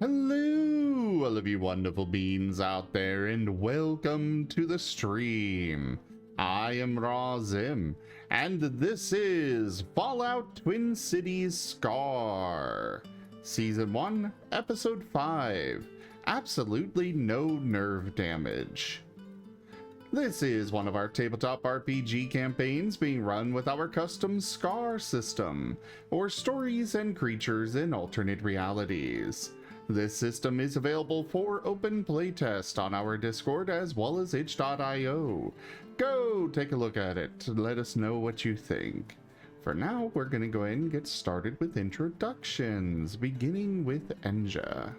Hello, all of you wonderful beings out there, and welcome to the stream. I am Razim, and this is Fallout Twin Cities Scar, Season 1, Episode 5, Absolutely No Nerve Damage. This is one of our tabletop RPG campaigns being run with our custom Scar system, or Stories and Creatures in Alternate Realities. This system is available for open playtest on our Discord as well as itch.io. Go take a look at it, let us know what you think. For now, we're going to go ahead and get started with introductions, beginning with Enja.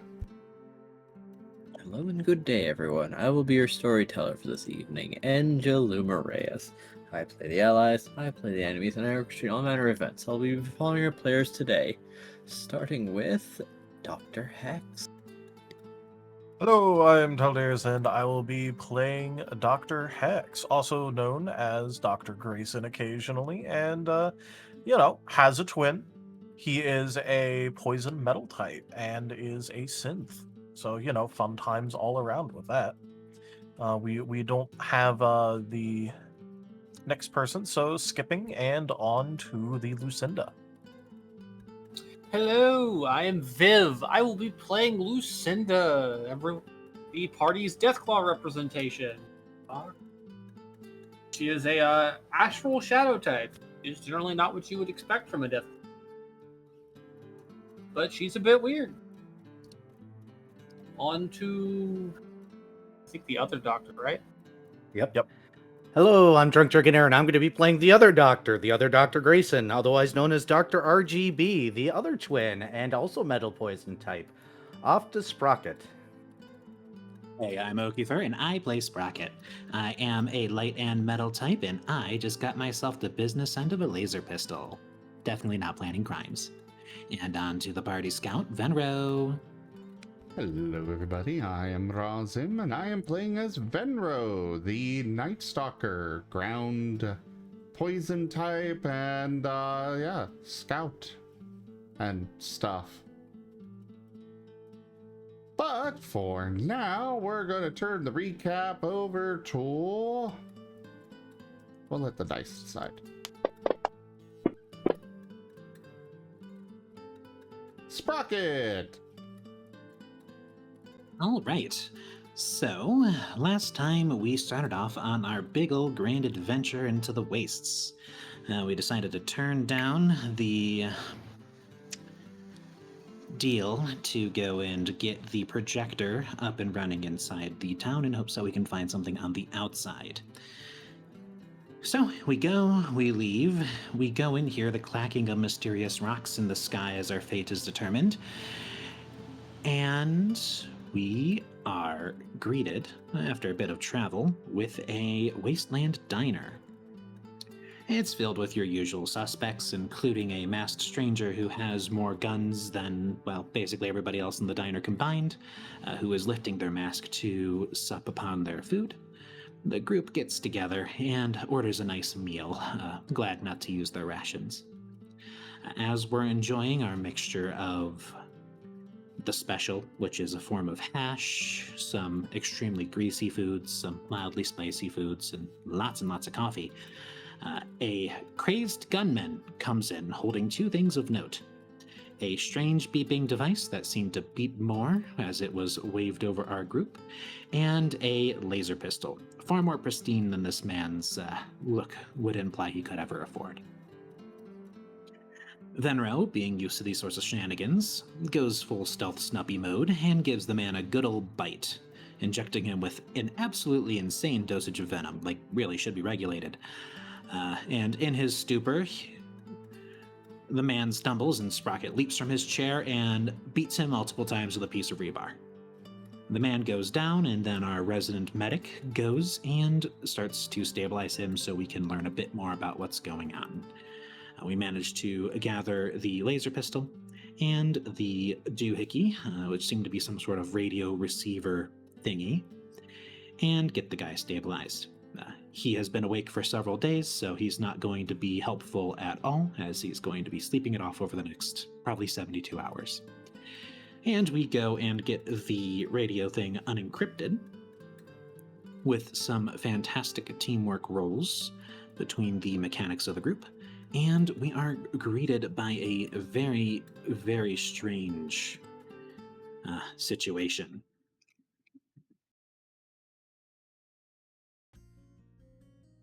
Hello and good day, everyone. I will be your storyteller for this evening, Enja Reyes. I play the allies, I play the enemies, and I orchestrate all manner of events. I'll be following your players today, starting with Dr. Hex. Hello, I'm Taldares, and I will be playing Dr. Hex, also known as Dr. Grayson occasionally, and, has a twin. He is a poison metal type and is a synth. So, fun times all around with that. We don't have the next person, so skipping and on to the Luecinda. Hello, I am Viv. I will be playing Luecinda, the party's Deathclaw representation. She is a astral shadow type. It's generally not what you would expect from a Deathclaw, but she's a bit weird. On to, I think, the other doctor, right? Yep. Hello, I'm Drunk Dragonair, and I'm going to be playing the other Dr. Grayson, otherwise known as Dr. RGB, the other twin, and also metal poison type. Off to Sprocket. Hey, I'm Okifer, and I play Sprocket. I am a light and metal type, and I just got myself the business end of a laser pistol. Definitely not planning crimes. And on to the party scout, Venro. Hello everybody, I am Razim, and I am playing as Venro, the Night Stalker, ground poison type, and scout and stuff. But for now, we're going to turn the recap over to... We'll let the dice decide. Sprocket! All right. So, last time we started off on our big old grand adventure into the wastes. We decided to turn down the deal to go and get the projector up and running inside the town in hopes that we can find something on the outside. So, we go, we leave, we go in here, the clacking of mysterious rocks in the sky as our fate is determined, and we are greeted, after a bit of travel, with a wasteland diner. It's filled with your usual suspects, including a masked stranger who has more guns than, well, basically everybody else in the diner combined, who is lifting their mask to sup upon their food. The group gets together and orders a nice meal, glad not to use their rations. As we're enjoying our mixture of the special, which is a form of hash, some extremely greasy foods, some mildly spicy foods, and lots of coffee, a crazed gunman comes in holding two things of note. A strange beeping device that seemed to beep more as it was waved over our group, and a laser pistol, far more pristine than this man's look would imply he could ever afford. Venro, being used to these sorts of shenanigans, goes full stealth snuppy mode and gives the man a good old bite, injecting him with an absolutely insane dosage of venom, like really should be regulated. And in his stupor, the man stumbles and Sprocket leaps from his chair and beats him multiple times with a piece of rebar. The man goes down, and then our resident medic goes and starts to stabilize him so we can learn a bit more about what's going on. We managed to gather the laser pistol and the doohickey, which seemed to be some sort of radio receiver thingy, and get the guy stabilized. He has been awake for several days, so he's not going to be helpful at all, as he's going to be sleeping it off over the next probably 72 hours. And we go and get the radio thing unencrypted with some fantastic teamwork rolls between the mechanics of the group. And we are greeted by a very, very strange situation.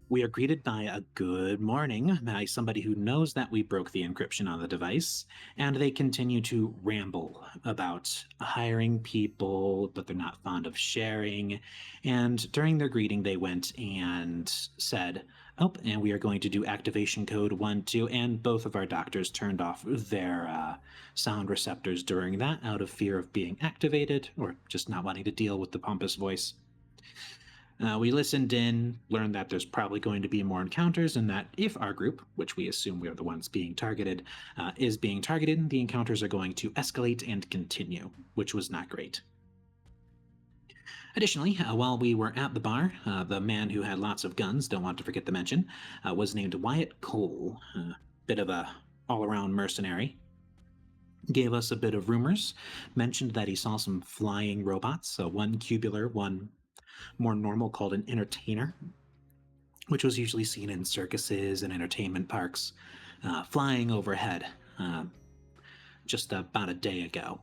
We are greeted by a good morning by somebody who knows that we broke the encryption on the device, and they continue to ramble about hiring people, but they're not fond of sharing. And during their greeting, they went and said, oh, and we are going to do activation code 1, 2, and both of our doctors turned off their sound receptors during that out of fear of being activated or just not wanting to deal with the pompous voice. We listened in, learned that there's probably going to be more encounters, and that if our group, which we assume we are the ones being targeted, is being targeted, the encounters are going to escalate and continue, which was not great. Additionally, while we were at the bar, the man who had lots of guns, don't want to forget to mention, was named Wyatt Cole, a bit of a all-around mercenary. Gave us a bit of rumors, mentioned that he saw some flying robots, one cubular, one more normal called an entertainer, which was usually seen in circuses and entertainment parks, flying overhead just about a day ago.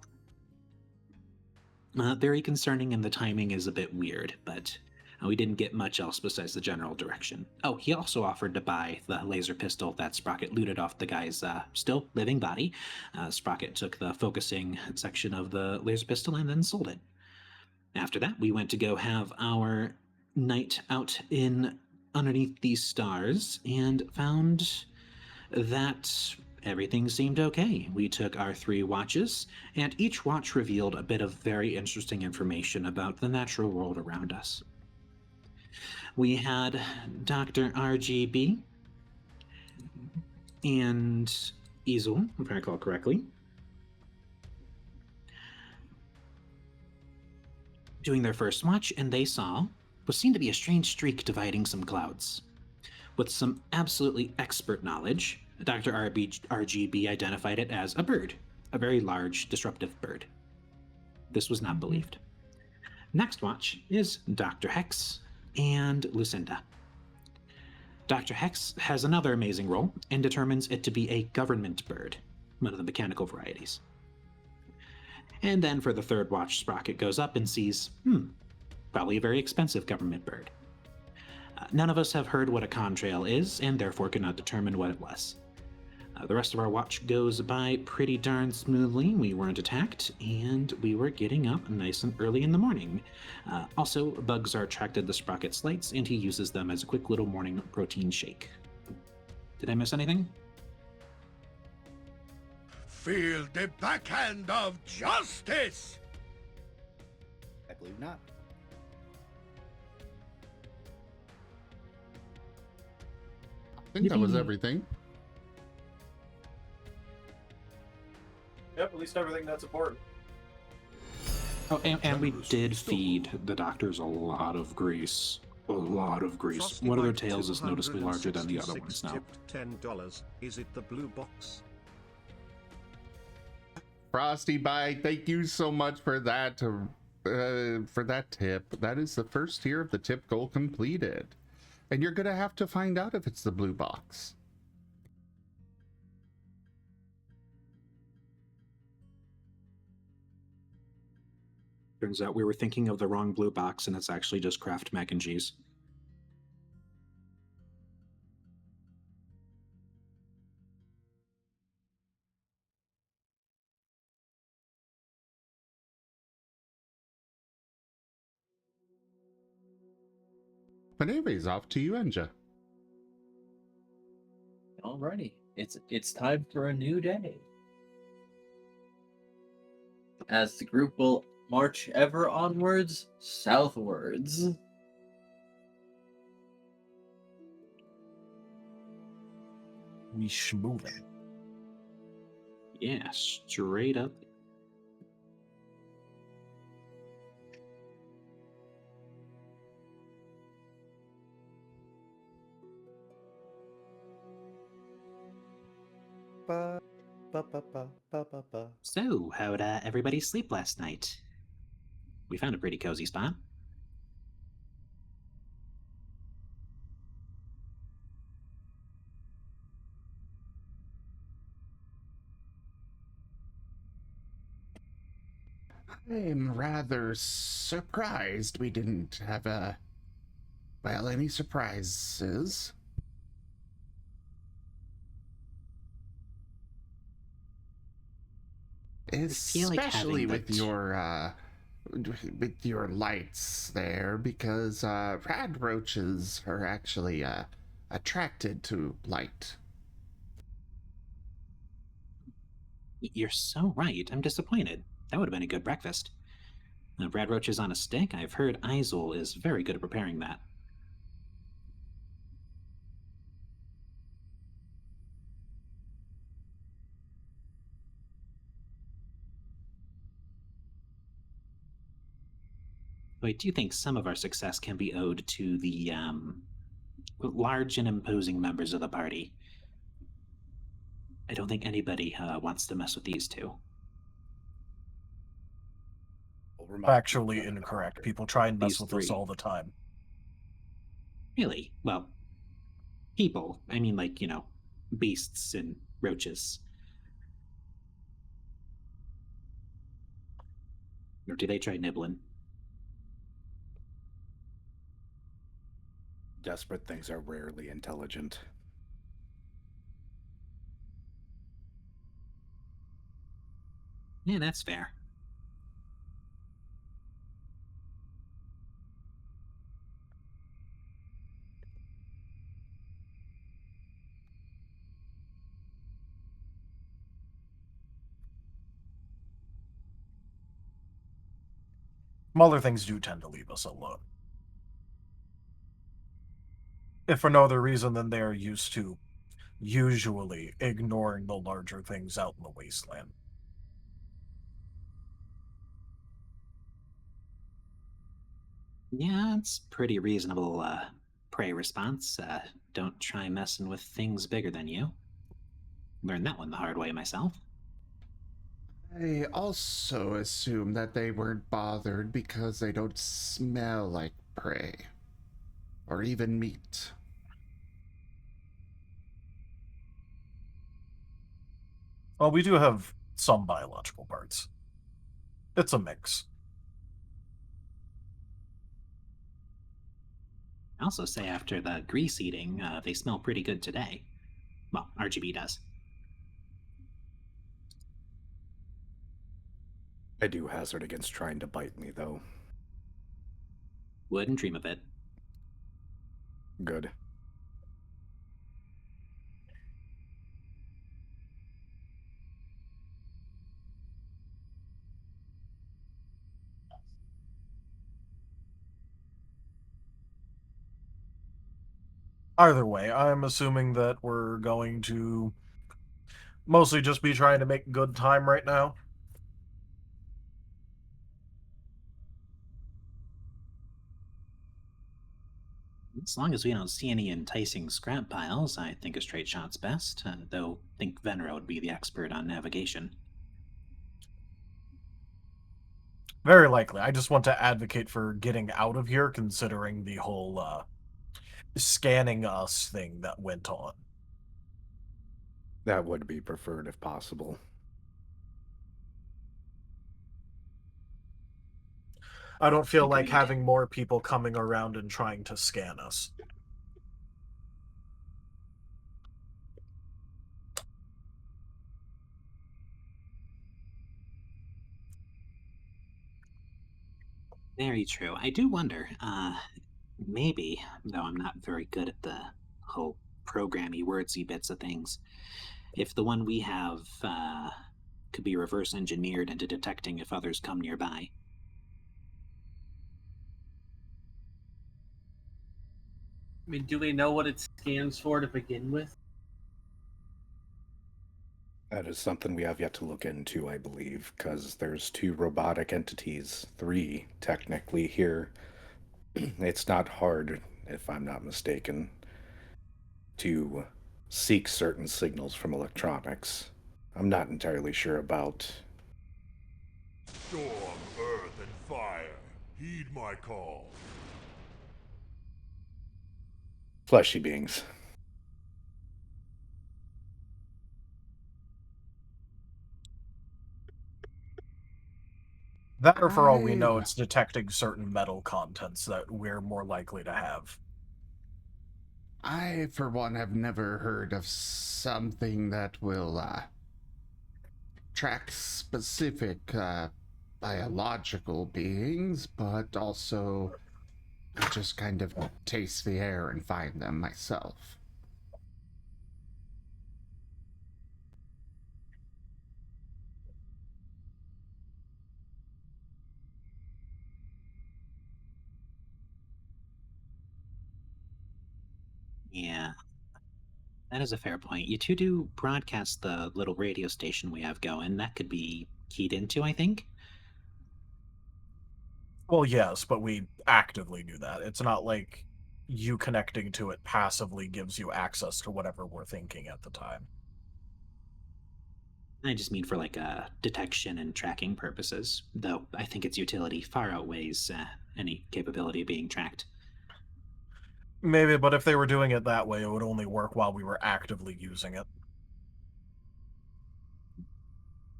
Very concerning, and the timing is a bit weird, but we didn't get much else besides the general direction. Oh, he also offered to buy the laser pistol that Sprocket looted off the guy's still living body. Sprocket took the focusing section of the laser pistol and then sold it. After that, we went to go have our night out in underneath these stars and found that everything seemed okay. We took our 3 watches, and each watch revealed a bit of very interesting information about the natural world around us. We had Dr. RGB and Izul, if I recall correctly, doing their first watch, and they saw what seemed to be a strange streak dividing some clouds. With some absolutely expert knowledge, Dr. RGB identified it as a bird, a very large, disruptive bird. This was not believed. Next watch is Dr. Hex and Luecinda. Dr. Hex has another amazing role and determines it to be a government bird, one of the mechanical varieties. And then for the third watch, Sprocket goes up and sees, probably a very expensive government bird. None of us have heard what a contrail is, and therefore could not determine what it was. The rest of our watch goes by pretty darn smoothly. We weren't attacked, and we were getting up nice and early in the morning. Also, bugs are attracted to Sprocket's lights, and he uses them as a quick little morning protein shake. Did I miss anything? Feel the backhand of justice! I believe not. I think that was everything. Yep, at least everything that's important. Oh, and we did feed the doctors a lot of grease. A lot of grease. One of their tails is noticeably larger than the other ones now. $10. Is it the blue box? Frosty Bite, thank you so much for that tip. That is the first tier of the tip goal completed. And you're gonna have to find out if it's the blue box. Turns out we were thinking of the wrong blue box, and it's actually just Kraft mac and cheese. But anyways, off to you, Enja. Alrighty, it's time for a new day. As the group will march ever onwards, southwards. We schmoovin'. Yeah, straight up. Ba-ba-ba-ba-ba-ba. So, how'd everybody sleep last night? We found a pretty cozy spot. I'm rather surprised we didn't have any surprises. feel like Especially having with that- your lights there, because rad roaches are actually attracted to light. You're so right. I'm disappointed. That would have been a good breakfast. Brad roaches on a stick. I've heard Izul is very good at preparing that. Though I do think some of our success can be owed to the large and imposing members of the party. I don't think anybody wants to mess with these two. Factually incorrect. People try and mess These with three. us all the time. Really? Well, people. I mean, like, beasts and roaches. Or do they try nibbling? Desperate things are rarely intelligent. Yeah, that's fair. Some other things do tend to leave us alone. If for no other reason than they are used to usually ignoring the larger things out in the wasteland. Yeah, it's pretty reasonable prey response. Don't try messing with things bigger than you. Learned that one the hard way myself. I also assume that they weren't bothered because they don't smell like prey or even meat. Well, we do have some biological parts. It's a mix. I also say after the grease eating, they smell pretty good today. Well, RGB does. I do hazard against trying to bite me, though. Wouldn't dream of it. Good. Either way, I'm assuming that we're going to mostly just be trying to make good time right now. As long as we don't see any enticing scrap piles, I think a straight shot's best, though I think Venra would be the expert on navigation. Very likely. I just want to advocate for getting out of here, considering the whole scanning us thing that went on. That would be preferred if possible. I don't feel like Agreed. having more people coming around and trying to scan us. Very true. I do wonder, maybe, though I'm not very good at the whole programmy, wordsy bits of things, if the one we have could be reverse engineered into detecting if others come nearby. I mean, do we know what it stands for to begin with? That is something we have yet to look into, I believe, because there's 2 robotic entities, 3 technically here. It's not hard, if I'm not mistaken, to seek certain signals from electronics. I'm not entirely sure about. Storm, earth, and fire, heed my call. Fleshy beings. That, or for all we know, I've- it's detecting certain metal contents that we're more likely to have. I, for one, have never heard of something that will track specific biological beings, but also I just kind of taste the air and find them myself. Yeah, that is a fair point. You two do broadcast the little radio station we have going. That could be keyed into, I think. Well, yes, but we actively do that. It's not like you connecting to it passively gives you access to whatever we're thinking at the time. I just mean for like detection and tracking purposes, though I think its utility far outweighs any capability of being tracked. Maybe, but if they were doing it that way, it would only work while we were actively using it.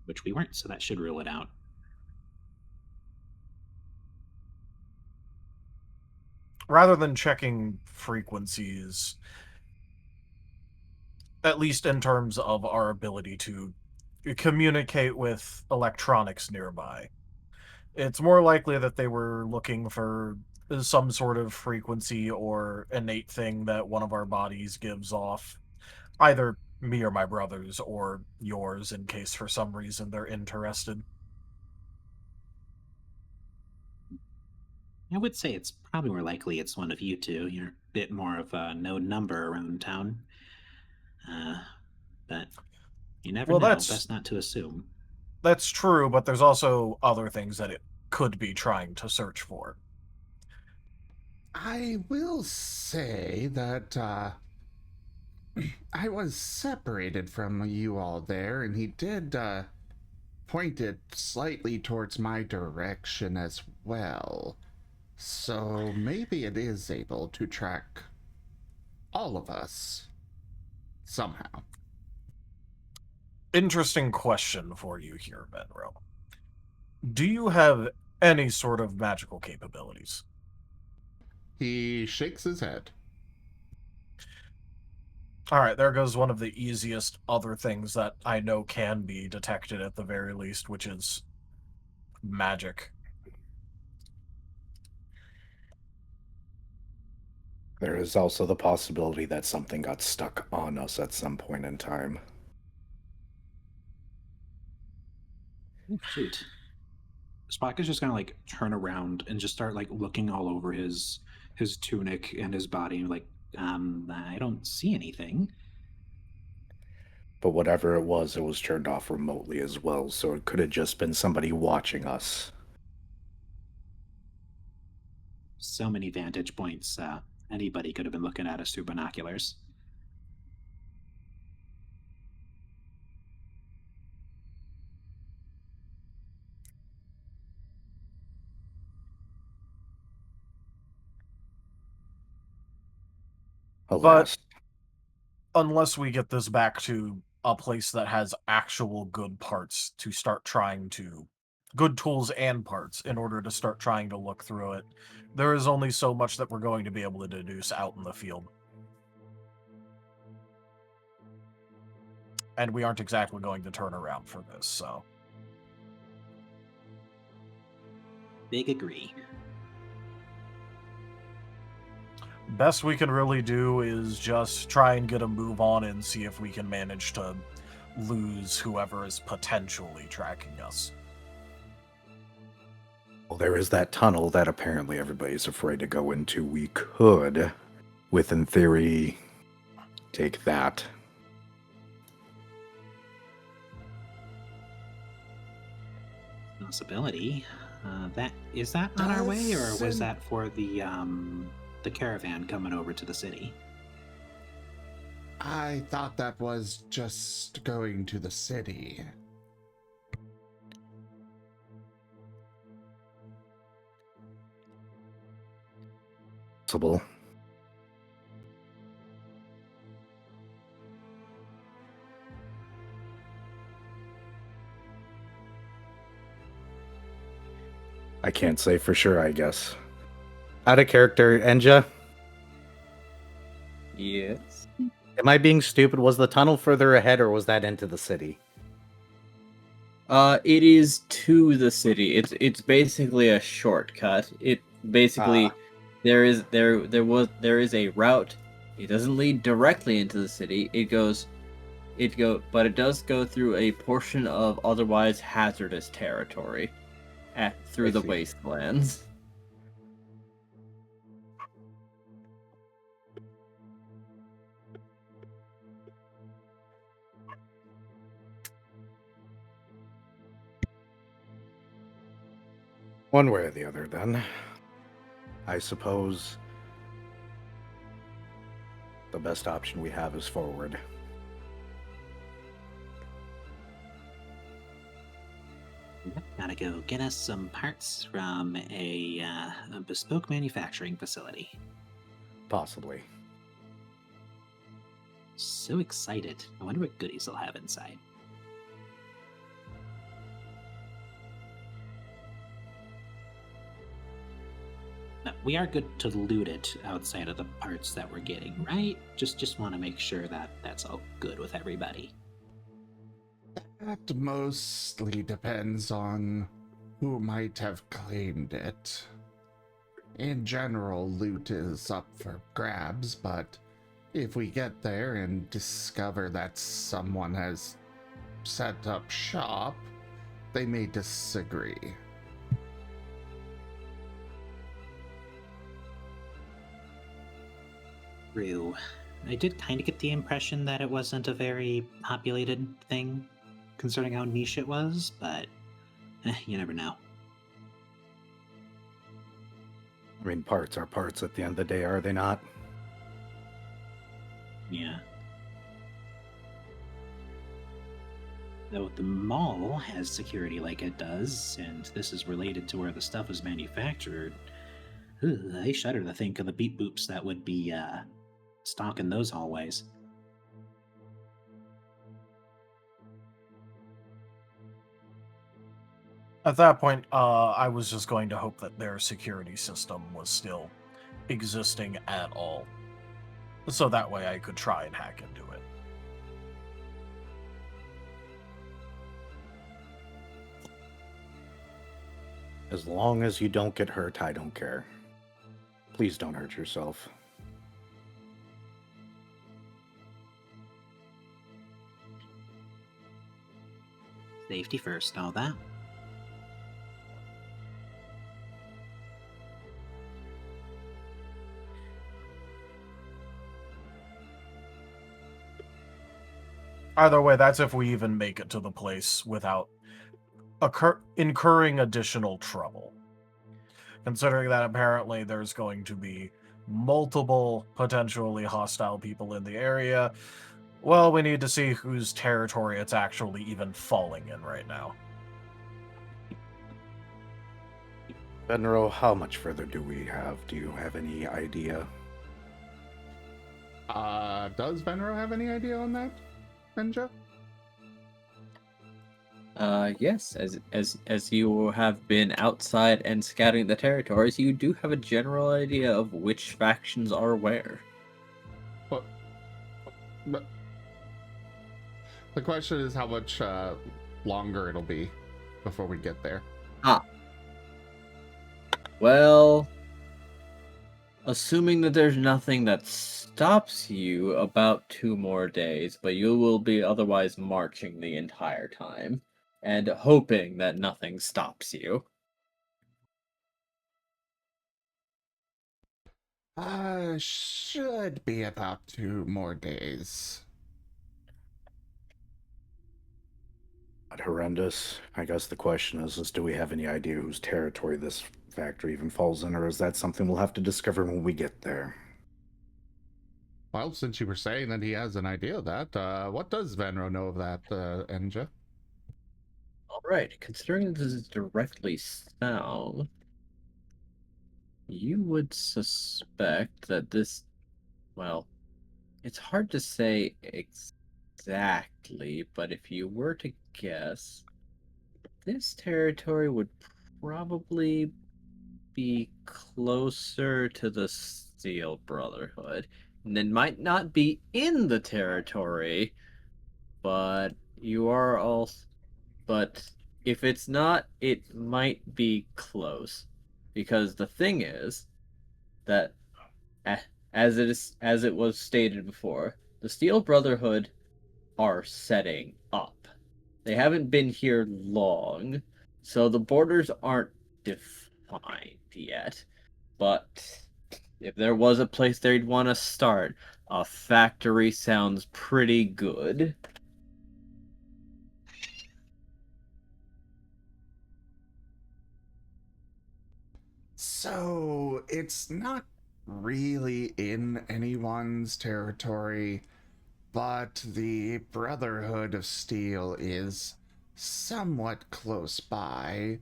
Which we weren't, so that should rule it out. Rather than checking frequencies, at least in terms of our ability to communicate with electronics nearby, it's more likely that they were looking for some sort of frequency or innate thing that one of our bodies gives off. Either me or my brother's, or yours, in case for some reason they're interested. I would say it's probably more likely it's one of you two. You're a bit more of a known number around town. But you never Well, know. Best not to assume. that's true, but there's also other things that it could be trying to search for. I will say that I was separated from you all there, and he did point it slightly towards my direction as well. So maybe it is able to track all of us somehow. Interesting question for you here, Benro. Do you have any sort of magical capabilities? He shakes his head. Alright, there goes one of the easiest other things that I know can be detected at the very least, which is magic. There is also the possibility that something got stuck on us at some point in time. Oh, shoot. Spock just gonna like turn around and just start like looking all over his tunic and his body, and like, I don't see anything. But whatever it was turned off remotely as well, so it could have just been somebody watching us. So many vantage points. Anybody could have been looking at us through binoculars. Alas. Unless we get this back to a place that has actual good parts to start trying to... good tools and parts in order to start trying to look through it, there is only so much that we're going to be able to deduce out in the field. And we aren't exactly going to turn around for this, so... Big agree. Best we can really do is just try and get a move on and see if we can manage to lose whoever is potentially tracking us. Well, there is that tunnel that apparently everybody's afraid to go into. We could, in theory, take that. Possibility. That is that on our way, or was that for the caravan coming over to the city? I thought that was just going to the city. Possible. I can't say for sure, I guess. Out of character, Enja, Yes. am I being stupid? Was the tunnel further ahead or was that into the city? It is to the city. It's basically a shortcut. It basically there is a route. It doesn't lead directly into the city. But it does go through a portion of otherwise hazardous territory, through I the see. wastelands. One way or the other, then. I suppose the best option we have is forward. Gotta go get us some parts from a bespoke manufacturing facility. Possibly. So excited. I wonder what goodies they'll have inside. No, we are good to loot it outside of the parts that we're getting, right? Just want to make sure that that's all good with everybody. That mostly depends on who might have claimed it. In general, loot is up for grabs, but if we get there and discover that someone has set up shop, they may disagree. True. I did kind of get the impression that it wasn't a very populated thing, considering how niche it was, but you never know. I mean, parts are parts at the end of the day, are they not? Yeah. Though the mall has security like it does, and this is related to where the stuff is manufactured, I shudder to think of the beat boops that would be stalking those hallways. At that point, I was just going to hope that their security system was still existing at all. So that way I could try and hack into it. As long as you don't get hurt, I don't care. Please don't hurt yourself. Safety first, all that. Either way, that's if we even make it to the place without incurring additional trouble. Considering that apparently there's going to be multiple potentially hostile people in the area, well, we need to see whose territory it's actually even falling in right now. Benro, how much further do we have? Do you have any idea? Does Venro have any idea on that, Benja? Yes, as you have been outside and scouting the territories, you do have a general idea of which factions are where. But the question is how much longer it'll be before we get there. Well, assuming that there's nothing that stops you, about 2 more days, but you will be otherwise marching the entire time, and hoping that nothing stops you. Should be about 2 more days. Not horrendous. I guess the question is do we have any idea whose territory this factory even falls in, or is that something we'll have to discover when we get there? Well, since you were saying that he has an idea of that, what does Venro know of that, Enja? All right, considering this is directly south, you would suspect that this, well, it's hard to say exactly, but if you were to guess, this territory would probably be closer to the Steel Brotherhood. And it might not be in the territory, but you are also. But if it's not, it might be close. Because the thing is that, as it was stated before, the Steel Brotherhood are setting up. They haven't been here long, so the borders aren't defined yet. But if there was a place they'd want to start, a factory sounds pretty good. So, it's not really in anyone's territory, but the Brotherhood of Steel is somewhat close by.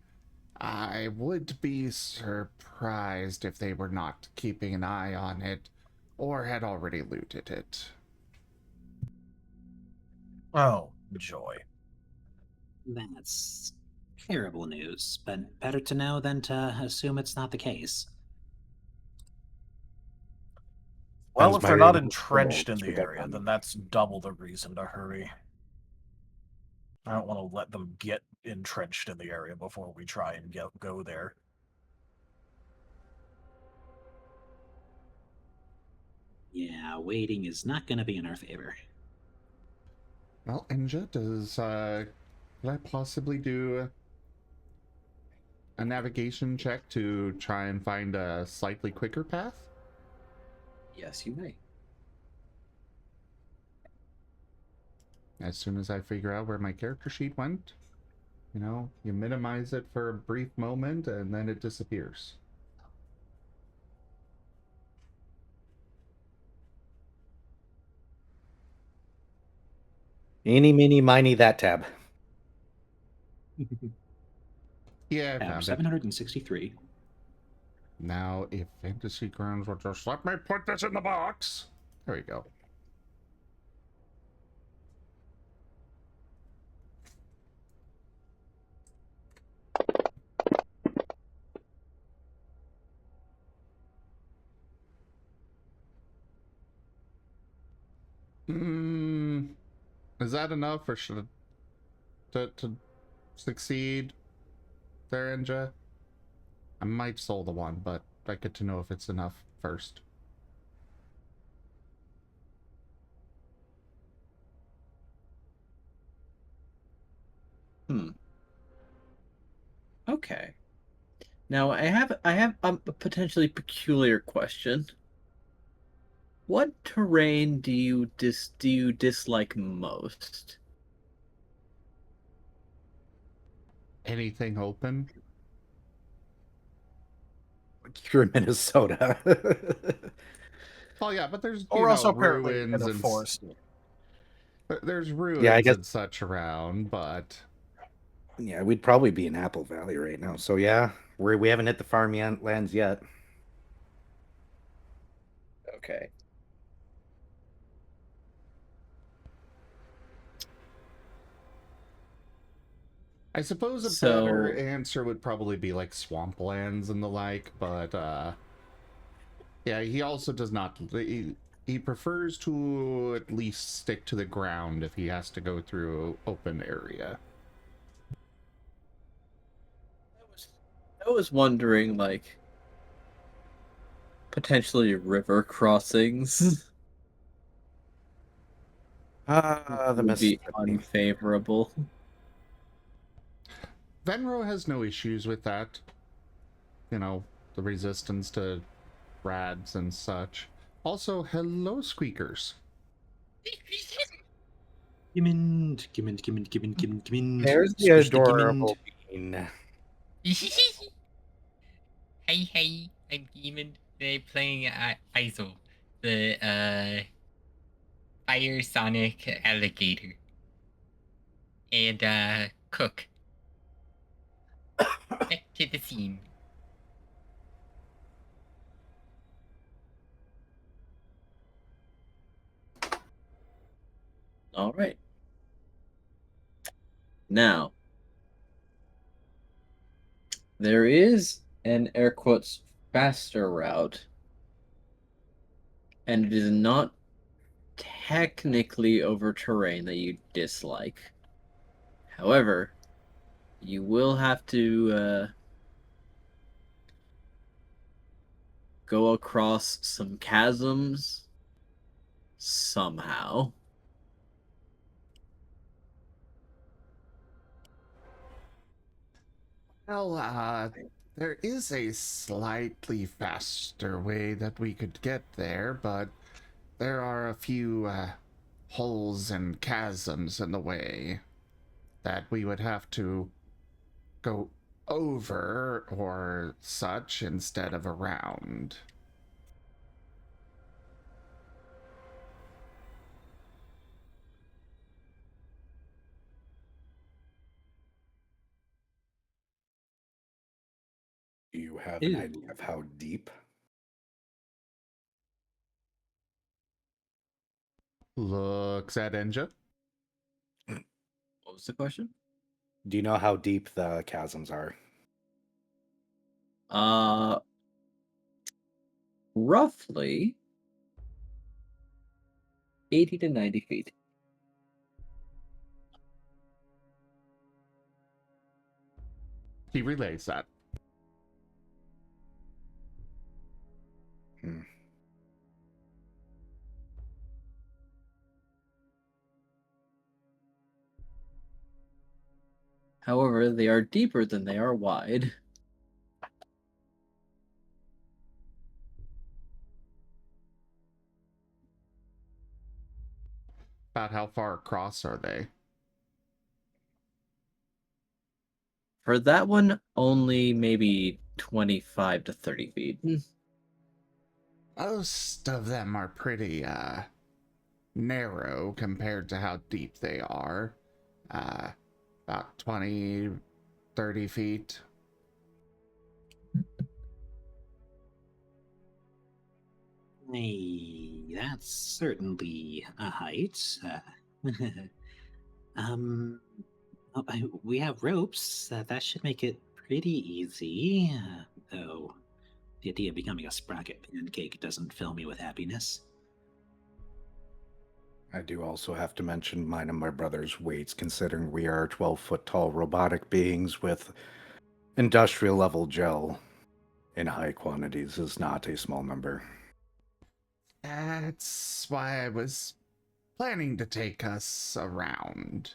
I would be surprised if they were not keeping an eye on it or had already looted it. Oh, joy. That's terrible news, but better to know than to assume it's not the case. Well, Sounds if they're very not much entrenched in to the get area, them. then that's double the reason to hurry. I don't want to let them get entrenched in the area before we try and go there. Yeah, waiting is not going to be in our favor. Well, Enja, could I possibly do a navigation check to try and find a slightly quicker path? Yes, you may. As soon as I figure out where my character sheet went, you minimize it for a brief moment and then it disappears. Eeny, meeny, miny, that tab. Yeah, I Tab found it. 763. Now, if Fantasy Grounds will just let me put this in the box. There we go. Is that enough, or should to succeed there, Enja? I might soul the one, but I get to know if it's enough first. Okay. Now I have a potentially peculiar question. What terrain do you dislike most? Anything open? You're in Minnesota. Oh yeah, but there's Or also apparently in ruins a and forest. there's Yeah, I ruins guess. and such around, but Yeah, we'd probably be in Apple Valley right now. So yeah, we haven't hit the farmlands yet. Okay. I suppose a So- better answer would probably be like swamplands and the like, but yeah, he also does not he prefers to at least stick to the ground if he has to go through open area. I was wondering, like, potentially river crossings The would be Mississippi. unfavorable. Venro has no issues with that. The resistance to rads and such. Also, hello, squeakers. Gimund, Gimund, Gimund, Gimund, Gimund, Gimund. There's the Squish adorable bean. Hey, I'm Gimund. They're playing at Izul, the Fire Sonic Alligator. And, cook. Back to the scene. All right. Now, there is an air quotes faster route, and it is not technically over terrain that you dislike. However, you will have to go across some chasms somehow. Well, there is a slightly faster way that we could get there, but there are a few holes and chasms in the way that we would have to go over or such instead of around. Do you have an idea of how deep? Looks at Enja. What was the question? Do you know how deep the chasms are? Roughly 80 to 90 feet. He relays that. However, they are deeper than they are wide. About how far across are they? For that one, only maybe 25 to 30 feet. Most of them are pretty narrow compared to how deep they are. About 20, 30 feet. Hey, that's certainly a height. We have ropes. That should make it pretty easy. Though the idea of becoming a sprocket pancake doesn't fill me with happiness. I do also have to mention mine and my brother's weights, considering we are 12-foot tall robotic beings with industrial level gel in high quantities is not a small number. That's why I was planning to take us around.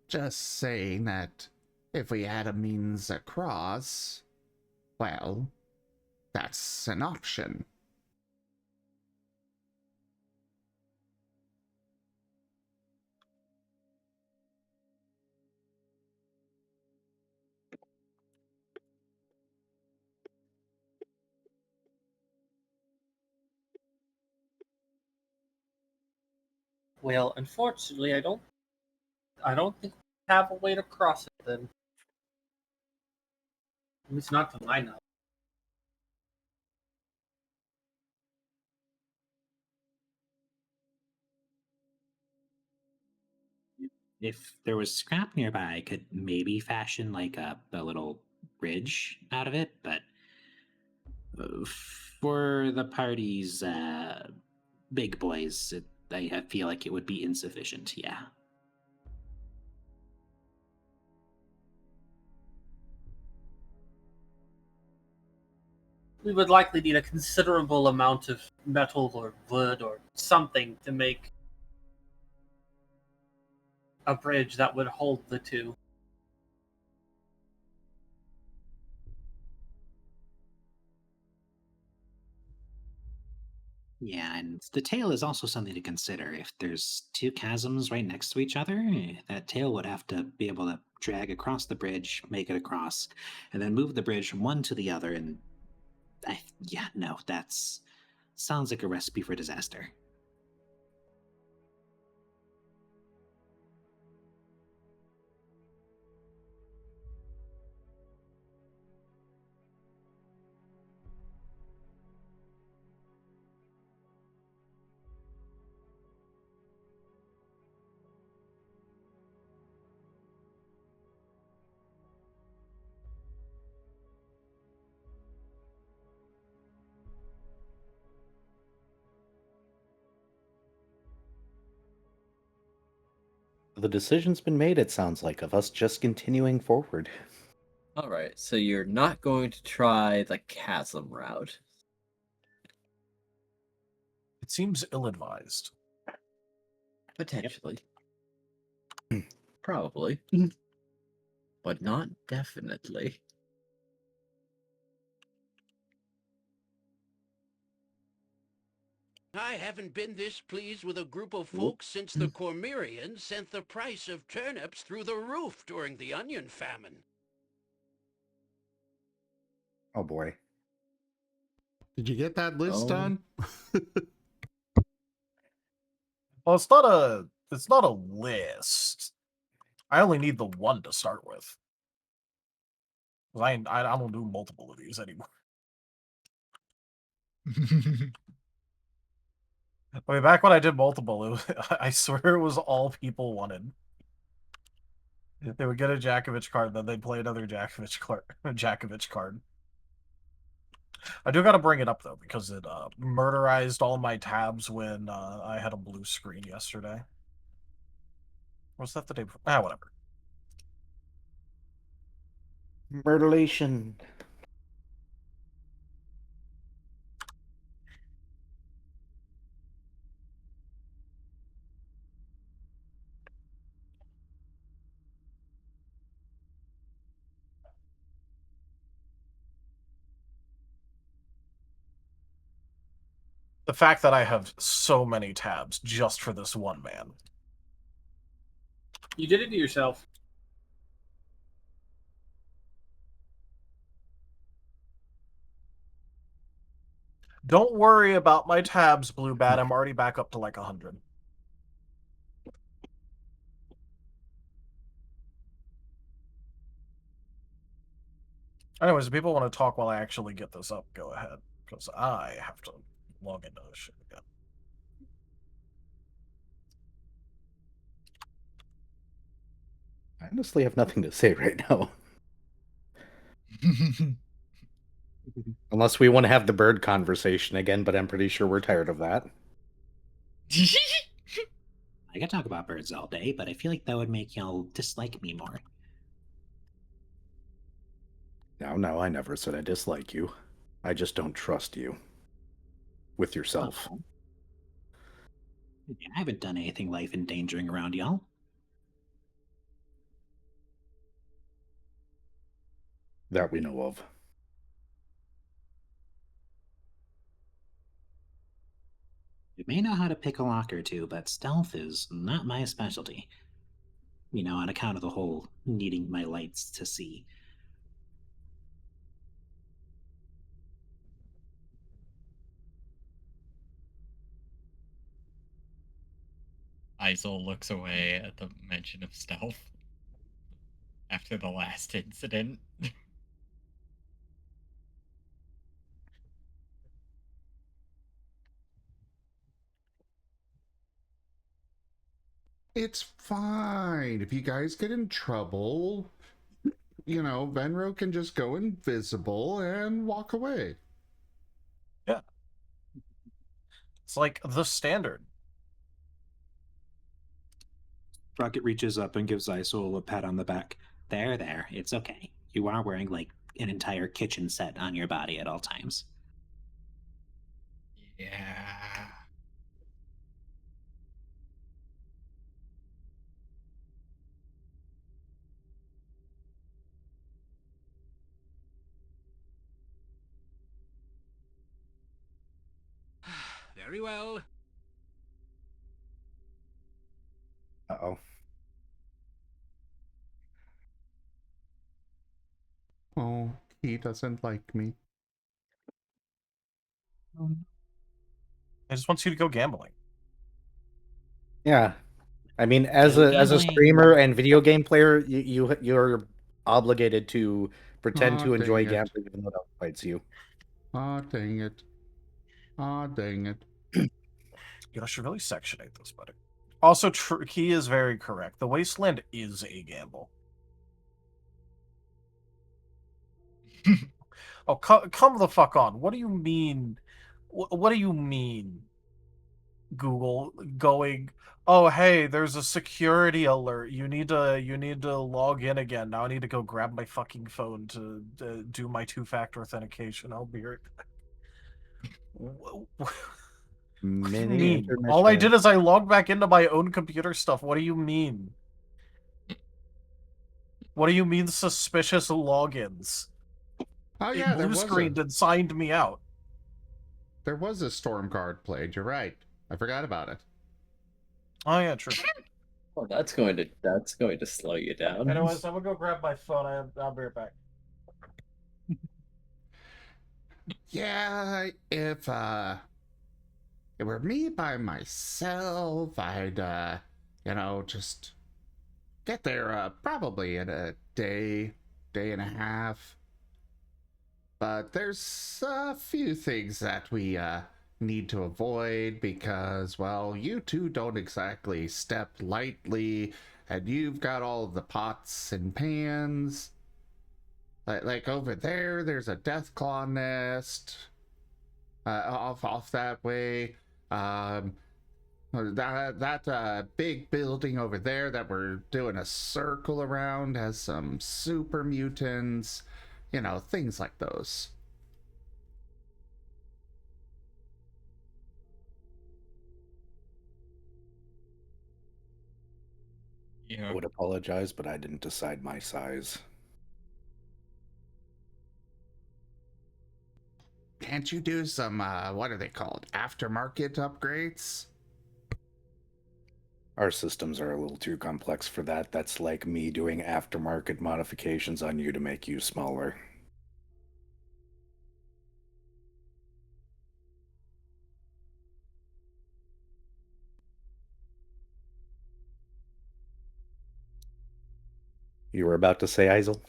Just saying that if we had a means across, well, that's an option. Well, unfortunately, I don't think we have a way to cross it then. At least not to my knowledge. If there was scrap nearby, I could maybe fashion like a little bridge out of it, but for the party's big boys, I feel like it would be insufficient, yeah. We would likely need a considerable amount of metal or wood or something to make a bridge that would hold the two. Yeah, and the tail is also something to consider. If there's two chasms right next to each other, that tail would have to be able to drag across the bridge, make it across, and then move the bridge from one to the other. And yeah, no, that's sounds like a recipe for disaster. The decision's been made, it sounds like, of us just continuing forward. Alright, so you're not going to try the chasm route. It seems ill-advised. Potentially. Probably. But not definitely. I haven't been this pleased with a group of folks since the Cormyreans sent the price of turnips through the roof during the onion famine. Oh boy. Did you get that list Oh. done? Well, it's not a list. I only need the one to start with. 'Cause I don't do multiple of these anymore. I mean, back when I did multiple, it was, I swear it was all people wanted. They would get a Jakovich card, then they'd play another Jakovich card. I do gotta bring it up though, because it murderized all my tabs when I had a blue screen yesterday. Was that the day before? Ah, whatever. Murderlation. The fact that I have so many tabs just for this one man. You did it to yourself. Don't worry about my tabs, Blue Bat. I'm already back up to like 100. Anyways, if people want to talk while I actually get this up, go ahead. Because I have to log into this shit again. I honestly have nothing to say right now. Unless we want to have the bird conversation again, but I'm pretty sure we're tired of that. I could talk about birds all day, but I feel like that would make y'all dislike me more. No, I never said I dislike you. I just don't trust you. With yourself. Well, I haven't done anything life endangering around y'all. That we know of. You may know how to pick a lock or two, but stealth is not my specialty. You know, on account of the whole needing my lights to see. Izul looks away at the mention of stealth after the last incident. It's fine. If you guys get in trouble, you know, Venro can just go invisible and walk away. Yeah. It's like the standard. Sprocket reaches up and gives Izul a pat on the back. There, it's okay. You are wearing, like, an entire kitchen set on your body at all times. Yeah. Very well. Uh-oh. Oh, he doesn't like me. I just want you to go gambling. Yeah. I mean, as Go a gambling. streamer and video game player, you're obligated to pretend Aw, to enjoy dang it. gambling even though that fights you. Ah, dang it. Ah, dang it. You know, I should really section 8 this better. Also, he is very correct. The Wasteland is a gamble. Oh, come the fuck on. What do you mean? What do you mean? Google going, "Oh, hey, there's a security alert. You need to log in again." Now I need to go grab my fucking phone to do my two-factor authentication. I'll be right back. What do you Mini mean? All I did intermission. is I logged back into my own computer stuff. What do you mean? What do you mean suspicious logins? Oh It yeah, blue screened and signed me out. there was a storm guard played. You're right. I forgot about it. Oh yeah, true. Oh, that's going to slow you down. Anyways, I'm gonna go grab my phone. I'll be right back. Yeah, if it were me by myself, I'd just get there probably in a day, day and a half. But there's a few things that we need to avoid because, well, you two don't exactly step lightly, and you've got all of the pots and pans. Like over there, there's a deathclaw nest. Off that way. That big building over there that we're doing a circle around has some super mutants. You know, things like those. I Yeah. would apologize, but I didn't decide my size. Can't you do some, what are they called? Aftermarket upgrades? Our systems are a little too complex for that. That's like me doing aftermarket modifications on you to make you smaller. You were about to say, Izul?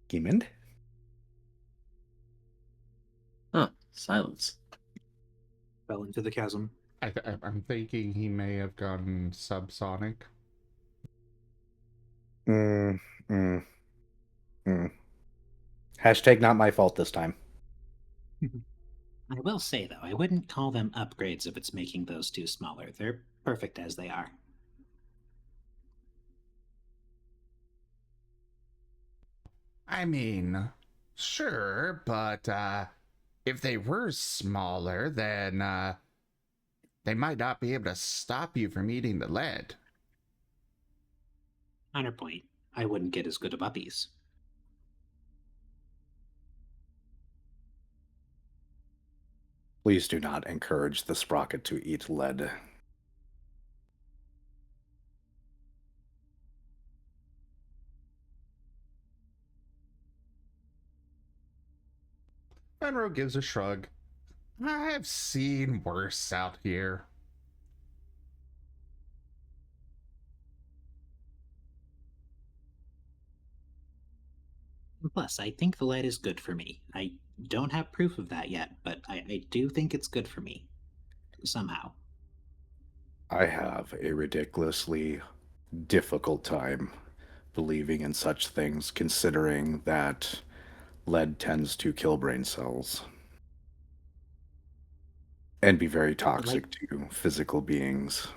Gimund? Huh, silence. Fell into the chasm. I'm thinking he may have gone subsonic. Mm, mm, mm. Hashtag not my fault this time. I will say, though, I wouldn't call them upgrades if it's making those two smaller. They're perfect as they are. I mean, sure, but if they were smaller, then they might not be able to stop you from eating the lead. Counterpoint, I wouldn't get as good of uppies. Please do not encourage the Sprocket to eat lead. Fenro gives a shrug. I've seen worse out here. Plus, I think the lead is good for me. I don't have proof of that yet, but I do think it's good for me. Somehow. I have a ridiculously difficult time believing in such things, considering that lead tends to kill brain cells and be very toxic to physical beings.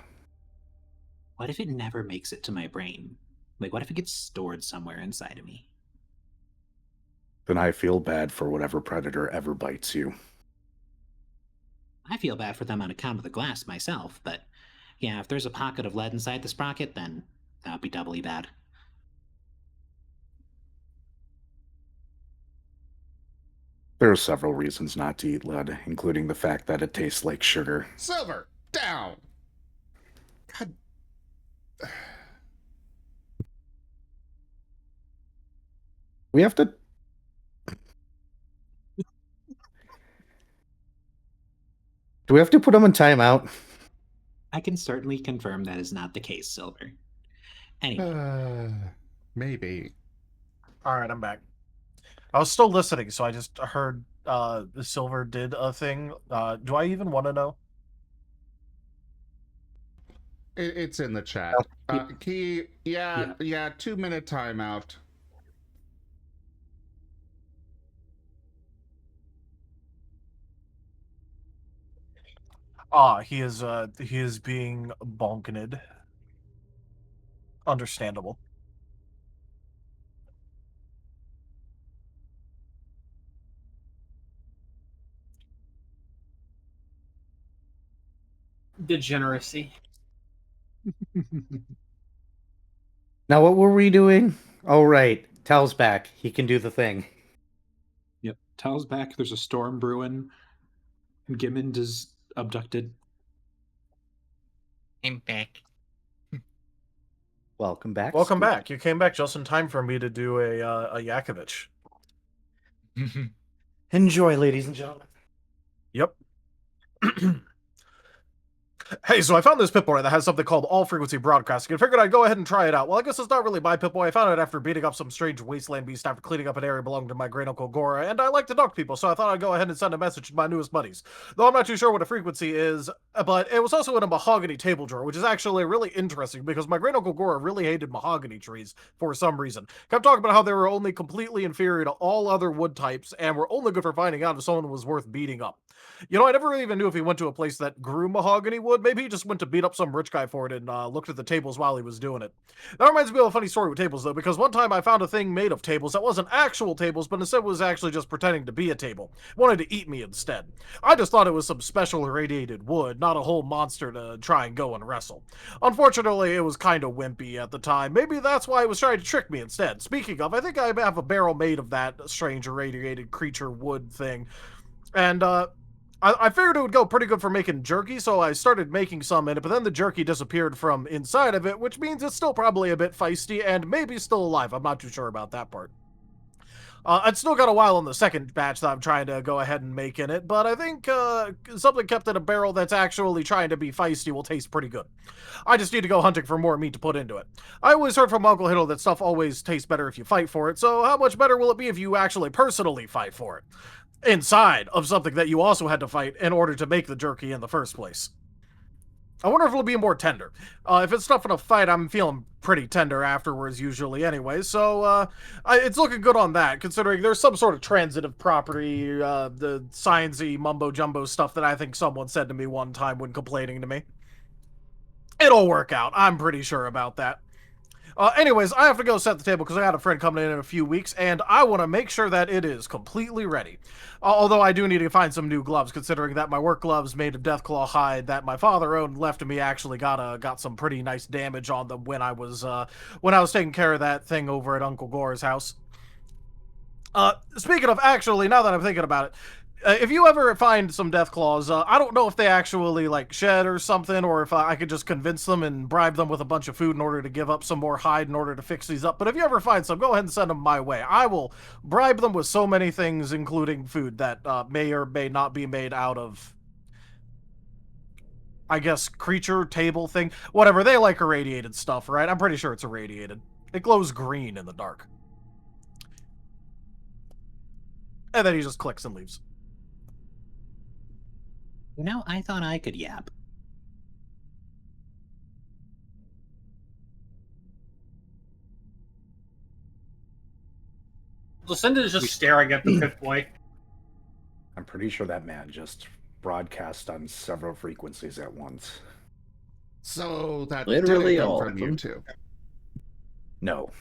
What if it never makes it to my brain? Like, what if it gets stored somewhere inside of me? Then I feel bad for whatever predator ever bites you. I feel bad for them on account of the glass myself, but yeah, if there's a pocket of lead inside the sprocket, then that would be doubly bad. There are several reasons not to eat lead, including the fact that it tastes like sugar. Silver, down! God. We have to... Do we have to put him in timeout? I can certainly confirm that is not the case, Silver. Anyway. Maybe. All right, I'm back. I was still listening, so I just heard the Silver did a thing. Do I even want to know? It's in the chat. Key, yeah, 2-minute timeout. He is being bonkened. Understandable. Degeneracy. Now, what were we doing? Oh, right. Tal's back. He can do the thing. Yep. Tal's back. There's a storm brewing. Gimund is abducted. I'm back. Welcome back. Welcome Scoot. back. You came back just in time for me to do a Yakovich. Enjoy, ladies and gentlemen. Yep. Hey, so I found this Pip-Boy that has something called all-frequency broadcasting, and figured I'd go ahead and try it out. Well, I guess it's not really my Pip-Boy. I found it after beating up some strange wasteland beast after cleaning up an area belonging to my great uncle Gora, and I like to talk to people, so I thought I'd go ahead and send a message to my newest buddies. Though I'm not too sure what a frequency is, but it was also in a mahogany table drawer, which is actually really interesting because my great uncle Gora really hated mahogany trees for some reason. Kept talking about how they were only completely inferior to all other wood types and were only good for finding out if someone was worth beating up. You know, I never even knew if he went to a place that grew mahogany wood. Maybe he just went to beat up some rich guy for it and looked at the tables while he was doing it. That reminds me of a funny story with tables, though, because one time I found a thing made of tables that wasn't actual tables, but instead was actually just pretending to be a table. Wanted to eat me instead. I just thought it was some special irradiated wood, not a whole monster to try and go and wrestle. Unfortunately, it was kind of wimpy at the time. Maybe that's why it was trying to trick me instead. Speaking of, I think I have a barrel made of that strange irradiated creature wood thing. And, I figured it would go pretty good for making jerky, so I started making some in it, but then the jerky disappeared from inside of it, which means it's still probably a bit feisty and maybe still alive. I'm not too sure about that part. I'd still got a while on the second batch that I'm trying to go ahead and make in it, but I think something kept in a barrel that's actually trying to be feisty will taste pretty good. I just need to go hunting for more meat to put into it. I always heard from Uncle Hiddle that stuff always tastes better if you fight for it, so how much better will it be if you actually personally fight for it? Inside of something that you also had to fight in order to make the jerky in the first place. I wonder if it'll be more tender. If it's stuff in a fight, I'm feeling pretty tender afterwards usually anyway, so it's looking good on that, considering there's some sort of transitive property, the sciencey mumbo-jumbo stuff that I think someone said to me one time when complaining to me. It'll work out. I'm pretty sure about that. Anyways, I have to go set the table because I got a friend coming in a few weeks, and I want to make sure that it is completely ready. Although I do need to find some new gloves, considering that my work gloves made of Deathclaw hide that my father owned left to me actually got some pretty nice damage on them when I was taking care of that thing over at Uncle Gore's house. Speaking of, actually, now that I'm thinking about it, if you ever find some Deathclaws, I don't know if they actually, like, shed or something, or if I could just convince them and bribe them with a bunch of food in order to give up some more hide in order to fix these up. But if you ever find some, go ahead and send them my way. I will bribe them with so many things, including food, that may or may not be made out of, I guess, creature, table thing. Whatever, they like irradiated stuff, right? I'm pretty sure it's irradiated. It glows green in the dark. And then he just clicks and leaves. You know, I thought I could yap. Luecinda is just staring at the Pip-Boy. I'm pretty sure that man just broadcast on several frequencies at once. So that Literally didn't come all from of you them. two. No.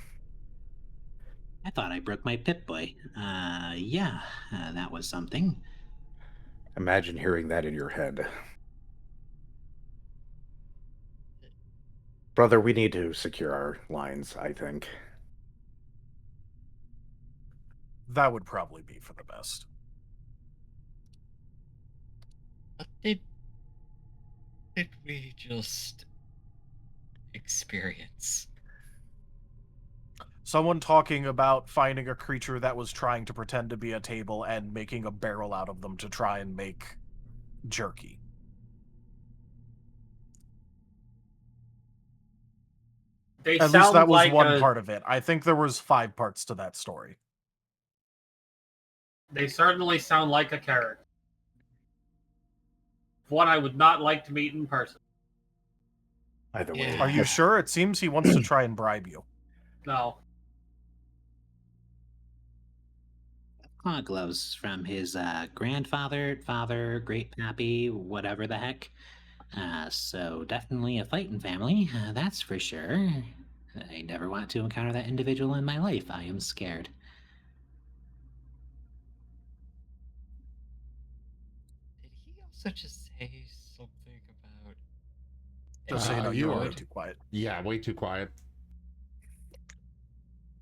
I thought I broke my Pip-Boy. Yeah, that was something. Imagine hearing that in your head. Brother, we need to secure our lines, I think. That would probably be for the best. What did we just experience? Someone talking about finding a creature that was trying to pretend to be a table and making a barrel out of them to try and make jerky. They At least sound that was like one part of it. I think there was 5 parts to that story. They certainly sound like a character. One I would not like to meet in person. Either way. Yeah. Are you sure? It seems he wants to try and bribe you. No. Claw gloves from his grandfather, father, great pappy, whatever the heck. So definitely a fighting family, that's for sure. I never want to encounter that individual in my life. I am scared. Did he also just say something about Just so you know, you you are- are way too quiet. Yeah, way too quiet.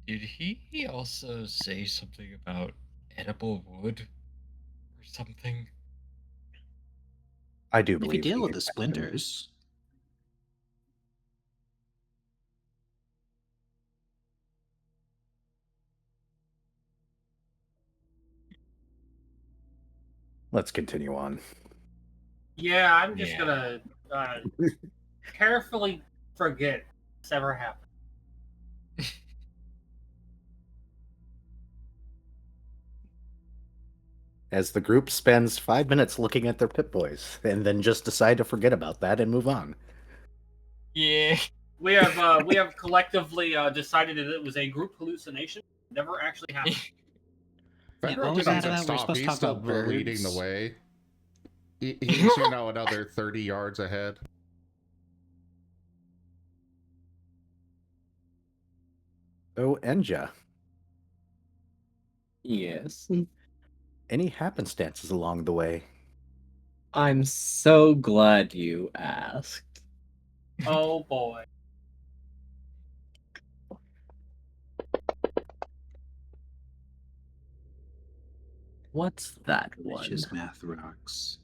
Did he also say something about edible wood or something? I do If you believe deal he with the mentioned- splinters, Let's continue on. Yeah, I'm just Yeah. gonna carefully forget this ever happened. As the group spends 5 minutes looking at their Pip-Boys, and then just decide to forget about that and move on. Yeah. We have collectively decided that it was a group hallucination. Never actually happened. Yeah, Fenrir what was that doesn't about? We're stop. supposed to He's talk still about leading the birds. way. He's, another 30 yards ahead. Oh, Enja, Yes. any happenstances along the way? I'm so glad you asked. Oh boy. What's that one? delicious math rocks.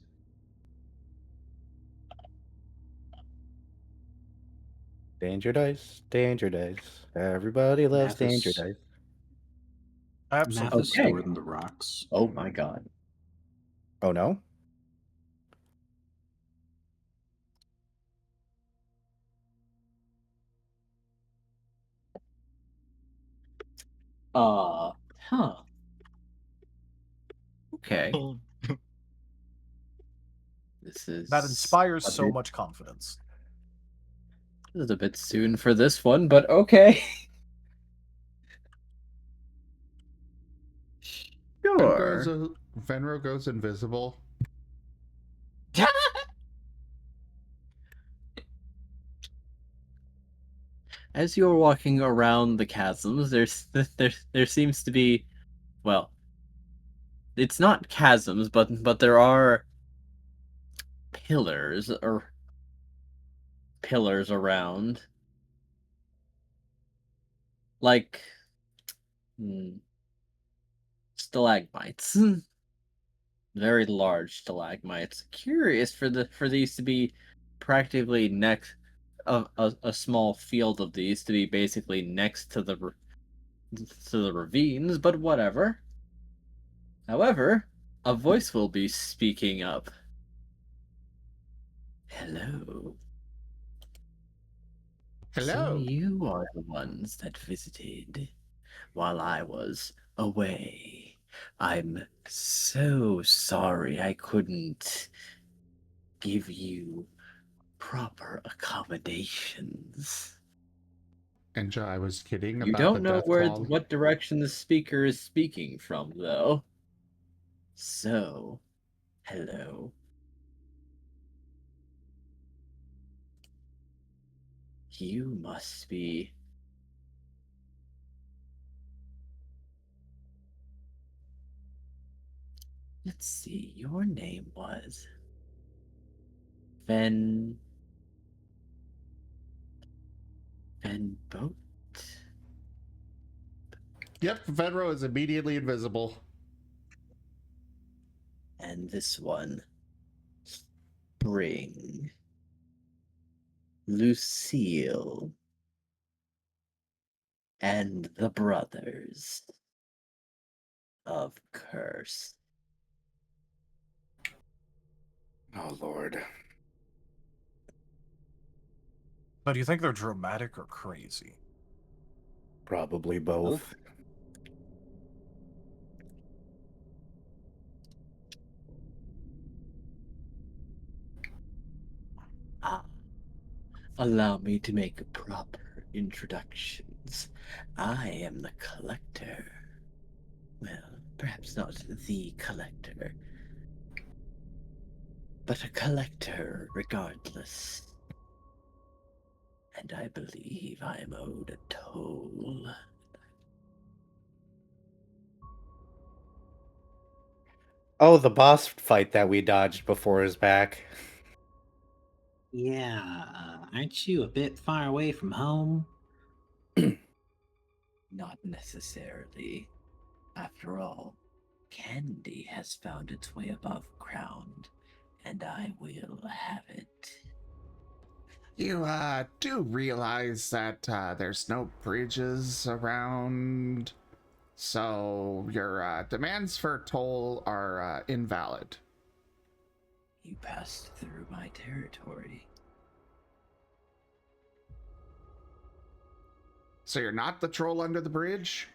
Danger dice, danger dice. Everybody loves Math is- danger dice. Absolutely. Math is Okay. stored in the rocks. Oh my god. Oh no? Huh. Okay. Oh, This is That inspires a so bit- much confidence. This is a bit soon for this one, but okay. Sure. Fenrir goes invisible. As you're walking around the chasms, there seems to be, well, it's not chasms, but there are pillars around, like stalagmites, very large stalagmites. Curious for these to be practically next a small field of these to be basically next to the ravines, but whatever. However, a voice will be speaking up. Hello. So Hello. you are the ones that visited while I was away. I'm so sorry I couldn't give you proper accommodations. And I was kidding You about don't the know death claw. what direction the speaker is speaking from, though. So, hello. You must be. Let's see, your name was. Ven Boat? Yep, Fenrir is immediately invisible. And this one. Spring. Lucille. And the brothers of Curse. Oh lord. So do you think they're dramatic or crazy? Probably both. Ah, Allow me to make proper introductions. I am the collector. Well, perhaps not the collector, but a collector regardless. And I believe I am owed a toll. Oh, the boss fight that we dodged before is back. Yeah, aren't you a bit far away from home? Not necessarily. After all, candy has found its way above ground, and I will have it. You do realize that there's no bridges around, so your demands for toll are invalid. You passed through my territory. So you're not the troll under the bridge?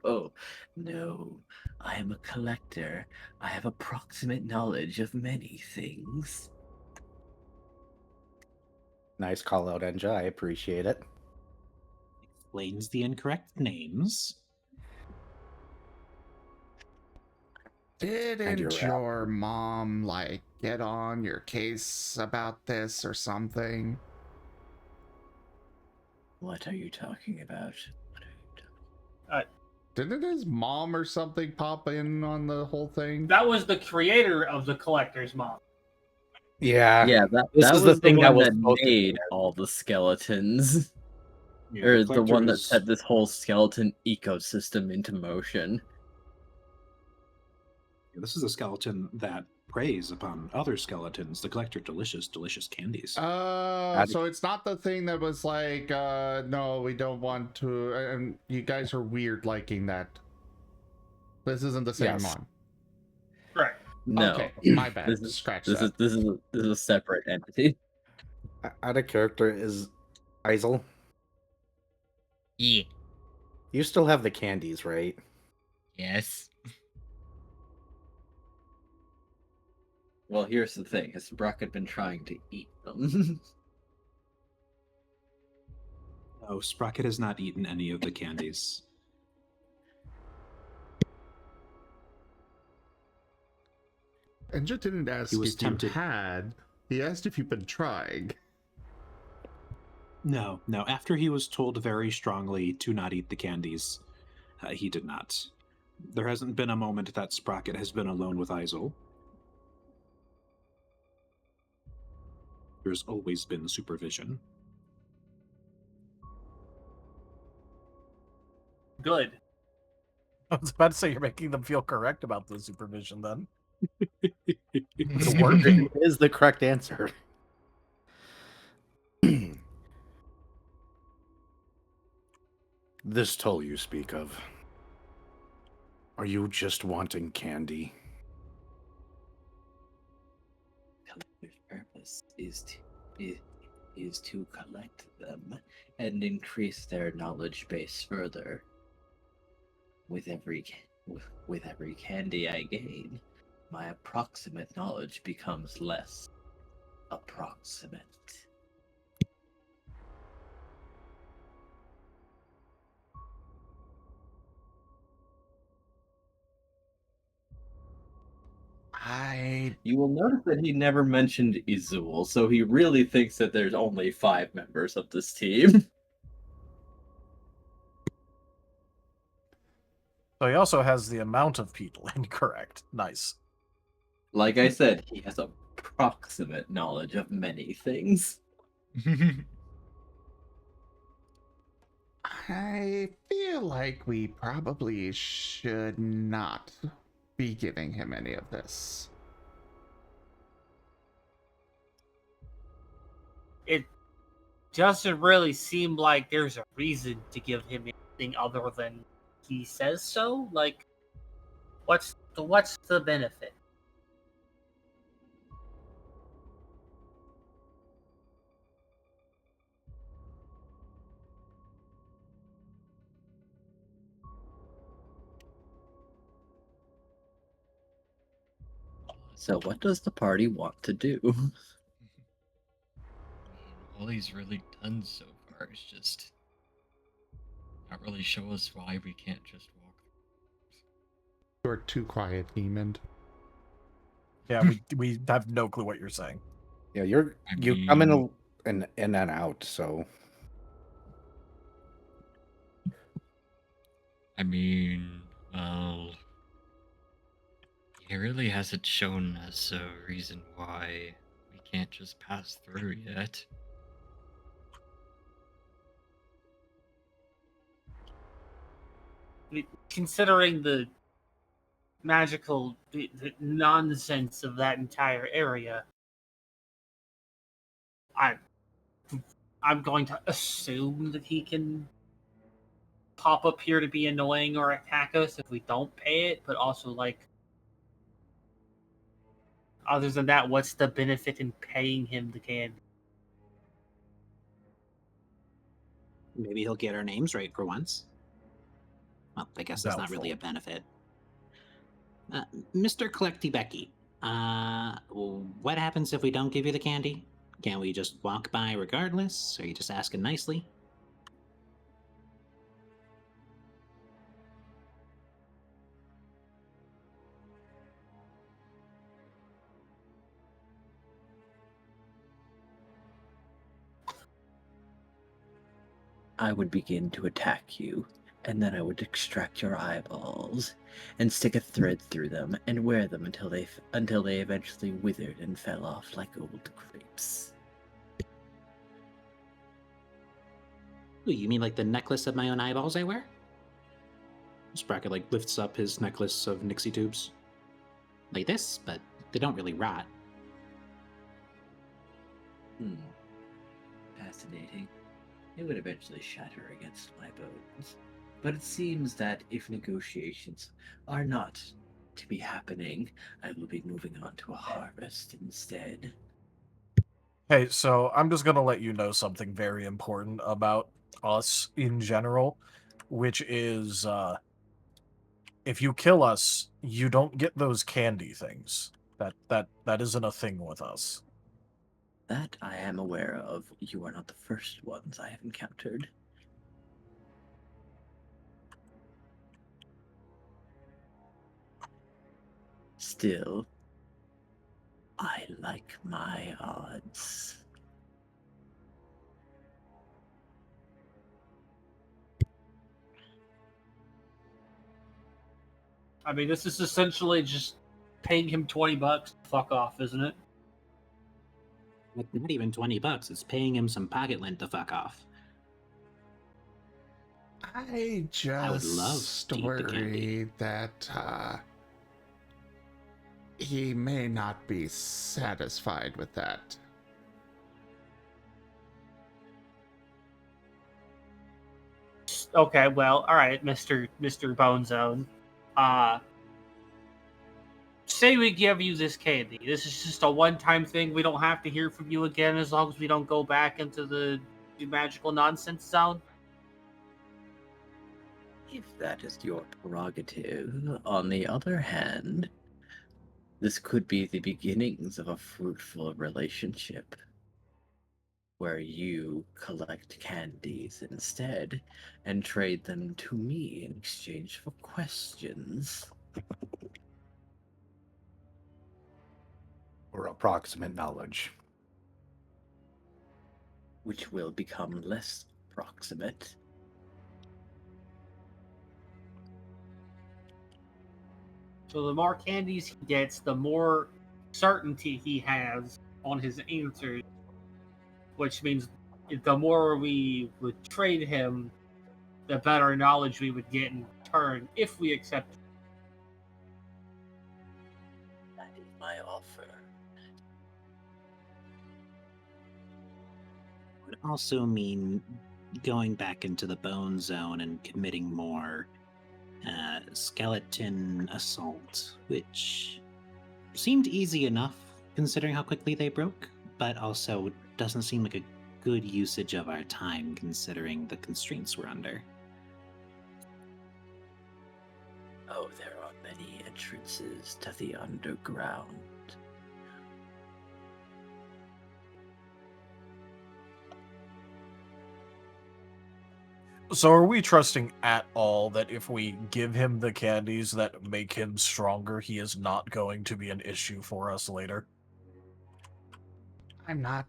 Oh, no. I am a collector. I have approximate knowledge of many things. Nice call out, Enja. I appreciate it. Explains the incorrect names. Didn't you're your mom, like, get on your case about this or something? What are you talking about? Didn't his mom or something pop in on the whole thing? That was the creator of the collector's mom. Yeah. Yeah, This that is was the thing the that one was that supposed to made be. all the skeletons. Yeah, Or the one that collectors- set this whole skeleton ecosystem into motion. This is a skeleton that preys upon other skeletons to collect your delicious, delicious candies. So it's not the thing that was like, no, we don't want to, and you guys are weird liking that. This isn't the same Yes. one. Right. No. Okay, my bad. This is Scratch this that. is a separate entity. Out of character is Izul. Yeah. You still have the candies, right? Yes. Well, here's the thing: has Sprocket been trying to eat them? No, Sprocket has not eaten any of the candies. And just didn't ask He was if tempted. you had. He asked if you've been trying. No. After he was told very strongly to not eat the candies, he did not. There hasn't been a moment that Sprocket has been alone with Izul. There's always been supervision. Good. I was about to say you're making them feel correct about the supervision then. The work is the correct answer. This toll you speak of. Are you just wanting candy? Collector's purpose is to collect them and increase their knowledge base further. With every candy I gain, my approximate knowledge becomes less approximate. You will notice that he never mentioned Izul, so he really thinks that there's only 5 members of this team. So he also has the amount of people incorrect. Nice. Like I said, he has approximate knowledge of many things. I feel like we probably should not be giving him any of this. It doesn't really seem like there's a reason to give him anything other than he says so. Like, what's the benefit? So what does the party want to do? all he's really done so far is just not really show us why we can't just walk. You're too quiet, Gimund. Yeah, we have no clue what you're saying. Yeah, you come in and out, so I mean, well, he really hasn't shown us a reason why we can't just pass through yet. I mean, considering the magical the nonsense of that entire area, I'm going to assume that he can pop up here to be annoying or attack us if we don't pay it, but also, like, other than that, what's the benefit in paying him the candy? Maybe he'll get our names right for once. Well, I guess that's not really a benefit. Mr. Collecty Becky, what happens if we don't give you the candy? Can't we just walk by regardless? Are you just asking nicely? I would begin to attack you, and then I would extract your eyeballs and stick a thread through them and wear them until they eventually withered and fell off like old grapes. Ooh, you mean like the necklace of my own eyeballs I wear? Sprocket like lifts up his necklace of Nixie tubes. Like this, but they don't really rot. Fascinating. It would eventually shatter against my bones. But it seems that if negotiations are not to be happening, I will be moving on to a harvest instead. Hey, so I'm just going to let you know something very important about us in general, which is if you kill us, you don't get those candy things. That isn't a thing with us. That I am aware of. You are not the first ones I have encountered. Still, I like my odds. I mean, this is essentially just paying him $20 to fuck off, isn't it? Like, not even $20, it's paying him some pocket lint to fuck off. I would love just to eat the candy. worry that he may not be satisfied with that. Okay, well, all right, Mr. Bone Zone. Say we give you this candy. This is just a one-time thing. We don't have to hear from you again as long as we don't go back into the magical nonsense zone. If that is your prerogative, on the other hand, this could be the beginnings of a fruitful relationship where you collect candies instead and trade them to me in exchange for questions. or approximate knowledge. Which will become less proximate. So the more candies he gets, the more certainty he has on his answers, which means the more we would trade him, the better knowledge we would get in return if we accept. That is my offer. Would also mean going back into the bone zone and committing more skeleton assault, which seemed easy enough considering how quickly they broke, but also doesn't seem like a good usage of our time considering the constraints we're under. Oh, there are many entrances to the underground. So are we trusting at all that if we give him the candies that make him stronger, he is not going to be an issue for us later? I'm not.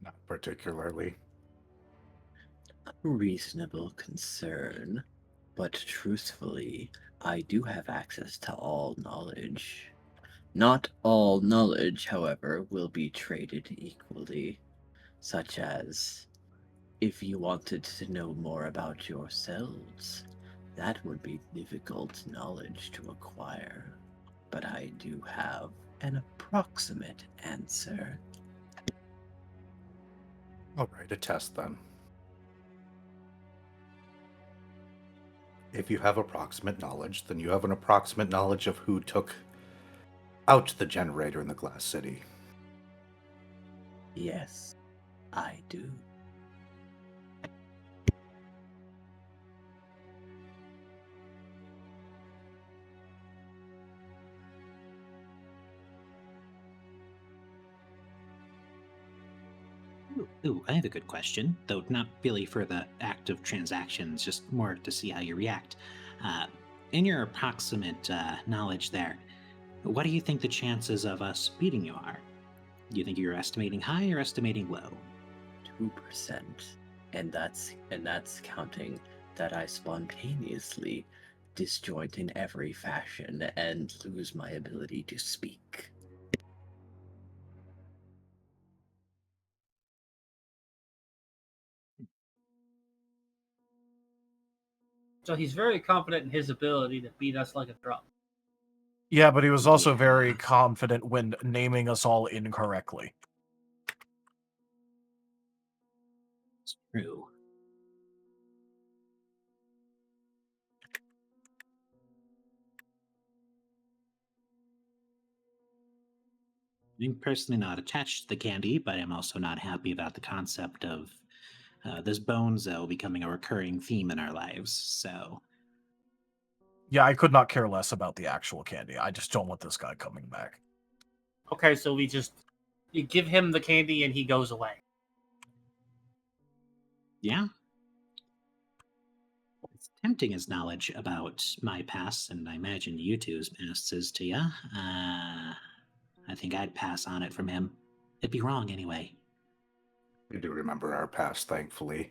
Not particularly. A reasonable concern, but truthfully, I do have access to all knowledge. Not all knowledge, however, will be traded equally, such as if you wanted to know more about yourselves, that would be difficult knowledge to acquire, but I do have an approximate answer. All right, a test then. If you have approximate knowledge, then you have an approximate knowledge of who took out the generator in the Glass City. Yes, I do. Ooh, I have a good question, though not really for the act of transactions, just more to see how you react. In your approximate knowledge there, what do you think the chances of us beating you are? Do you think you're estimating high or estimating low? 2%, and that's counting that I spontaneously disjoint in every fashion and lose my ability to speak. So he's very confident in his ability to beat us like a drum. Yeah, but he was also very Yeah. confident when naming us all incorrectly. It's true. I'm personally not attached to the candy, but I'm also not happy about the concept of this Bonezo becoming a recurring theme in our lives. So, Yeah, I could not care less about the actual candy. I just don't want this guy coming back. Okay, so you give him the candy and he goes away. yeah. It's tempting his knowledge about my past, and I imagine you two's past is to ya. I think I'd pass on it from him. It'd be wrong anyway. We do remember our past, thankfully.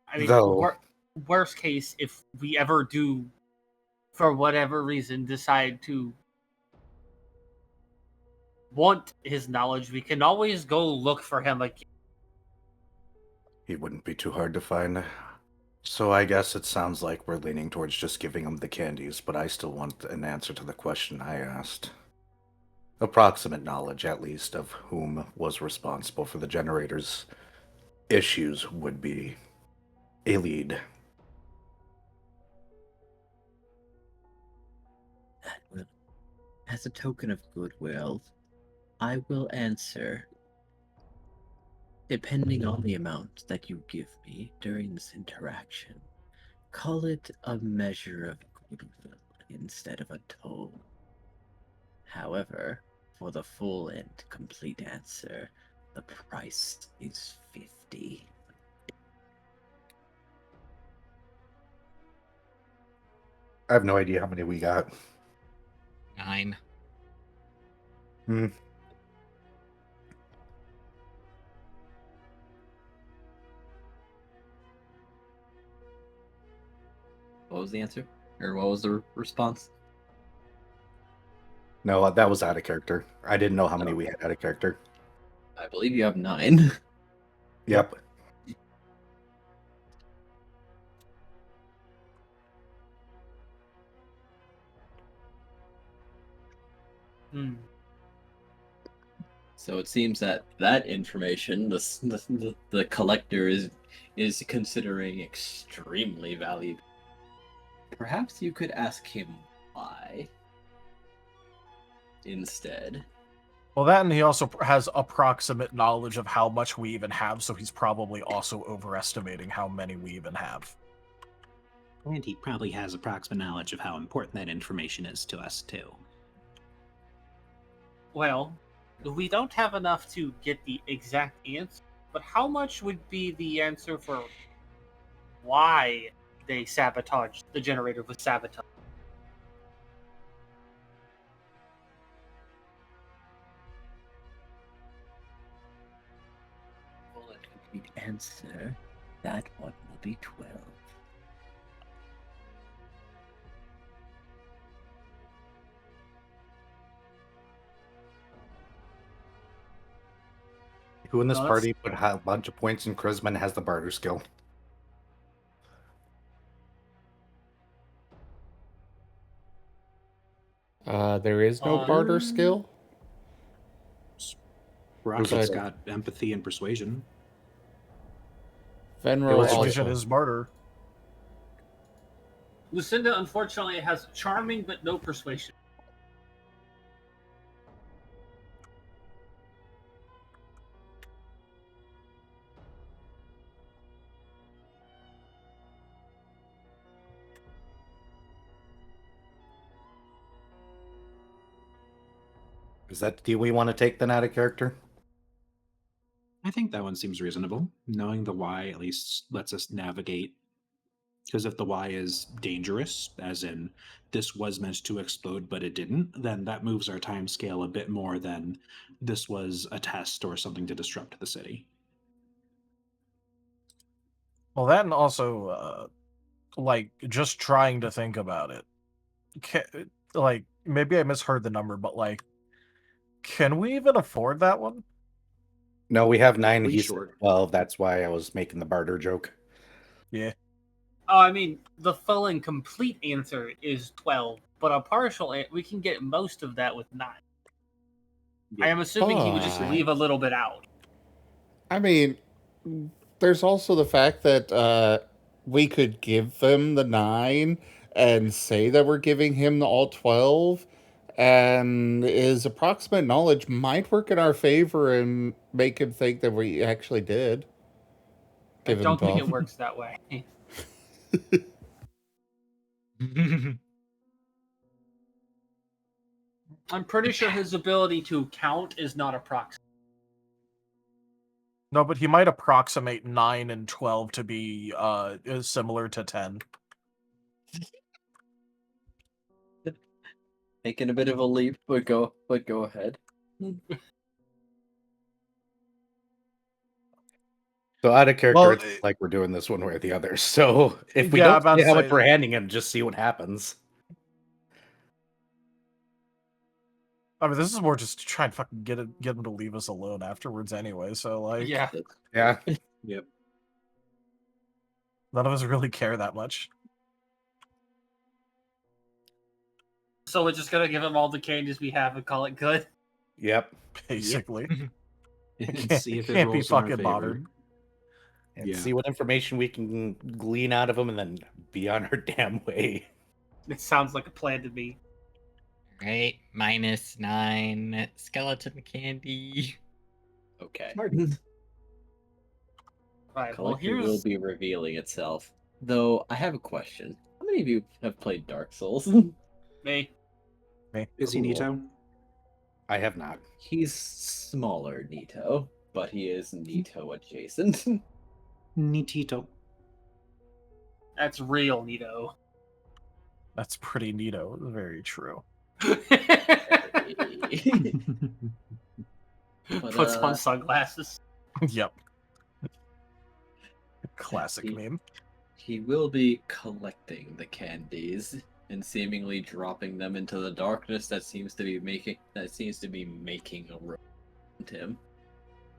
I mean, Though, worst case, if we ever do, for whatever reason, decide to want his knowledge, we can always go look for him again. he wouldn't be too hard to find. So I guess it sounds like we're leaning towards just giving him the candies, but I still want an answer to the question I asked. Approximate knowledge, at least, of whom was responsible for the generator's issues would be a lead. That will, as a token of goodwill, I will answer depending on the amount that you give me during this interaction. Call it a measure of goodwill instead of a toll. However, for the full and complete answer, the price is 50. I have no idea how many we got. 9. What was the answer? Or what was the response? No, that was out of character. I didn't know how many Oh. we had out of character. I believe you have 9. Yep. So it seems that information the collector is considering extremely valuable. Perhaps you could ask him why instead. Well, that and he also has approximate knowledge of how much we even have, so he's probably also overestimating how many we even have. And he probably has approximate knowledge of how important that information is to us, too. Well, we don't have enough to get the exact answer, But how much would be the answer for why they sabotaged the generator with sabotage? Full and complete answer. That one will be 12. Who in this No, that's- party put a bunch of points in charisma and has the barter skill? There is no barter skill. Rocket's Good. got empathy and persuasion. Venro Persuasion also. is barter. Luecinda, unfortunately, has charming but no persuasion. Is that the deal we want to take then out of character? I think that one seems reasonable. Knowing the why at least lets us navigate. Because if the why is dangerous, as in this was meant to explode but it didn't, then that moves our time scale a bit more than this was a test or something to disrupt the city. Well, that and also, like, just trying to think about it. Like, maybe I misheard the number, but, like, can we even afford that one? No, we have 9. Pretty He's short. 12. That's why I was making the barter joke. Yeah. Oh, I mean, the full and complete answer is 12, but a partial, we can get most of that with 9. I am assuming he would just Fine. leave a little bit out. I mean, there's also the fact that we could give them the 9 and say that we're giving him all 12, and his approximate knowledge might work in our favor and make him think that we actually did. I Give him don't think 12. it works that way. I'm pretty sure his ability to count is not approximate. No, but he might approximate 9 and 12 to be similar to 10. Taking a bit of a leap, but go ahead. So out of character, Well, it's like we're doing this one way or the other. So if we Yeah, I'm don't about see to how much say- we're handing him, just see what happens. I mean, this is more just to try and fucking get him to leave us alone afterwards anyway, so, like, Yeah. Yeah. Yep. none of us really care that much. So we're just gonna give him all the candies we have and call it good? Yep. Basically. And Can't- see if it can't be rolls in our fucking favor. bothered. And Yeah. see what information we can glean out of him and then be on our damn way. It sounds like a plan to me. Right, -9 skeleton candy. Okay. Right, well, Collective will here's... be revealing itself. Though I have a question. How many of you have played Dark Souls? Me. Is he Cool. Nito? I have not. He's smaller Nito, but he is Nito adjacent. Nitito. That's real, Nito. That's pretty neato. Very true. But, Puts on sunglasses. Yep. Classic He- meme. He will be collecting the candies and seemingly dropping them into the darkness that seems to be making a room around him.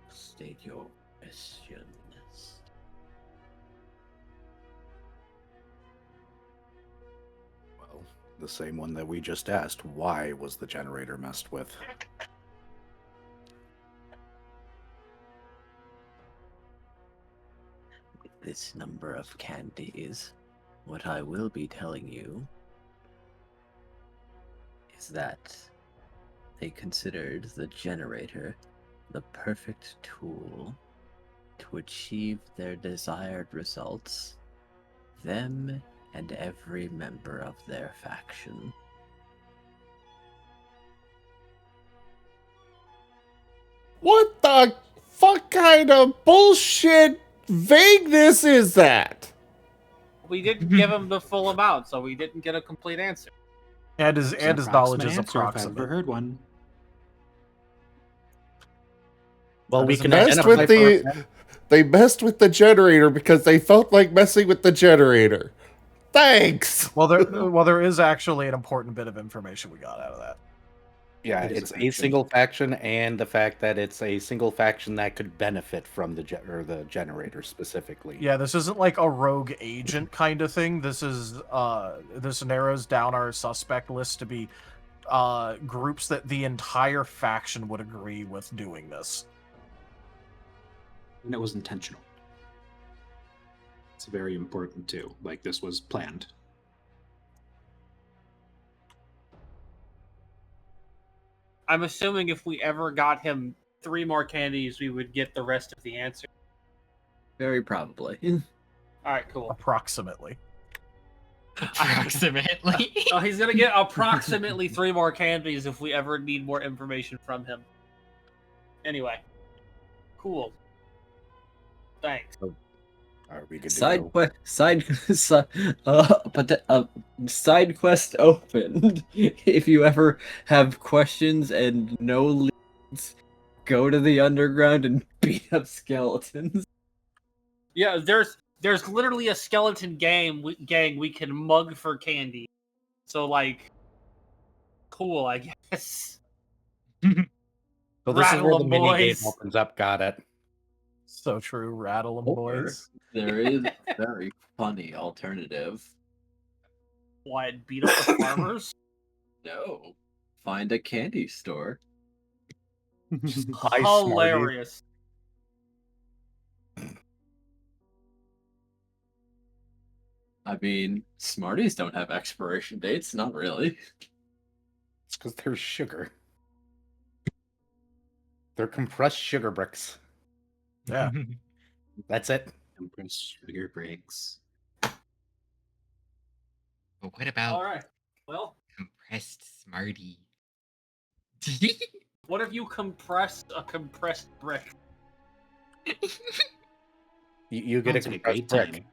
State your questions. Well, the same one that we just asked. Why was the generator messed with? With this number of candies, what I will be telling you is that they considered the generator the perfect tool to achieve their desired results, them and every member of their faction. What the fuck kind of bullshit vagueness is that? We didn't give him the full amount, so we didn't get a complete answer. And his It's an knowledge is answer if I've approximate. ever heard one. Well, we can Messed identify with the they messed with the generator because they felt like messing with the generator. Thanks. Well, there is actually an important bit of information we got out of that. Yeah, It is a it's a faction. single faction, and the fact that it's a single faction that could benefit from the the generator specifically. Yeah, this isn't like a rogue agent kind of thing. This is this narrows down our suspect list to be groups that the entire faction would agree with doing this. And it was intentional. It's very important too. Like, this was planned. I'm assuming if we ever got him 3 more candies, we would get the rest of the answer. Very probably. All right, cool. Approximately. Approximately. He's gonna get approximately 3 more candies if we ever need more information from him. Anyway, cool. Thanks. Are we good to Side go? quest, side quest opened. If you ever have questions and no leads, go to the underground and beat up skeletons. Yeah, there's literally a skeleton gang we can mug for candy. So like, cool, I guess. So this is Rattle where the 'em, mini game boys. opens up. Got it. So true, rattle 'em, Or boys. there is a very funny alternative. What, beat up the farmers? No, find a candy store. Hi, Smarty. Hilarious. I mean, Smarties don't have expiration dates, not really. It's because they're sugar. They're compressed sugar bricks. Yeah. That's it. Compressed sugar breaks. But what about All right. Well, compressed Smartie? what if you compressed a compressed brick? You get a Sounds like a compressed great brick. time.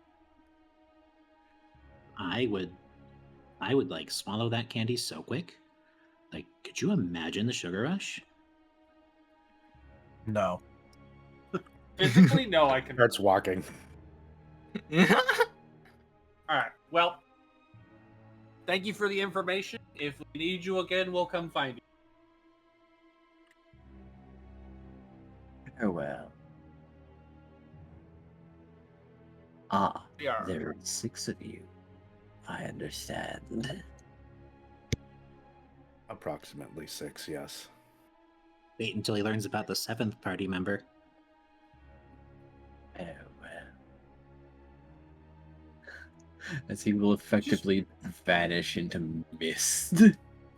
I would like swallow that candy so quick. Like, could you imagine the sugar rush? No. Physically, no, I can. Starts walking. All right. Well, thank you for the information. If we need you again, we'll come find you. Farewell. Ah, Yeah. there are 6 of you. I understand. Approximately 6, yes. Wait until he learns about the 7th party member. Farewell. As he will effectively vanish into mist.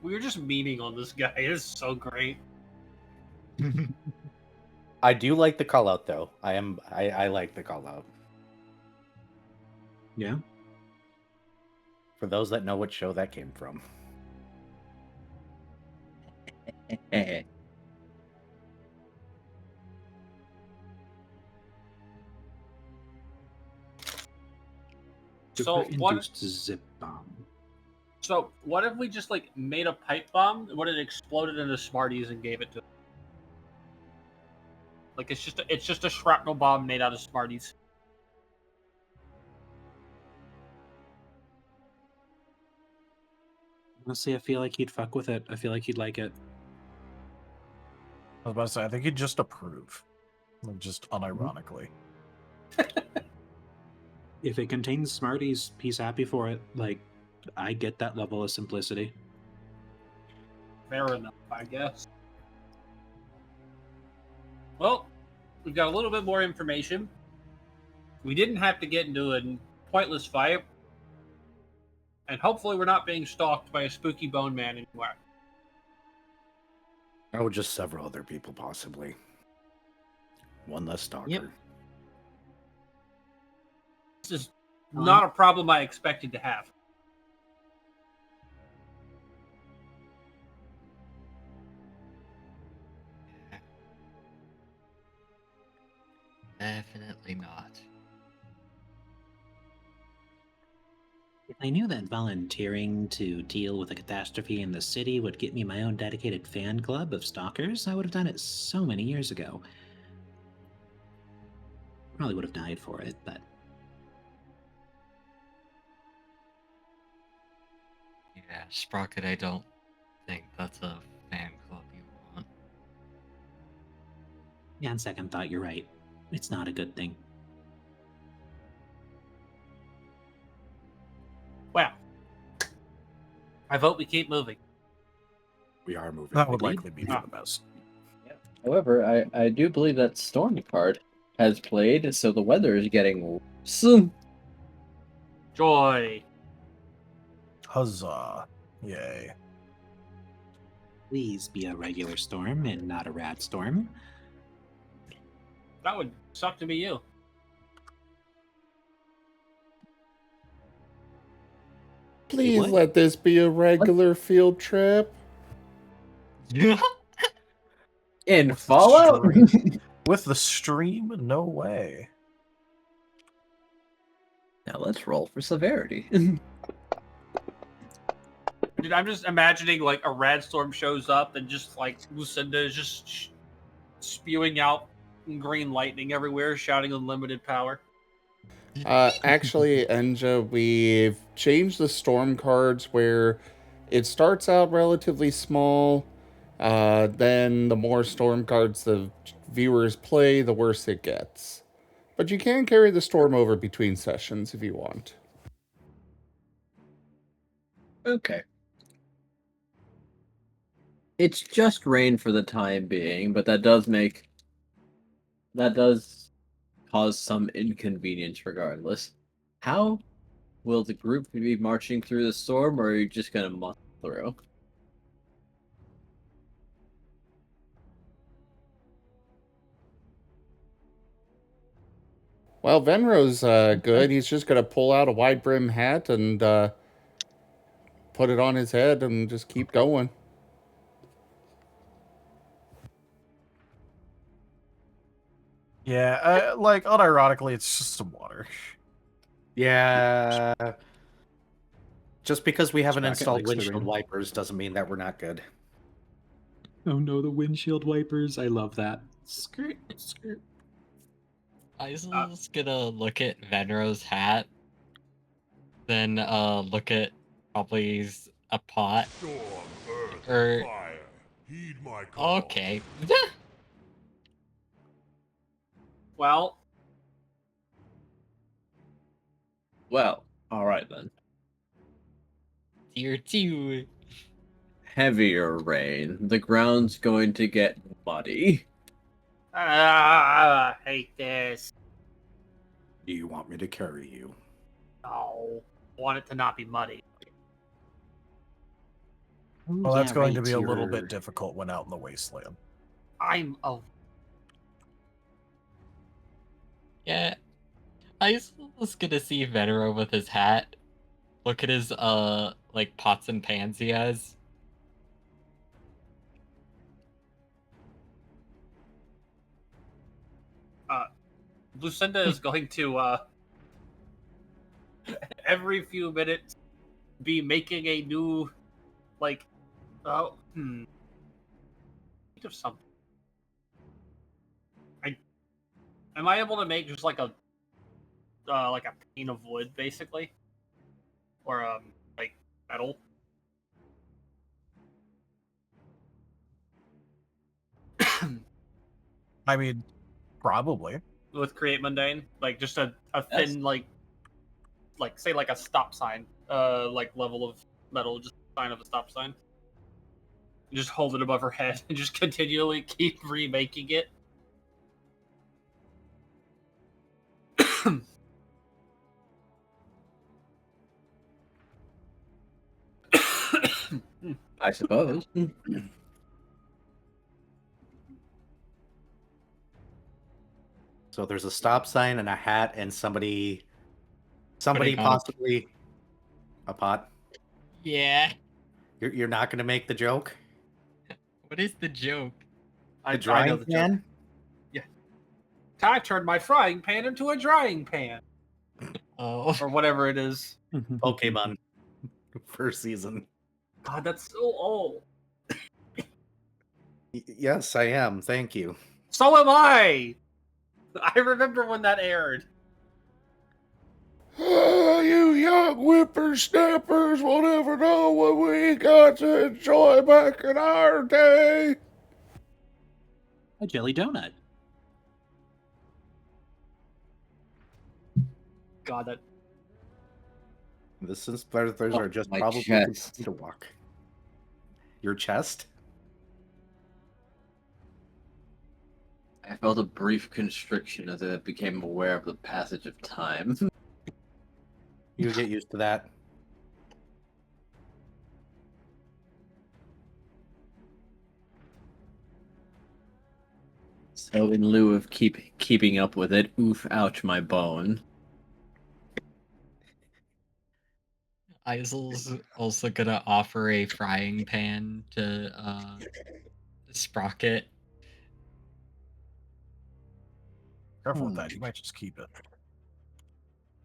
We were just memeing on this guy. It's so great. I do like the call out though. I like the call out. Yeah. For those that know what show that came from. So what? Super-induced zip bomb. So what if we just like made a pipe bomb? What if it exploded into Smarties and gave it to? Like it's just a shrapnel bomb made out of Smarties. Honestly, I feel like he'd fuck with it. I feel like he'd like it. I was about to say, I think he'd just approve. Like, just unironically. If it contains Smarties, he's happy for it. Like, I get that level of simplicity. Fair enough, I guess. Well, we've got a little bit more information. We didn't have to get into a pointless fight. And hopefully we're not being stalked by a spooky bone man anywhere. Oh, just several other people possibly. One less stalker. Yep. This is not a problem I expected to have. Definitely not. If I knew that volunteering to deal with a catastrophe in the city would get me my own dedicated fan club of stalkers, I would have done it so many years ago. Probably would have died for it, but Yeah, Sprocket, I don't think that's a fan club you want. yeah, on second thought, you're right. It's not a good thing. Well, I vote we keep moving. We are moving. That would Agreed. likely be for the best. However, I do believe that Storm card has played, so the weather is getting worse. Joy. Huzzah. Yay. Please be a regular storm and not a rad storm. That would suck to be you. Please what? let this be a regular field trip. In With the Fallout? stream- With the stream? No way. Now let's roll for severity. Dude, I'm just imagining like a rad storm shows up and just like Luecinda is just spewing out green lightning everywhere, shouting unlimited power. Actually, Enja, we've changed the storm cards where it starts out relatively small. Then the more storm cards the viewers play, the worse it gets. But you can carry the storm over between sessions if you want. Okay. It's just rain for the time being, but that does cause some inconvenience regardless. How will the group be marching through the storm, or are you just gonna muscle through? Well, Venro's good. He's just going to pull out a wide brim hat and put it on his head and just keep going. Yeah, like, unironically, it's just some water. Yeah. Just because we haven't Sprocket installed likes the windshield rain. wipers doesn't mean that we're not good. Oh no, the windshield wipers. I love that. Skirt, skirt. Izul's gonna look at Venro's hat, then look at probably a pot. Storm, earth, Er, and fire. Heed my call. Okay. Well, All right then. Tier 2. Heavier rain. The ground's going to get muddy. I hate this. Do you want me to carry you? No, I want it to not be muddy. Well, that's going to be a little bit difficult when out in the wasteland. I'm a Yeah. Izul's gonna see Venro with his hat. Look at his like pots and pans he has. Luecinda is going to every few minutes be making a new think of something. Am I able to make just like a pane of wood basically? Or like metal? I mean, probably. With create mundane, like just a Yes. thin like say like a stop sign like level of metal, just sign of a stop sign, just hold it above her head and just continually keep remaking it. I suppose. So there's a stop sign and a hat and somebody Putting on a- possibly a pot. Yeah. You're not going to make the joke? What is the joke? I The know drying the joke. pan? I turned my frying pan into a drying pan. Oh. Or whatever it is. Pokemon. First season. God, that's so old. Yes, I am. Thank you. So am I! I remember when that aired. Oh, you young whippersnappers will never know what we got to enjoy back in our day. A jelly donut. God, that. The synthesizers Oh, are just my probably chest. to walk. Your chest? I felt a brief constriction as I became aware of the passage of time. You get used to that. So in lieu of keeping up with it, oof, ouch, my bone. Izul's also gonna offer a frying pan to Sprocket. Careful with that. You might just keep it.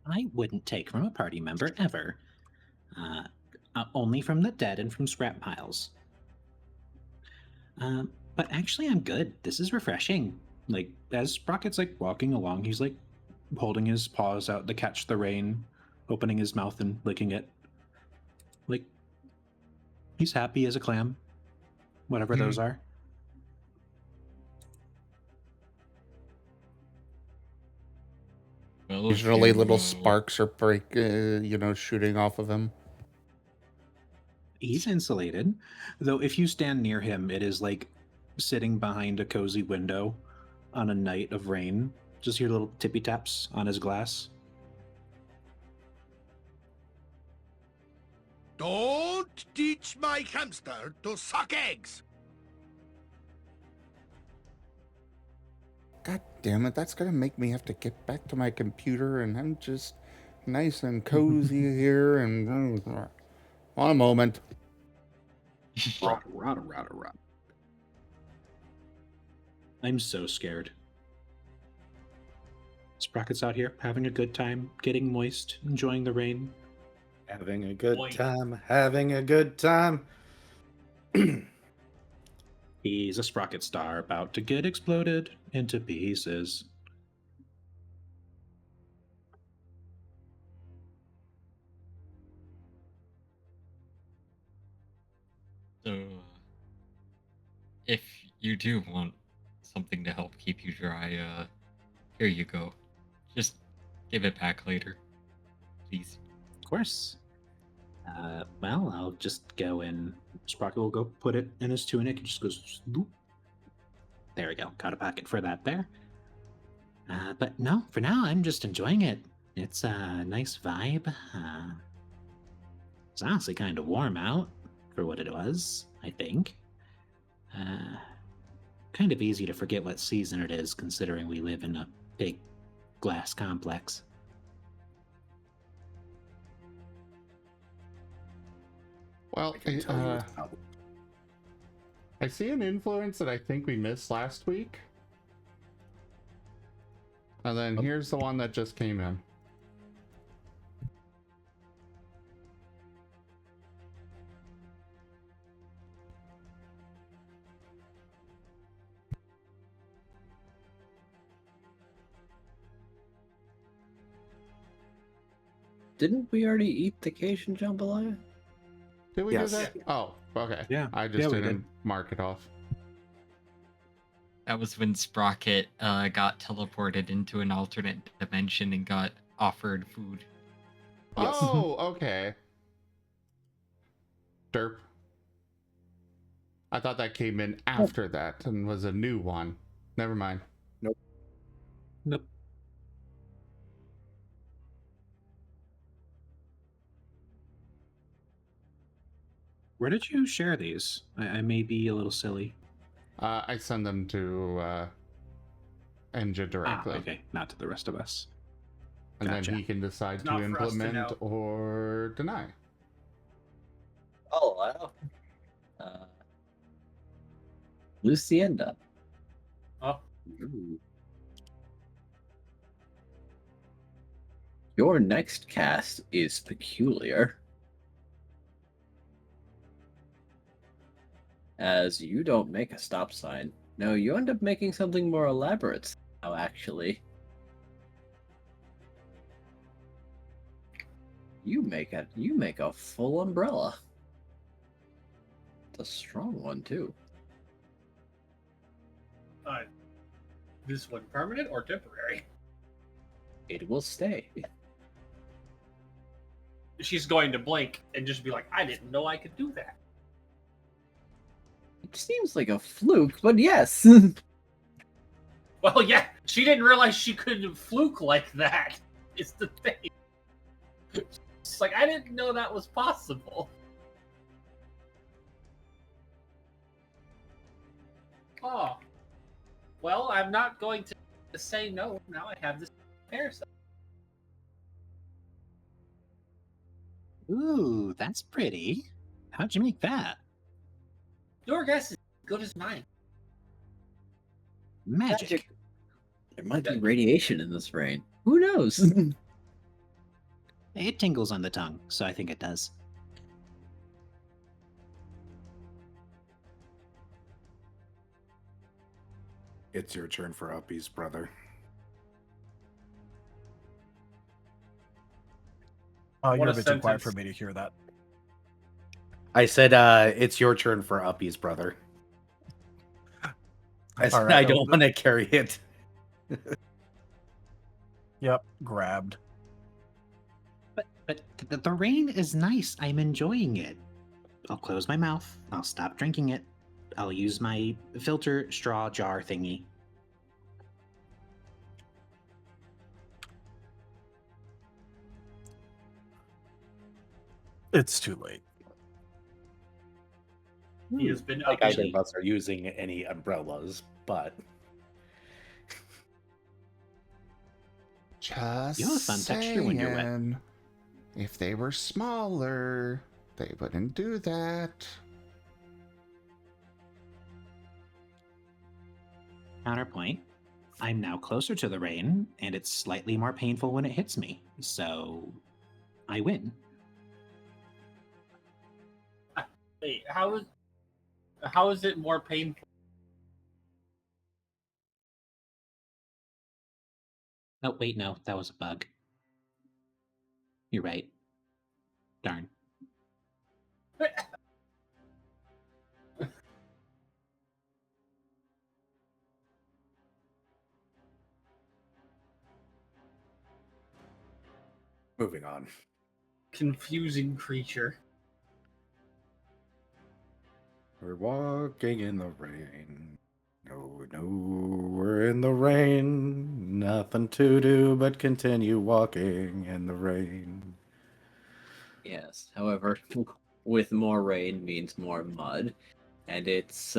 I wouldn't take from a party member ever. Only from the dead and from scrap piles. But actually, I'm good. This is refreshing. Like, as Sprocket's like walking along, he's like holding his paws out to catch the rain, opening his mouth and licking it. Like, he's happy as a clam, whatever those are. Well, Usually if little you, sparks are shooting off of him. He's insulated, though if you stand near him, it is like sitting behind a cozy window on a night of rain. Just hear little tippy taps on his glass. Don't teach my hamster to suck eggs. God damn it, that's gonna make me have to get back to my computer, and I'm just nice and cozy here, and one moment. Rot. I'm so scared. Sprocket's out here having a good time, getting moist, enjoying the rain. Having a good Boy. time. Having a good time. He's a Sprocket star about to get exploded into pieces. So, if you do want something to help keep you dry, here you go. Just give it back later, please. Of course. Well, I'll just go in. Sprocket will go put it in his tunic. It just goes. Bloop. There we go. Got a pocket for that there. But no, for now, I'm just enjoying it. It's a nice vibe. It's honestly kind of warm out for what it was, I think. Kind of easy to forget what season it is, considering we live in a big glass complex. Well, I see an influence that I think we missed last week. And then here's the one that just came in. Didn't we already eat the Cajun jambalaya? Did we Yes. do that? Oh, okay. Yeah. I just we didn't did. mark it off. That was when Sprocket got teleported into an alternate dimension and got offered food. Yes. Oh, okay. Derp. I thought that came in after that and was a new one. Never mind. Nope. Where did you share these? I may be a little silly. I send them to Enja directly. Okay, not to the rest of us. And Gotcha. then he can decide It's to not for us to implement know. or deny. Oh, wow. Luecinda. Oh, Ooh. Your next cast is peculiar, as you don't make a stop sign. No, you end up making something more elaborate now, actually. You make a full umbrella. It's a strong one too. This one permanent or temporary? It will stay. She's going to blink and just be like, I didn't know I could do that. It seems like a fluke, but yes. Well, yeah, she didn't realize she could fluke like that. It's the thing. It's like, I didn't know that was possible. Oh. Well, I'm not going to say no. Now I have this parasite. Ooh, that's pretty. How'd you make that? Your guess is as good as mine. Magic. There might be radiation in this rain. Who knows? It tingles on the tongue, so I think it does. It's your turn for uppies, brother. You're a a bit too quiet sentence. for me to hear that. I said, it's your turn for uppies, brother. I said, All right, I don't want to carry it. Yep, grabbed. But the rain is nice. I'm enjoying it. I'll close my mouth. I'll stop drinking it. I'll use my filter straw jar thingy. It's too late. He has been Like up. either of us are using any umbrellas, but Just You have a fun texture when you're wet. saying, if they were smaller, they wouldn't do that. Counterpoint. I'm now closer to the rain, and it's slightly more painful when it hits me. So, I win. Wait, how is it more painful? Oh, wait, no, that was a bug. You're right. Darn. moving on. Confusing creature. We're walking in the rain. No, we're in the rain. Nothing to do but continue walking in the rain. Yes. However, with more rain means more mud, and it's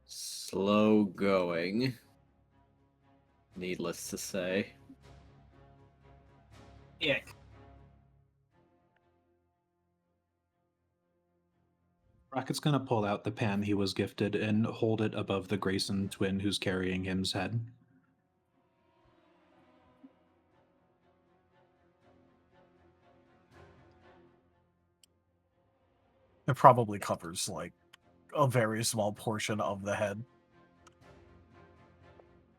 slow going. Needless to say. Ick. Rocket's gonna pull out the pan he was gifted and hold it above the Grayson twin who's carrying him's head. It probably covers like a very small portion of the head.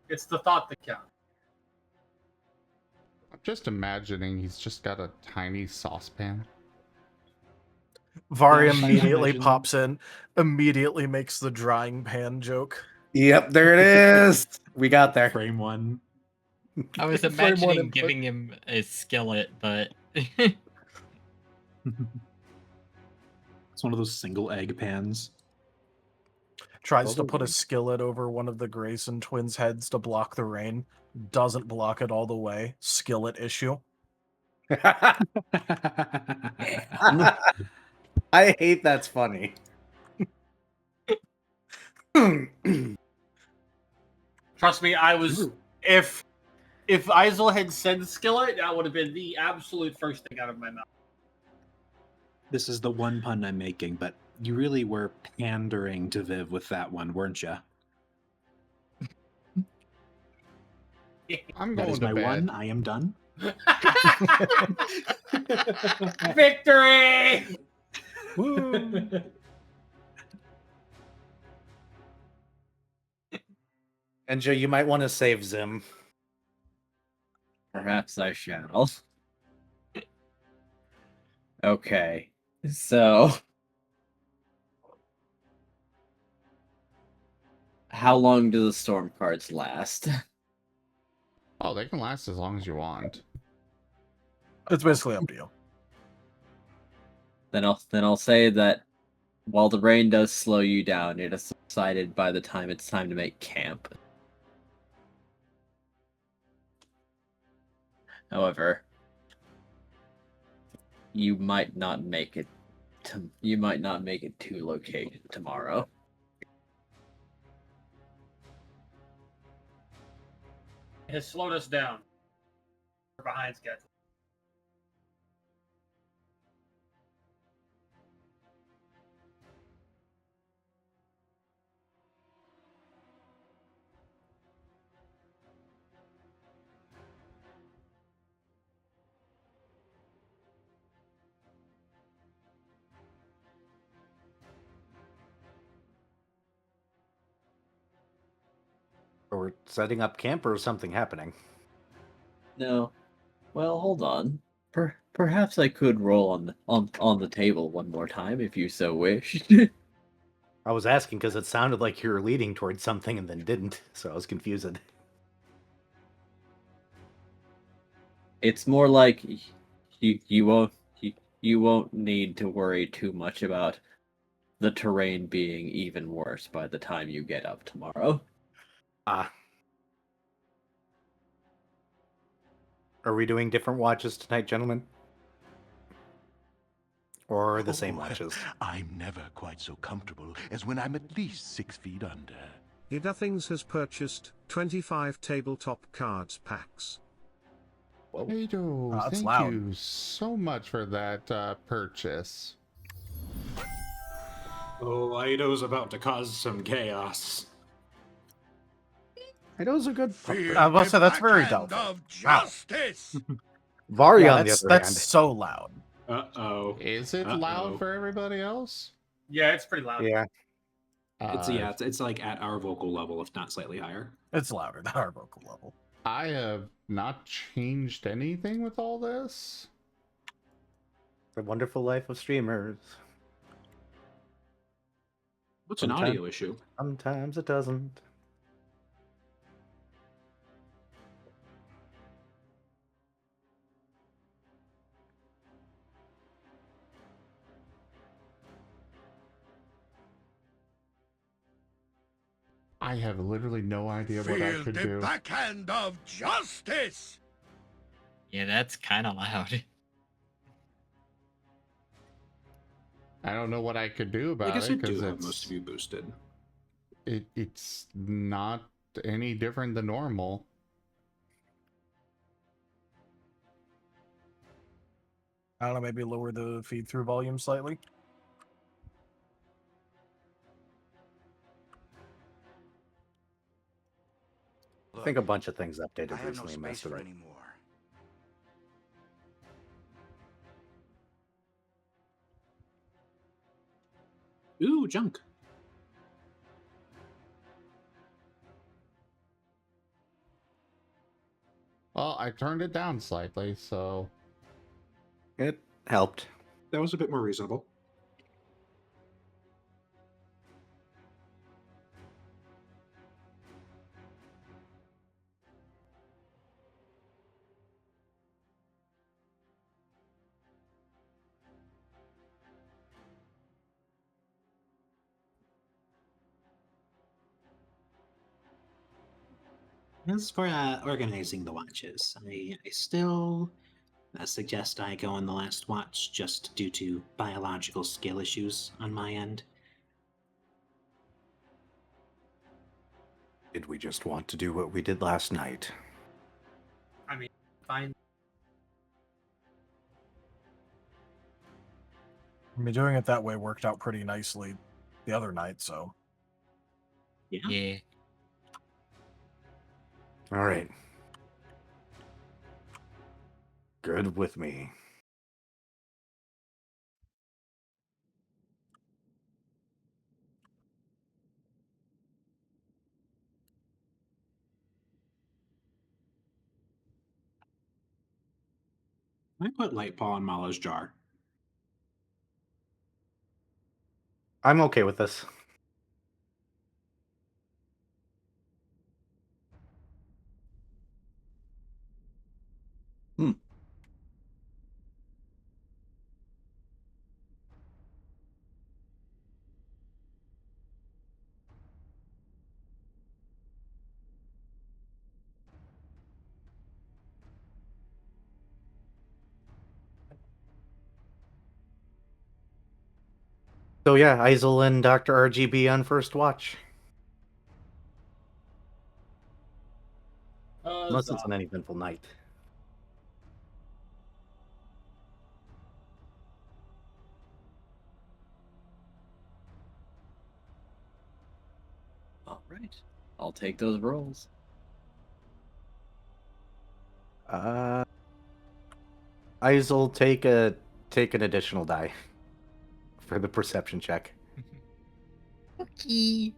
It's the thought that counts. I'm just imagining he's just got a tiny saucepan. Vari Yeah, I immediately imagine- pops in, immediately makes the drying pan joke. Yep, there it is. We got there. Frame one. I was Frame one imagining input. giving him a skillet, but It's one of those single egg pans. Tries to put a skillet over one of the Grayson twins' heads to block the rain. Doesn't block it all the way. Skillet issue. I hate that's funny. Trust me, I was. If Izul had said skillet, that would have been the absolute first thing out of my mouth. This is the one pun I'm making, but you really were pandering to Viv with that one, weren't you? I'm That going is to my bed. one. I am done. Victory! Woo! And Joe, you might want to save Zim. Perhaps I shall. Okay, so how long do the storm cards last? Oh, they can last as long as you want. It's basically up to you. Then I'll say that while the rain does slow you down, it has subsided by the time it's time to make camp. However, you might not make it to location tomorrow. It has slowed us down. We're behind schedule. Or we're setting up camp, or is something happening? No. Well, hold on. Perhaps I could roll on the table one more time if you so wish. I was asking because it sounded like you were leading towards something and then didn't, so I was confused. It's more like you won't need to worry too much about the terrain being even worse by the time you get up tomorrow. Ah. Are we doing different watches tonight, gentlemen? Or the same watches? I'm never quite so comfortable as when I'm at least 6 feet under. Nothings has purchased 25 tabletop cards packs. Whoa.Ado, that's thank loud. you so much for that purchase. Oh, Ido's about to cause some chaos. Ido's a good Feel I must the say, that's very backhand doubtful. of Wow. justice. Vari Yeah, on the that's, other that's hand. so loud. Uh-oh. Is it loud for everybody else? Yeah, it's pretty loud. Yeah. It's like at our vocal level, if not slightly higher. It's louder than our vocal level. I have not changed anything with all this. The wonderful life of streamers. What's an Sometime- audio issue? Sometimes it doesn't. I have literally no idea what I Feel could the do. backhand of justice. Yeah, that's kind of loud. I don't know what I could do I about guess it I do because have most of you boosted. it's not any different than normal. I don't know, maybe lower the feed through volume slightly. I think a bunch of things I updated have no recently space messed for with it. anymore. Ooh, junk. Well, I turned it down slightly, so It helped. That was a bit more reasonable. As for organizing the watches, I still suggest I go on the last watch just due to biological skill issues on my end. Did we just want to do what we did last night? I mean, fine. I mean, doing it that way worked out pretty nicely the other night, so. Yeah. Yeah. All right. Good with me. I put Lightpaw in Mala's jar. I'm okay with this. So yeah, Izul and Dr. RGB on first watch. Unless it's an uneventful night. All right. I'll take those rolls. Izul, take an additional die for the perception check. Okay.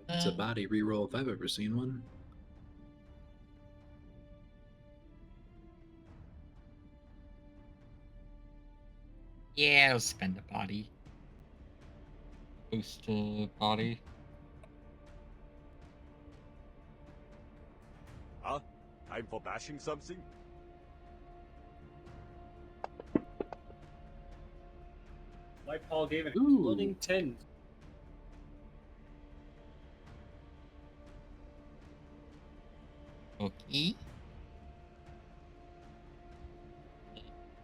It's a body reroll if I've ever seen one. Yeah, I'll spend a body. Boost a body. Huh? Time for bashing something? Like Paul gave an Ooh. exploding 10. Okay.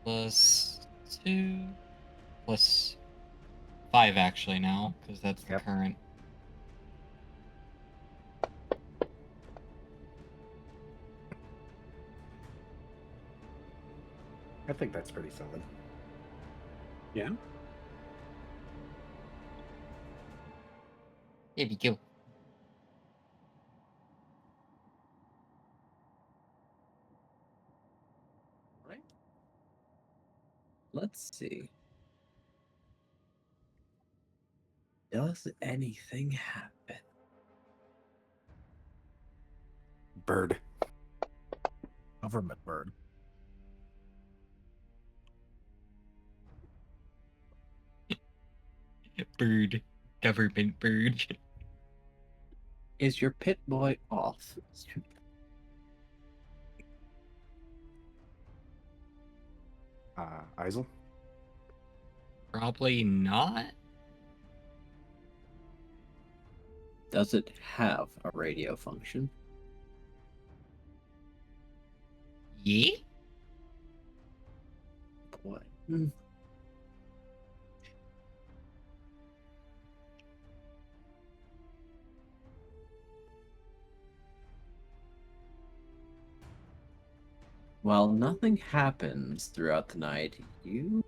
Plus 2. Plus 5 actually now, because that's the Yep. current. I think that's pretty solid. Yeah. There we go. Right. Let's see. Does anything happen? Bird. Government bird. Bird. Government bird. Is your pit boy off? Izul? Probably not. Does it have a radio function? Yeah? Boy. While nothing happens throughout the night, you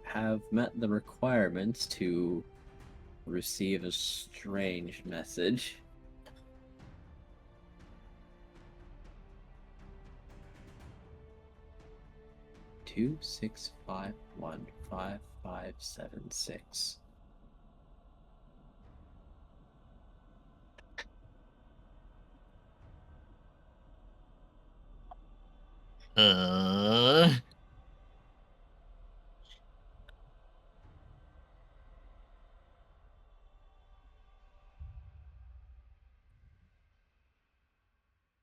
have met the requirements to receive a strange message. Two 6515576.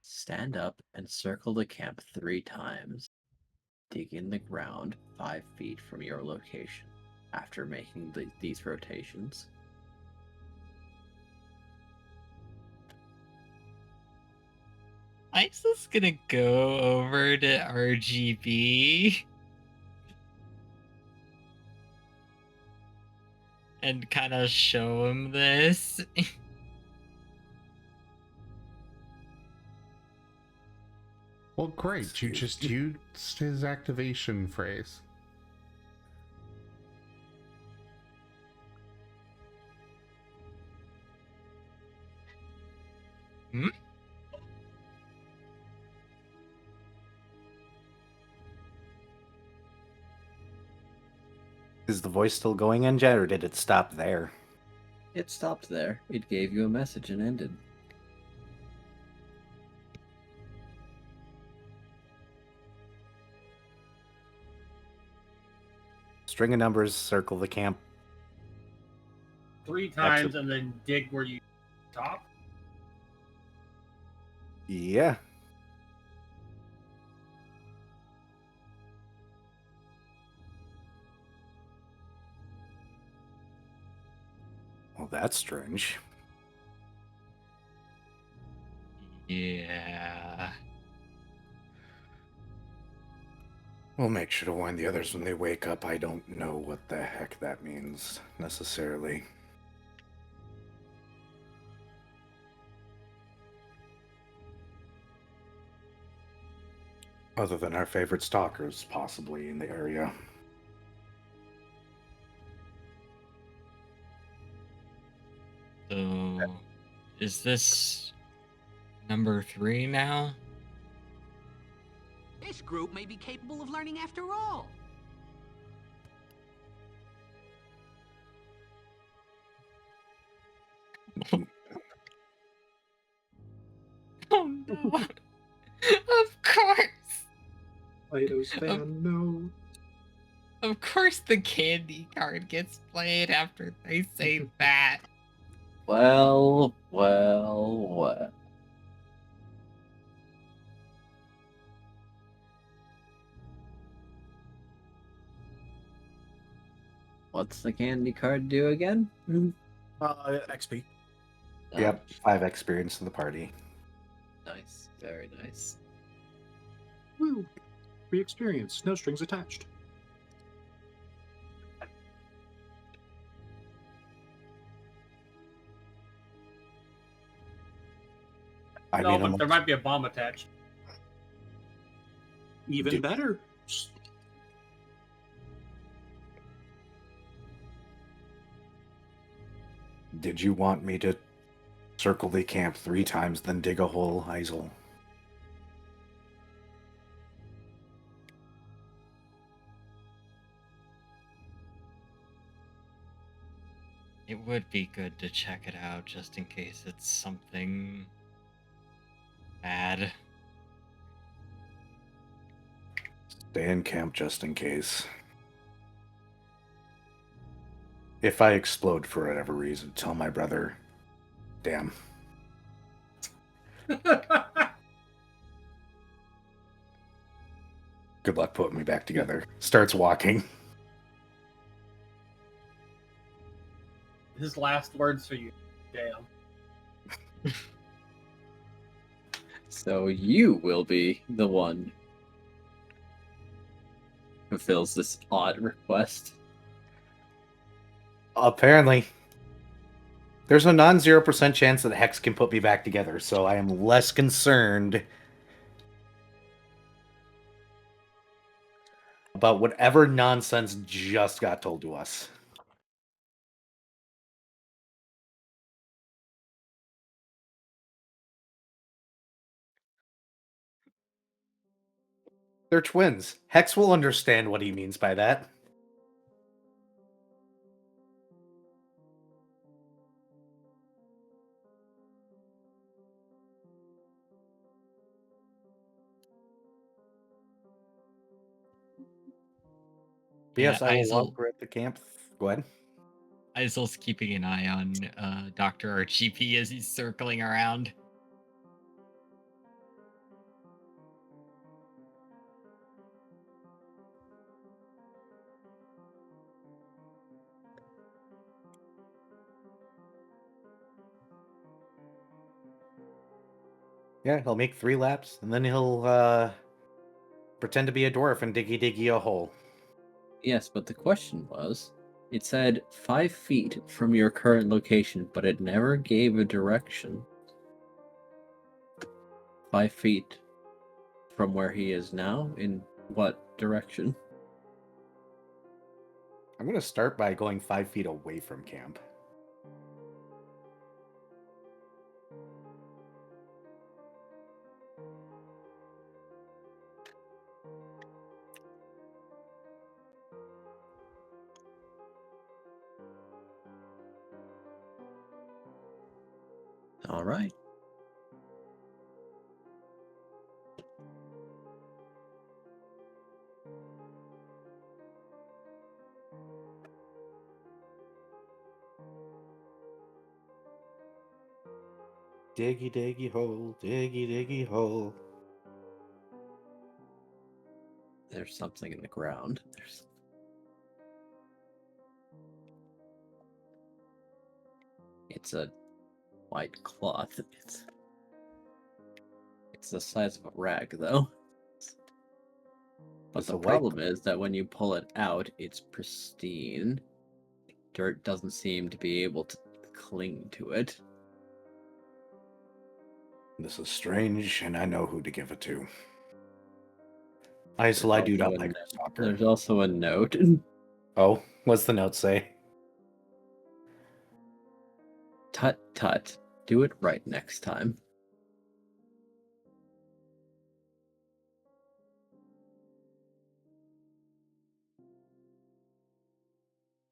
Stand up and circle the camp 3 times. Dig in the ground 5 feet from your location. After making these rotations, I'm just gonna go over to RGB and kind of show him this. Well, great. You just used his activation phrase. Hmm? Is the voice still going in, Jet, or did it stop there? It stopped there. It gave you a message and ended. String of numbers, circle the camp. 3 times and then dig where you stop. Yeah. Well, that's strange. Yeah. We'll make sure to warn the others when they wake up. I don't know what the heck that means, necessarily. Other than our favorite stalkers, possibly, in the area. So, is this number 3 now? This group may be capable of learning after all. Oh no! Of course! Fido's fan, no. Of course the candy card gets played after they say that. Well, well, well. What's the candy card do again? XP. Yep, 5 experience to the party. Nice, very nice. Woo! Free experience, no strings attached. No, but there might be a bomb attached. Even better. Did you want me to circle the camp 3 times, then dig a hole, Izul? It would be good to check it out just in case it's something bad. Stay in camp just in case. If I explode for whatever reason, tell my brother. Damn. Good luck putting me back together. Starts walking. His last words for you. Damn. So you will be the one who fulfills this odd request. Apparently. There's a non-0% chance that Hex can put me back together, so I am less concerned about whatever nonsense just got told to us. They're twins. Hex will understand what he means by that. Yes, I will walk at the camp. Go ahead. Izul's keeping an eye on Dr. RGP as he's circling around. Yeah, he'll make 3 laps, and then he'll pretend to be a dwarf and diggy a hole. Yes, but the question was, it said 5 feet from your current location, but it never gave a direction. 5 feet from where he is now? In what direction? I'm going to start by going 5 feet away from camp. All right. Diggy, diggy hole, diggy, diggy hole. There's something in the ground. It's a white cloth. It's the size of a rag, though. But It's the a white problem is that when you pull it out, it's pristine. Dirt doesn't seem to be able to cling to it. This is strange, and I know who to give it to. There's Izul, I do also not a like note- soccer. There's also a note. Oh, what's the note say? Tut tut. Do it right next time.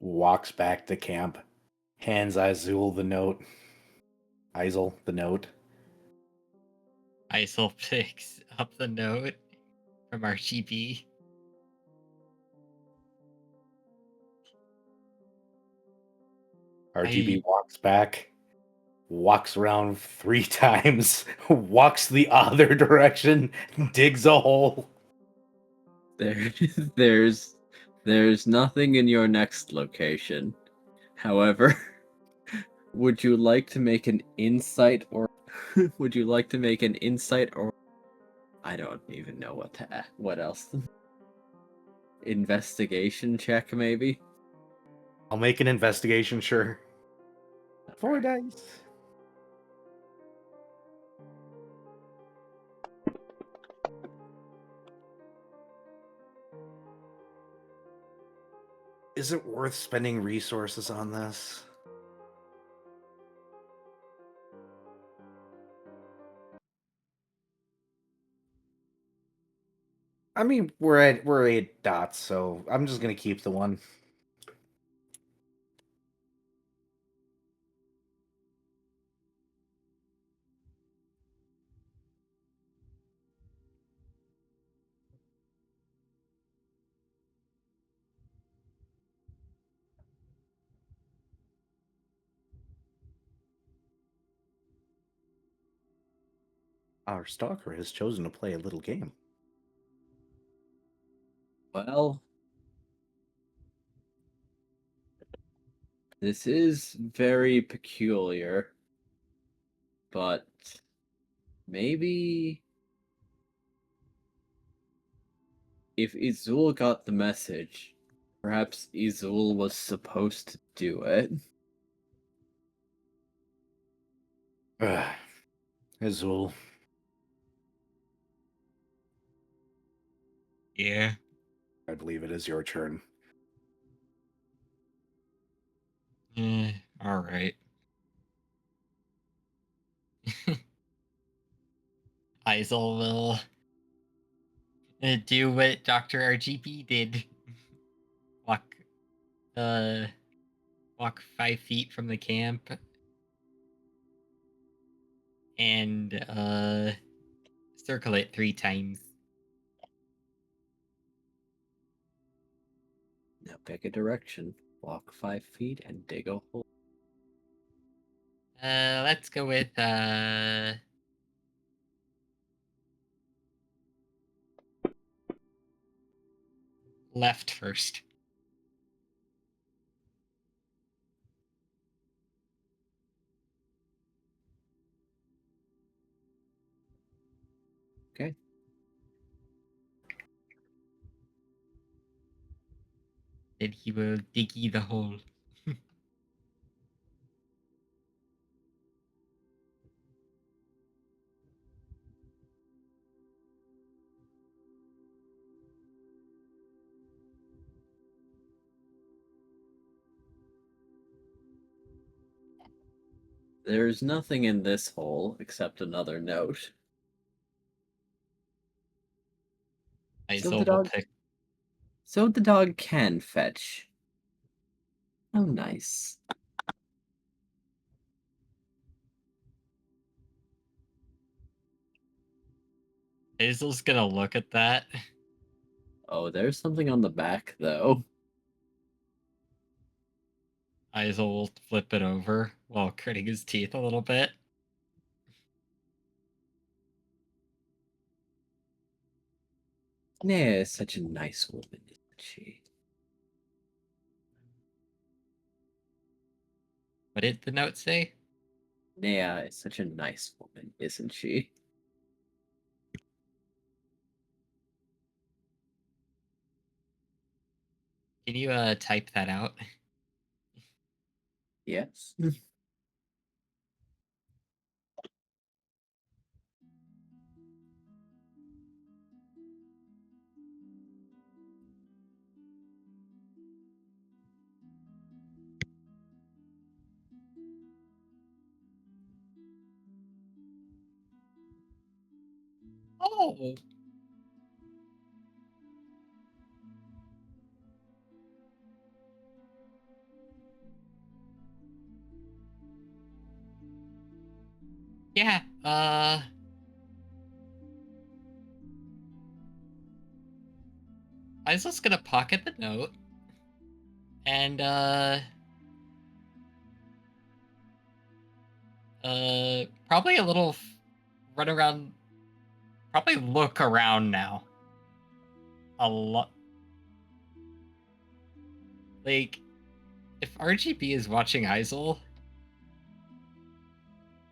Walks back to camp, hands Izul the note. Izul the note. Izul picks up the note from RGB. RGB walks back, walks around 3 times, walks the other direction, digs a hole. There's nothing in your next location. However, would you like to make an insight or would you like to make an insight or I don't even know what else. Investigation check maybe? I'll make an investigation, sure. 4 dice. Is it worth spending resources on this? I mean, we're 8 dots, so I'm just gonna keep the one. Our stalker has chosen to play a little game. Well, this is very peculiar, but maybe if Izul got the message, perhaps Izul was supposed to do it. Izul. Yeah. I believe it is your turn. All right. Izul will do what Dr. RGB did. Walk, walk 5 feet from the camp and circle it 3 times. Now pick a direction, walk 5 feet, and dig a hole. Let's go with left first. Okay. Then he will diggy the hole. There's nothing in this hole except another note. Izul will pick. So the dog can fetch. Oh, nice. Hazel's gonna look at that. Oh, there's something on the back, though. Izul will flip it over while gritting his teeth a little bit. Nea is such a nice woman, isn't she? What did the note say? Nea is such a nice woman, isn't she? Can you type that out? Yes. Oh. Yeah, I was just gonna pocket the note and probably a little run around, probably look around now. A lot. Like, if RGB is watching Izul,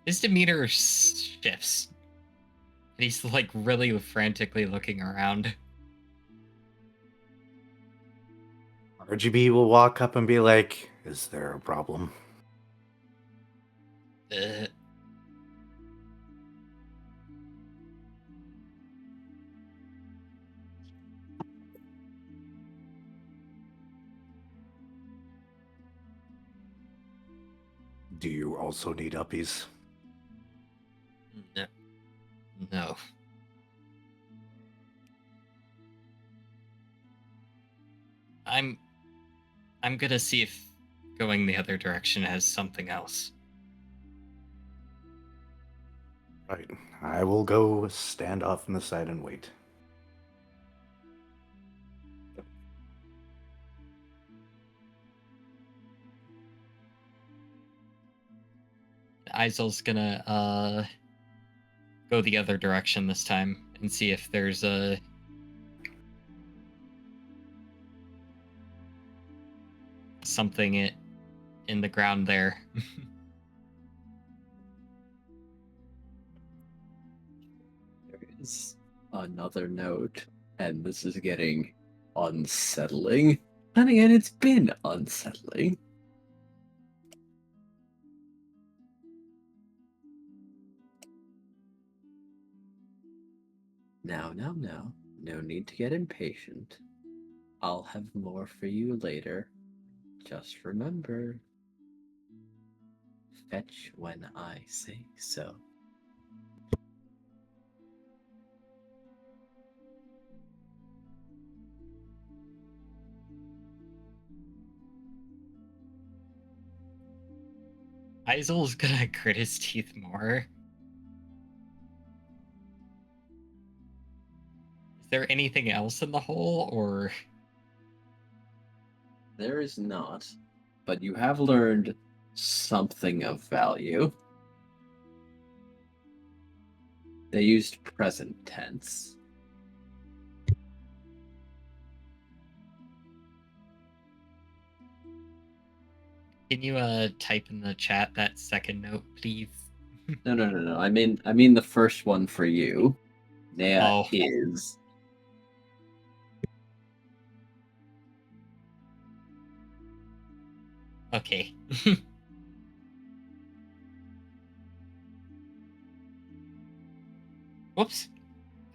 his demeanor shifts. And he's like really frantically looking around. RGB will walk up and be like, "Is there a problem?" Do you also need uppies? No. No. I'm gonna see if going the other direction has something else. Right. I will go stand off on the side and wait. Izul's gonna go the other direction this time and see if there's a something in the ground there. There is another note, and this is getting unsettling. And again, it's been unsettling. Now, no need to get impatient. I'll have more for you later. Just remember, fetch when I say so. Izul's gonna grit his teeth more. Is there anything else in the hole, or? There is not, but you have learned something of value. They used present tense. Can you type in the chat that second note, please? No. I mean the first one for you. Nea is. Okay. Whoops.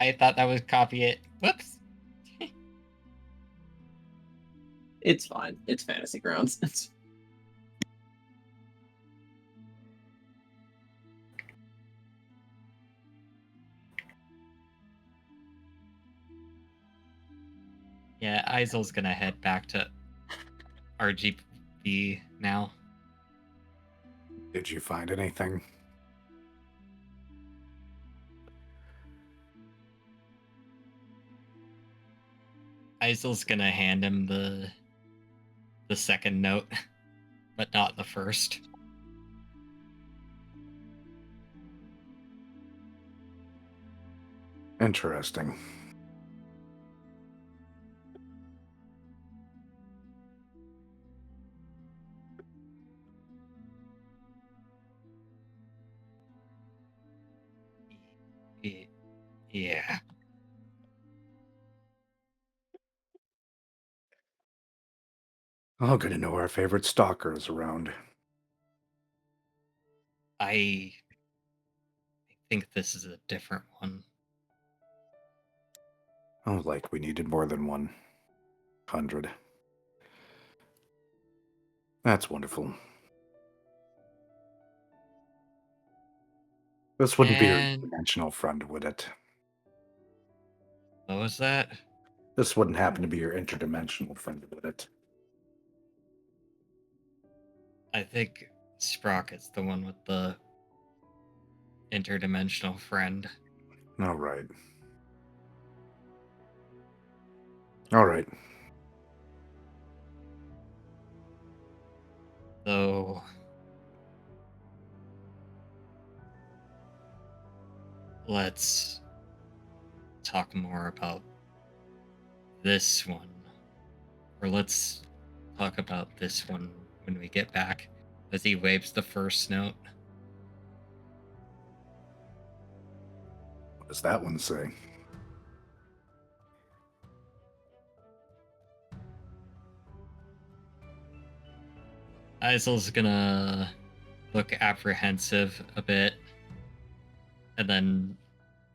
I thought that was copy it. Whoops. It's fine. It's fantasy grounds. Yeah, Izul's gonna head back to RGB now. Did you find anything? Izul's gonna hand him the second note, but not the first. Interesting. Yeah. Oh, good to know our favorite stalker is around. I think this is a different one. Oh, like we needed more than 100. That's wonderful. This wouldn't be your And dimensional friend, would it? what was that? This wouldn't happen to be your interdimensional friend, would it? I think Sprocket's the one with the interdimensional friend. All right. All right. So let's talk more about this one. Or let's talk about this one when we get back. As he waves the first note. What does that one say? Izul's gonna look apprehensive a bit and then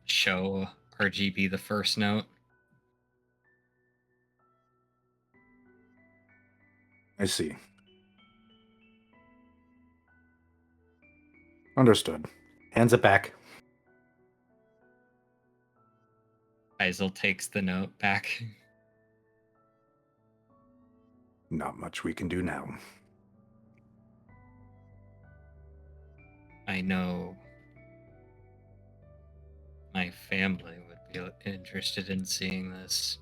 show RGB the first note. I see. Understood. Hands it back. Izul takes the note back. Not much we can do now. I know my family would be interested in seeing this.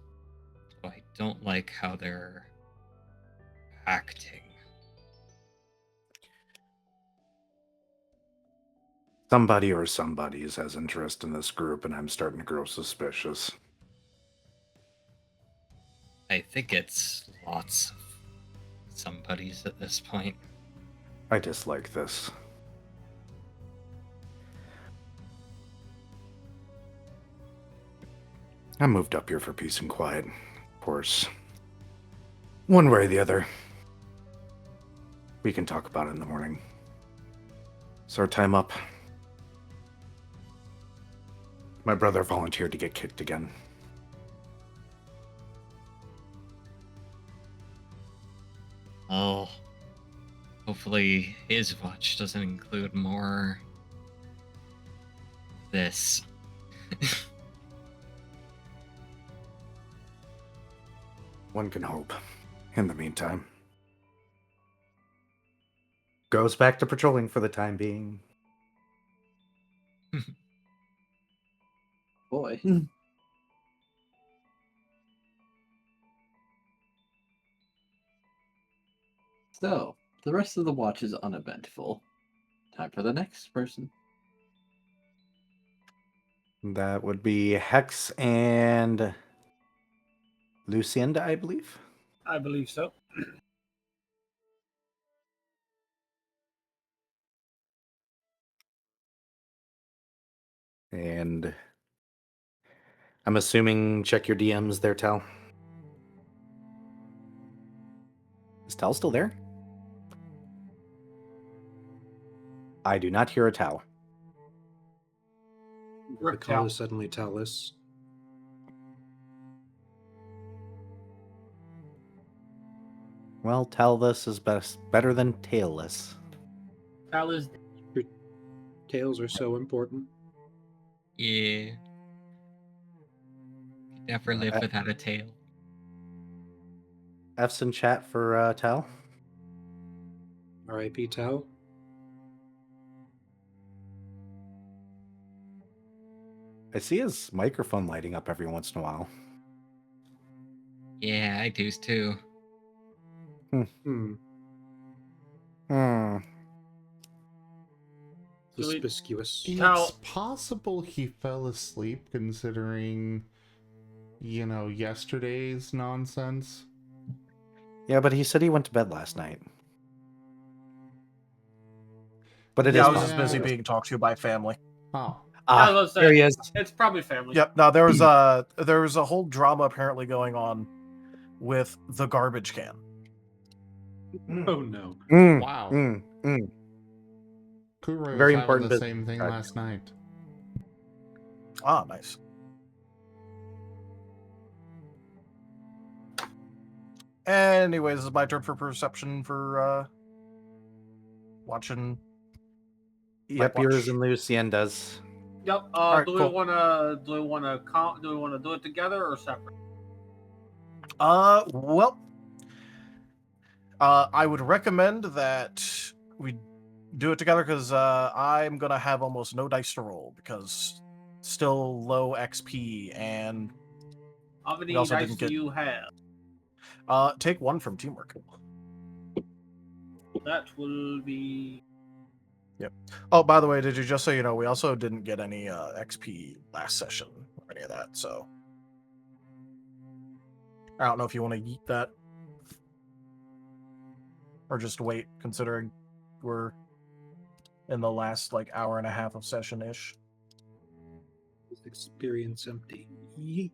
So I don't like how they're acting. Somebody or somebody's has interest in this group, and I'm starting to grow suspicious. I think it's lots of somebodies at this point. I dislike this. I moved up here for peace and quiet, of course. One way or the other. We can talk about it in the morning. Is our time up? My brother volunteered to get kicked again. Oh, hopefully his watch doesn't include more this. One can hope. In the meantime. Goes back to patrolling for the time being. Boy. So, the rest of the watch is uneventful. Time for the next person. That would be Hex and Luecinda, I believe. I believe so. And I'm assuming check your DMs there, Tal. Is Tal still there? I do not hear a Tal. The call is suddenly Talis. Well, Talvis is better than tailless. Fellas, Tails are so important. Yeah. Could never live without a tail. F's in chat for Tal. R.I.P. Tau. I see his microphone lighting up every once in a while. Yeah, I do too. Hmm. Hmm. Do we- Suspicious. It's possible he fell asleep considering, yesterday's nonsense. Yeah, but he said he went to bed last night. But it is I was just busy possible. being talked to by family. Oh. I was there he saying, is. it's probably family. Yep. No, there was a whole drama apparently going on with the garbage can. Oh no. Wow. Kuro was Very having important the business same thing card. last night. Ah, nice. Anyways, it's my turn for perception for watching. Yep, yours and Luecinda's. Yep. right, do cool. we wanna do it together or separate? Well, I would recommend that we do it together because I'm gonna have almost no dice to roll because still low XP and How many we also dice didn't do get. you have? Take one from teamwork. That will be. Yep. Oh, by the way, did you just so you know, we also didn't get any XP last session or any of that, so I don't know if you want to yeet that or just wait, considering we're in the last like hour and a half of session ish. Experience empty. Yeet.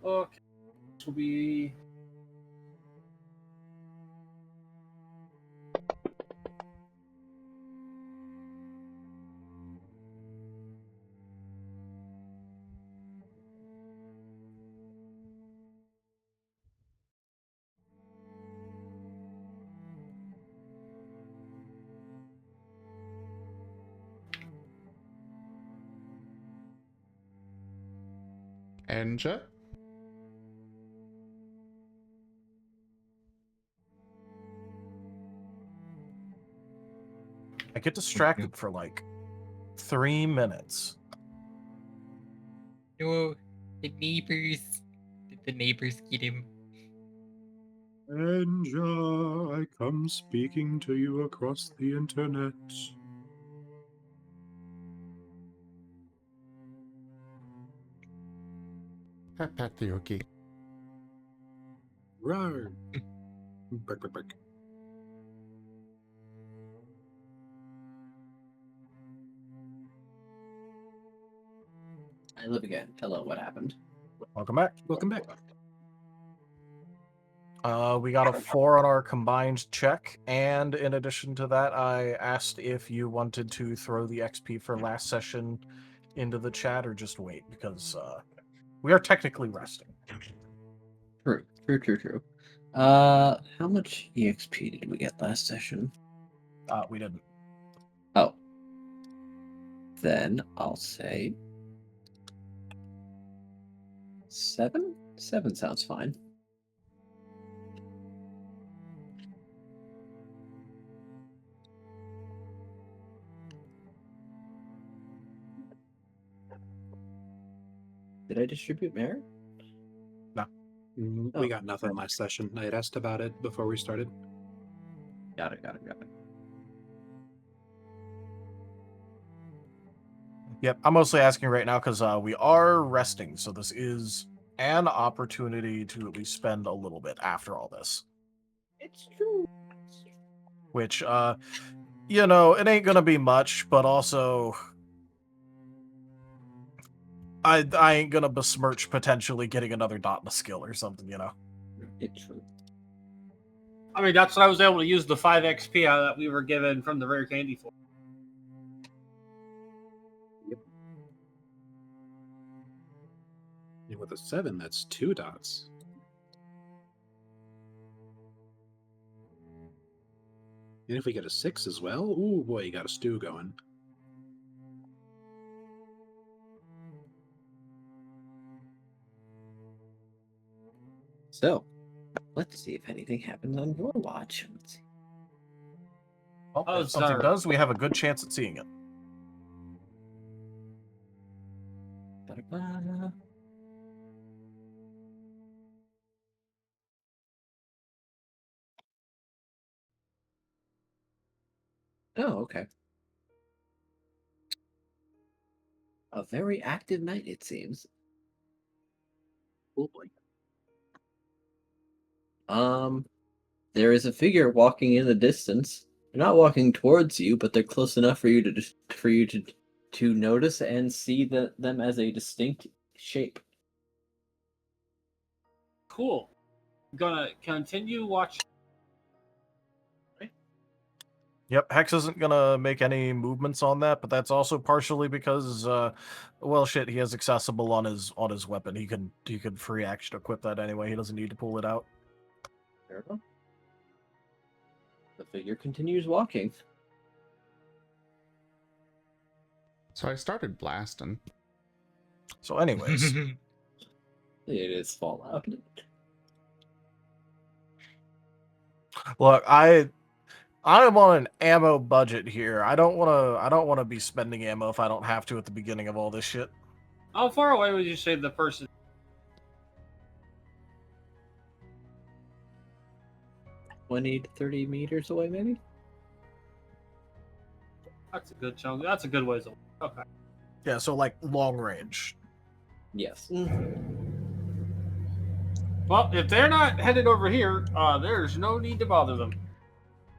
Okay. This will be. Enja? I get distracted for like 3 minutes. No, the neighbors. Did the neighbors get him? Enja, I come speaking to you across the internet. Patriarchy. Rar. Bark, bark, bark. I live again. Hello, what happened? Welcome back. Welcome back. We got a 4 on our combined check, and in addition to that, I asked if you wanted to throw the XP for last session into the chat or just wait, because we are technically resting. True. How much EXP did we get last session? We didn't. Oh. Then I'll say 7? 7 sounds fine. Did I distribute merit? No. We got nothing last session. I had asked about it before we started. Got it. Yep, I'm mostly asking right now because we are resting, so this is an opportunity to at least spend a little bit after all this. It's true. Which, it ain't gonna be much, but also I ain't gonna besmirch potentially getting another dot in a skill or something, It's true. I mean, that's what I was able to use the 5 XP that we were given from the rare candy for. And with a 7, that's 2 dots. And if we get a 6 as well, ooh boy, you got a stew going. So, let's see if anything happens on your watch. Let's see. Well, if something does, we have a good chance at seeing it. Ba-da-ba. Oh, okay. A very active night, it seems. Oh boy. There is a figure walking in the distance. They're not walking towards you, but they're close enough for you to notice and see them as a distinct shape. Cool. Gonna continue watching. Yep, Hex isn't gonna make any movements on that, but that's also partially because, well, shit, he has accessible on his weapon. He can free action equip that anyway. He doesn't need to pull it out. Fair enough. The figure continues walking. So I started blasting. So, anyways, It is Fallout. look, I'm on an ammo budget here. I don't wanna be spending ammo if I don't have to at the beginning of all this shit. How far away would you say the person? 20 to 30 meters away, maybe? That's a good chunk. That's a good ways away. Okay. Yeah, so like long range. Yes. Well, if they're not headed over here, there's no need to bother them.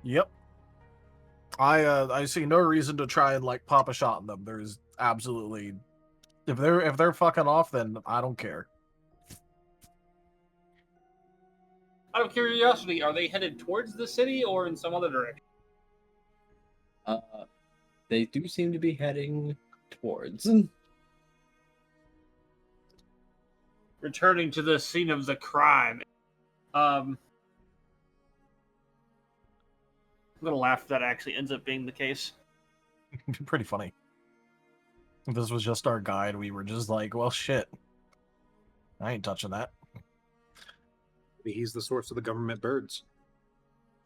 Yep. I see no reason to try and like pop a shot in them. There's absolutely if they're fucking off, then I don't care. Out of curiosity, are they headed towards the city or in some other direction? They do seem to be heading towards. Returning to the scene of the crime. I'm gonna laugh if that actually ends up being the case. Pretty funny. If this was just our guide, we were just like, well, shit. I ain't touching that. Maybe he's the source of the government birds.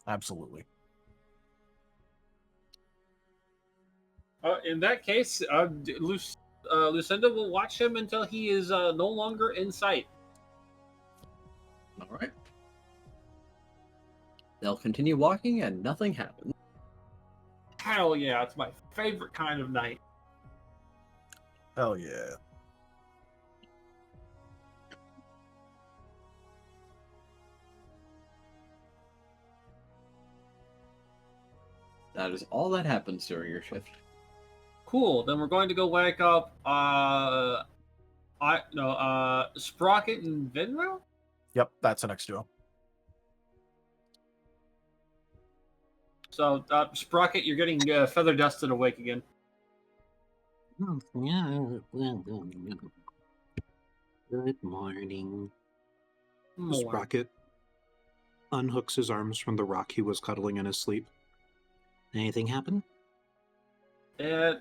Absolutely. In that case, Lucinda will watch him until he is no longer in sight. All right. They'll continue walking and nothing happens. Hell yeah, it's my favorite kind of night. Hell yeah. That is all that happens during your shift. Cool. Then we're going to go wake up. Sprocket and Vinro. Yep, that's the next duo. So, Sprocket, you're getting feather dusted awake again. Good morning. Sprocket unhooks his arms from the rock he was cuddling in his sleep. Anything happen? There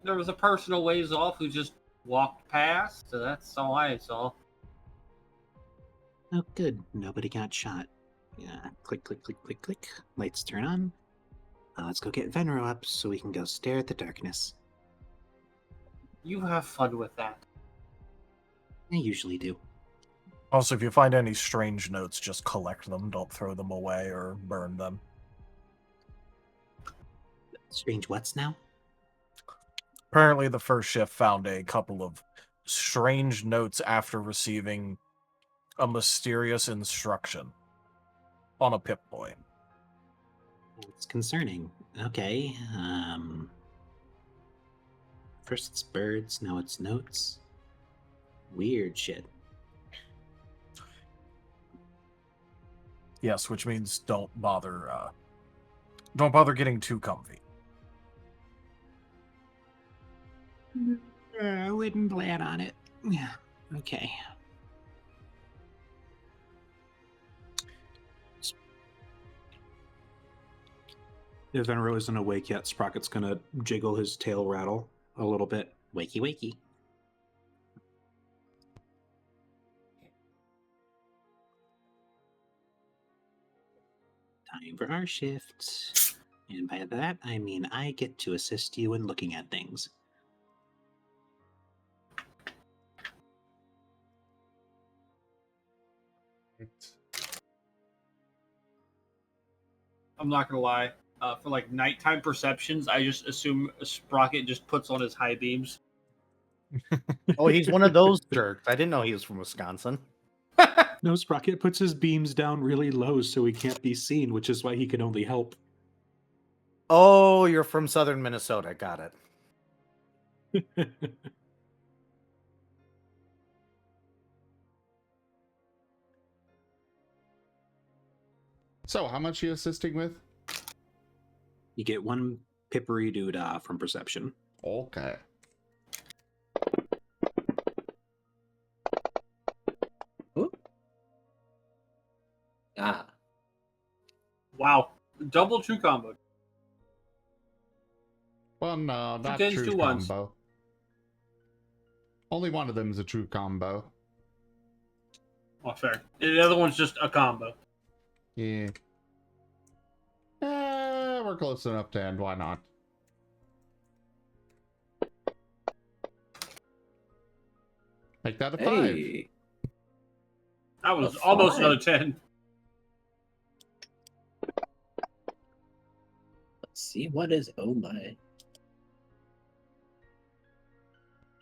was a person a ways off who just walked past, so that's all I saw. Oh, good. Nobody got shot. Yeah. Click, click, click, click, click. Lights turn on. Let's go get Venro up so we can go stare at the darkness. You have fun with that. I usually do. Also, if you find any strange notes, just collect them. Don't throw them away or burn them. Strange what's now? Apparently, the first shift found a couple of strange notes after receiving a mysterious instruction on a Pip-Boy. It's concerning. Okay. First it's birds, now it's notes. Weird shit. Yes, which means don't bother getting too comfy. I wouldn't plan on it. Yeah. Okay. If Venro isn't awake yet, Sprocket's gonna jiggle his tail rattle a little bit. Wakey, wakey. Time for our shift. And by that, I mean I get to assist you in looking at things. I'm not gonna lie. For like nighttime perceptions, I just assume Sprocket just puts on his high beams. Oh, he's one of those jerks. I didn't know he was from Wisconsin. No, Sprocket puts his beams down really low so he can't be seen, which is why he can only help. Oh, you're from southern Minnesota. Got it. So, how much are you assisting with? You get one pippery doodah from perception. Okay. Ah. Wow. Double true combo. Well, no, not tens, true 2 ones. combo. Only one of them is a true combo. Oh, fair. The other one's just a combo. Yeah. We're close enough to end. Why not? Make that a 5. Hey. That was A almost 5. another 10. Let's see, what is oh my?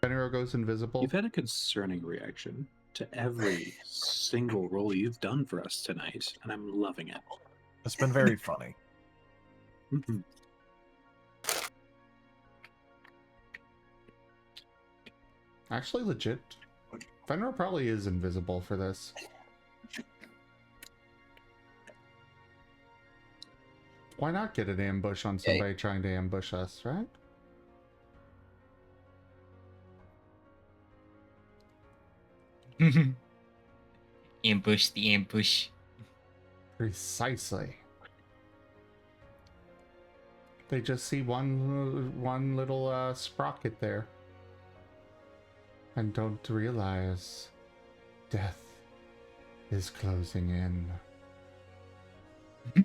Beniro goes invisible. You've had a concerning reaction to every single roll you've done for us tonight, and I'm loving it. It's been very funny. Mhm. Actually, legit. Beniro probably is invisible for this. Why not get an ambush on somebody trying to ambush us, right? Ambush the ambush. Precisely. They just see one little sprocket there. And don't realize death is closing in.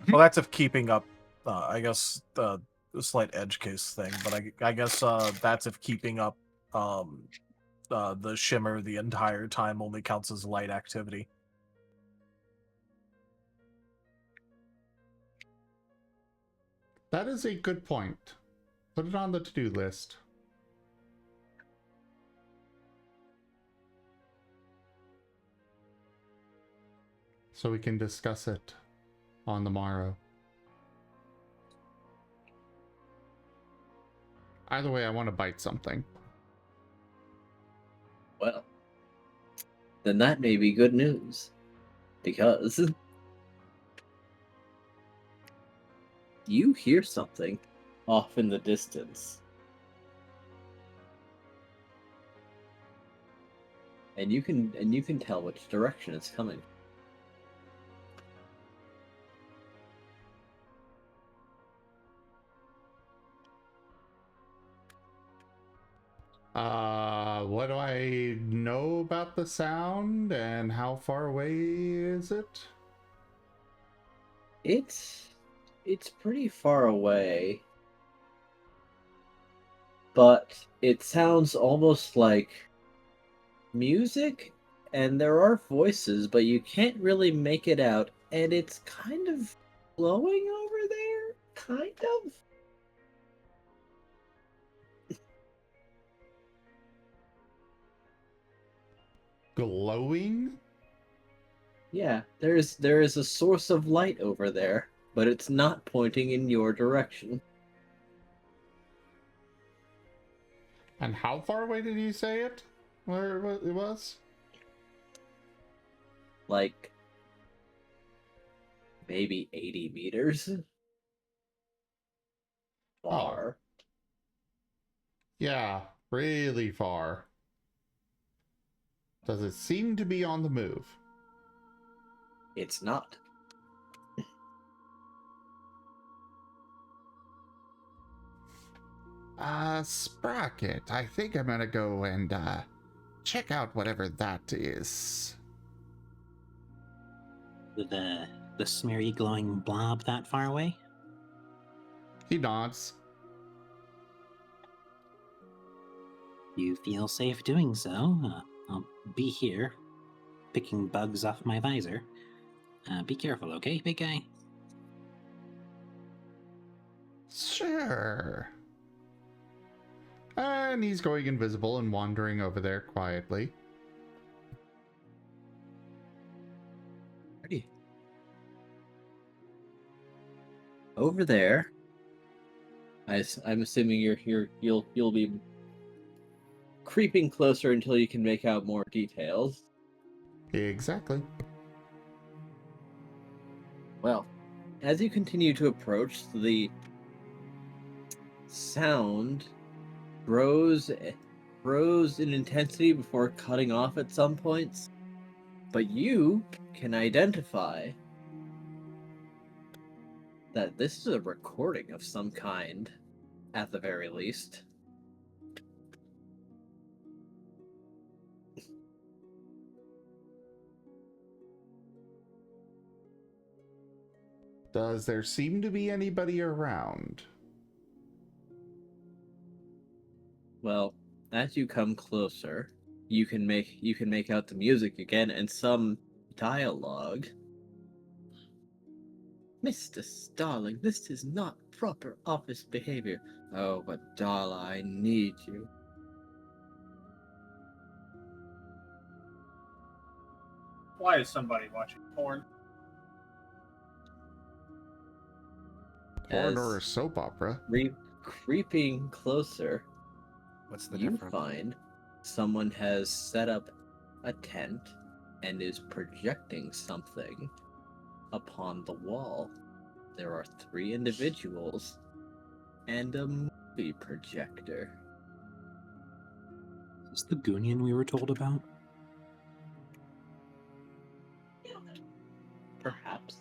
Well, that's if keeping up, I guess, the slight edge case thing, but I guess that's if keeping up the shimmer the entire time only counts as light activity. That is a good point. Put it on the to-do list. So we can discuss it on the morrow. Either way, I want to bite something. Well, then that may be good news. Because you hear something off in the distance. And you can tell which direction it's coming. What do I know about the sound and how far away is it? It's pretty far away. But it sounds almost like music, and there are voices, but you can't really make it out, and it's kind of glowing over there, kind of. Glowing? Yeah, there is a source of light over there, but it's not pointing in your direction. And how far away did you say it? Where it was? Like maybe 80 meters far. Oh. Yeah, really far. Does it seem to be on the move? It's not. Sprocket, I think I'm gonna go and check out whatever that is. The smeary glowing blob that far away? He nods. You feel safe doing so? I'll be here, picking bugs off my visor. Be careful, okay, big guy? Sure. And he's going invisible and wandering over there quietly. Ready. Over there. I'm assuming you'll be creeping closer until you can make out more details. Exactly. Well, as you continue to approach, the sound grows in intensity before cutting off at some points, but you can identify that this is a recording of some kind, at the very least. Does there seem to be anybody around? Well, as you come closer, you can make out the music again and some dialogue. Mr. Starling, this is not proper office behavior. Oh, but Darla, I need you. Why is somebody watching porn? Porn or a soap opera? Creeping closer, What's the you difference? find someone has set up a tent and is projecting something upon the wall. There are 3 individuals and a movie projector. Is this the Goonian we were told about? Perhaps.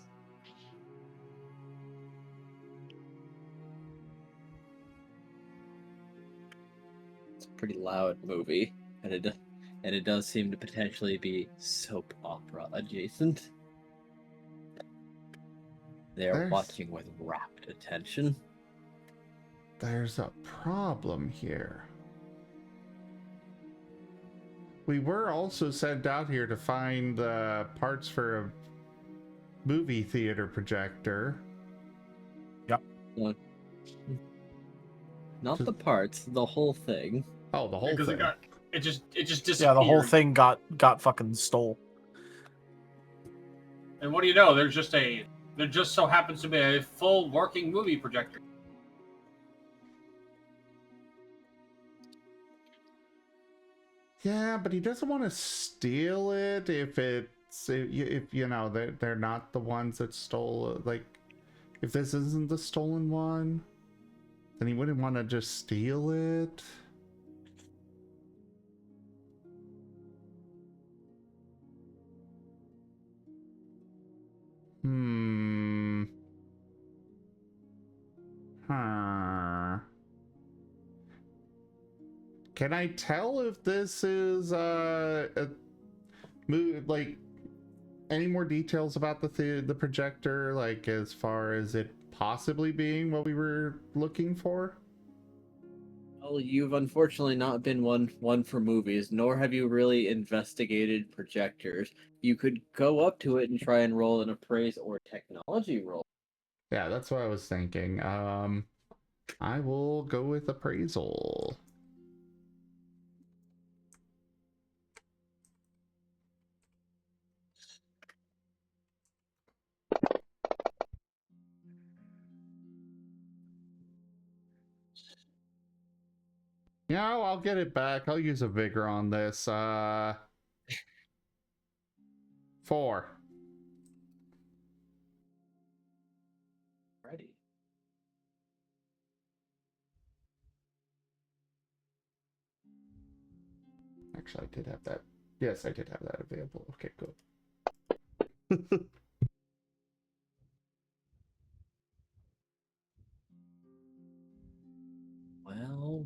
It's a pretty loud movie, and it does seem to potentially be soap opera adjacent. They're watching with rapt attention. There's a problem here. We were also sent out here to find parts for a movie theater projector. Yep. Not the parts, the whole thing. Oh, the whole Because thing. it just disappeared. Yeah, the whole thing got fucking stole. And what do you know? There just so happens to be a full working movie projector. Yeah, but he doesn't want to steal it if you know they're not the ones that stole it. Like, if this isn't the stolen one, then he wouldn't want to just steal it. Huh. Can I tell if this is like any more details about the projector, like as far as it possibly being what we were looking for? Well, you've unfortunately not been one for movies, nor have you really investigated projectors. You could go up to it and try and roll an appraise or technology roll. Yeah, that's what I was thinking. I will go with appraisal. Yeah, I'll get it back. I'll use a vigor on this. 4. Ready. Actually, I did have that. Yes, I did have that available. Okay, good.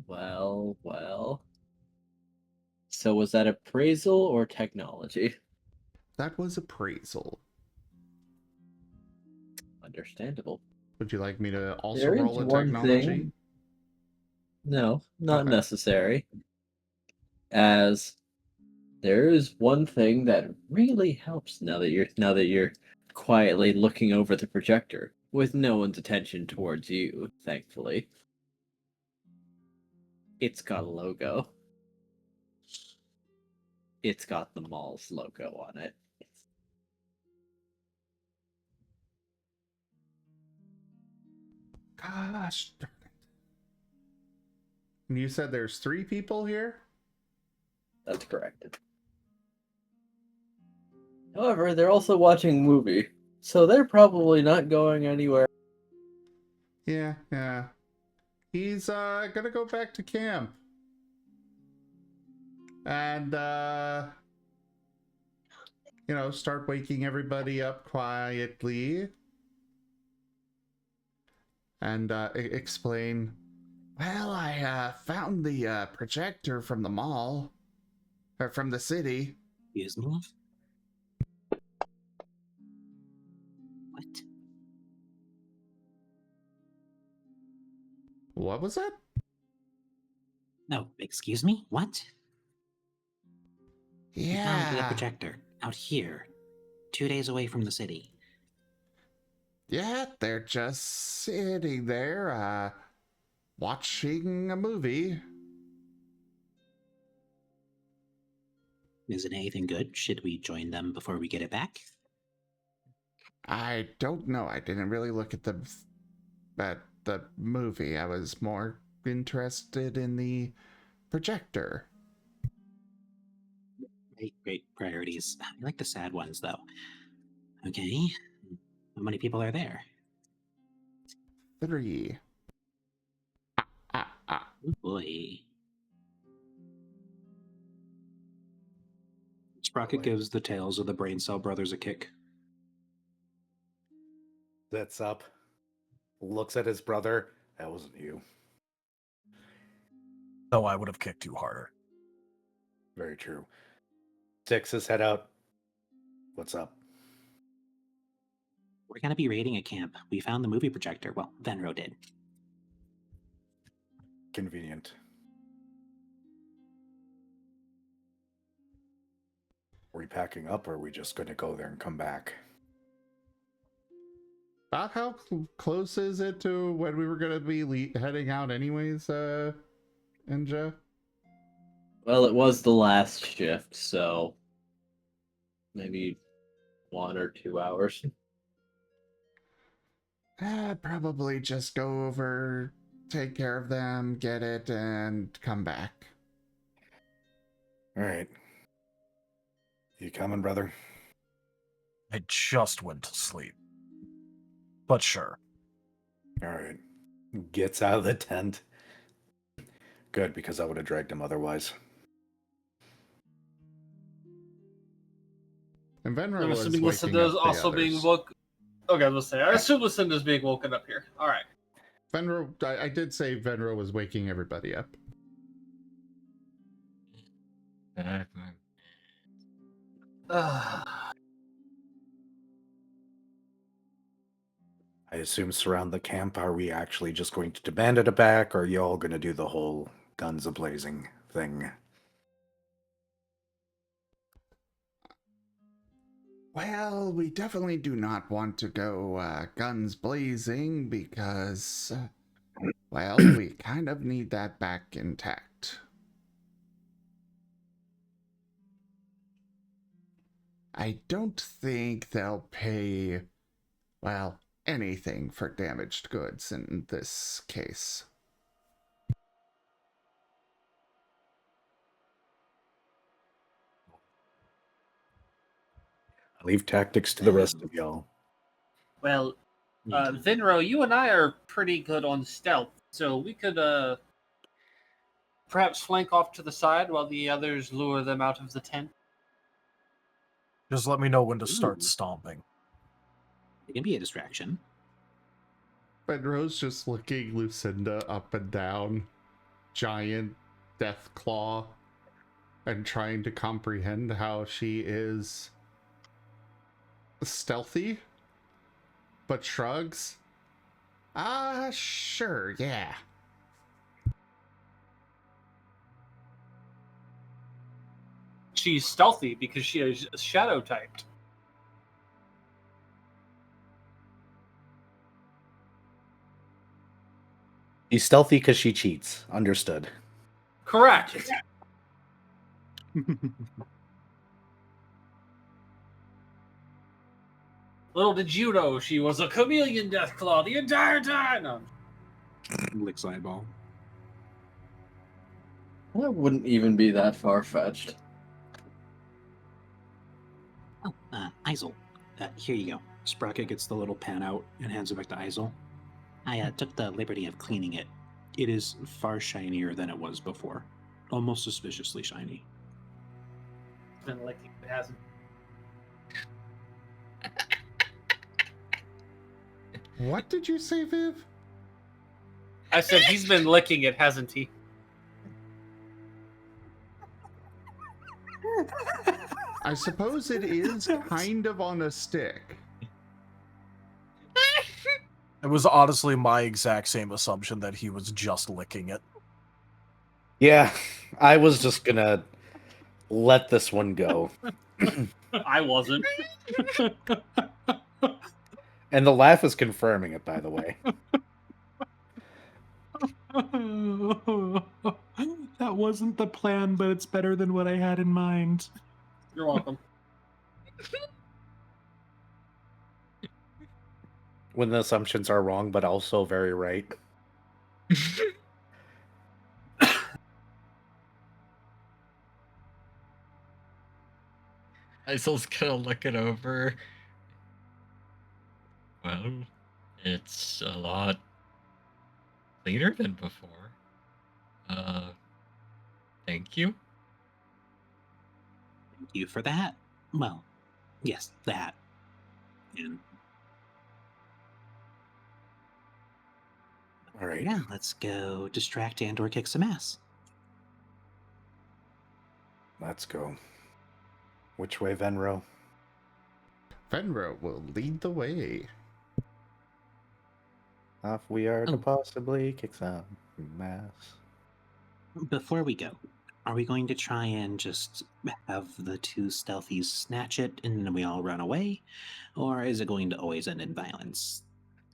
Well. So was that appraisal or technology? That was appraisal. Understandable. Would you like me to also There is roll a one technology? thing. No, not Okay. necessary. As there is one thing that really helps now that you're quietly looking over the projector. with no one's attention towards you, thankfully. It's got a logo. It's got the mall's logo on it. Gosh. And you said there's 3 people here? That's correct. However, they're also watching a movie, so they're probably not going anywhere. Yeah. He's gonna go back to camp. And start waking everybody up quietly. And explain, well, I found the projector from the mall. Or from the city. Excuse me? What? What was that? No, excuse me? What? We found the Yeah. projector out here, 2 days away from the city. Yeah, they're just sitting there, watching a movie. Is it anything good? Should we join them before we get it back? I don't know. I didn't really look at the movie. I was more interested in the projector. Great priorities. I like the sad ones, though. Okay. How many people are there? 3. Oh boy. Sprocket gives the Tales of the Brain Cell Brothers a kick. Sits up, looks at his brother. That wasn't you. No, I would have kicked you harder. Very true. Sticks his head out. What's up? We're going to be raiding a camp. We found the movie projector. Well, Venro did. Convenient. Are we packing up, or are we just going to go there and come back? About how close is it to when we were going to be heading out anyways, Inja? Well, it was the last shift, so maybe 1 or 2 hours. Probably just go over, take care of them, get it, and come back. All right. You coming, brother? I just went to sleep. But sure. All right. Gets out of the tent. Good, because I would have dragged him otherwise. And Venro I'm was assuming waking Luecinda's up the also being others. woke. Okay, let's say. I assume Luecinda's being woken up here. All right. Venro, I did say Venro was waking everybody up. I assume surround the camp. Are we actually just going to demand it back, or are you all going to do the whole guns a-blazing thing? Well, we definitely do not want to go guns blazing because, well, we kind of need that back intact. I don't think they'll pay, well, anything for damaged goods in this case. I leave tactics to the rest of y'all. Well, Vinro, you and I are pretty good on stealth, so we could perhaps flank off to the side while the others lure them out of the tent. Just let me know when to start stomping. It can be a distraction. Venro's just looking Luecinda up and down, giant death claw, and trying to comprehend how she is stealthy, but shrugs. Sure, yeah. She's stealthy because she is shadow typed. She's stealthy because she cheats. Understood. Correct. Little did you know she was a chameleon Deathclaw the entire time. No. Licks eyeball. That wouldn't even be that far-fetched. Oh, Izul. Here you go. Sprocket gets the little pen out and hands it back to Izul. I took the liberty of cleaning it. It is far shinier than it was before. Almost suspiciously shiny. It's been licking. It hasn't. What did you say, Viv? I said he's been licking it, hasn't he? I suppose it is kind of on a stick. It was honestly my exact same assumption that he was just licking it. Yeah, I was just gonna let this one go. I wasn't. And the laugh is confirming it, by the way. That wasn't the plan, but it's better than what I had in mind. You're welcome. When the assumptions are wrong, but also very right. Izul's gonna look it over. Well, it's a lot cleaner than before. Thank you. Thank you for that. Well, yes, that. And All right. yeah, let's go distract and or kick some ass. Let's go. Which way, Venro? Fenro will lead the way. Off we are to Oh. possibly kick some ass. Before we go, are we going to try and just have the two stealthies snatch it and then we all run away? Or is it going to always end in violence?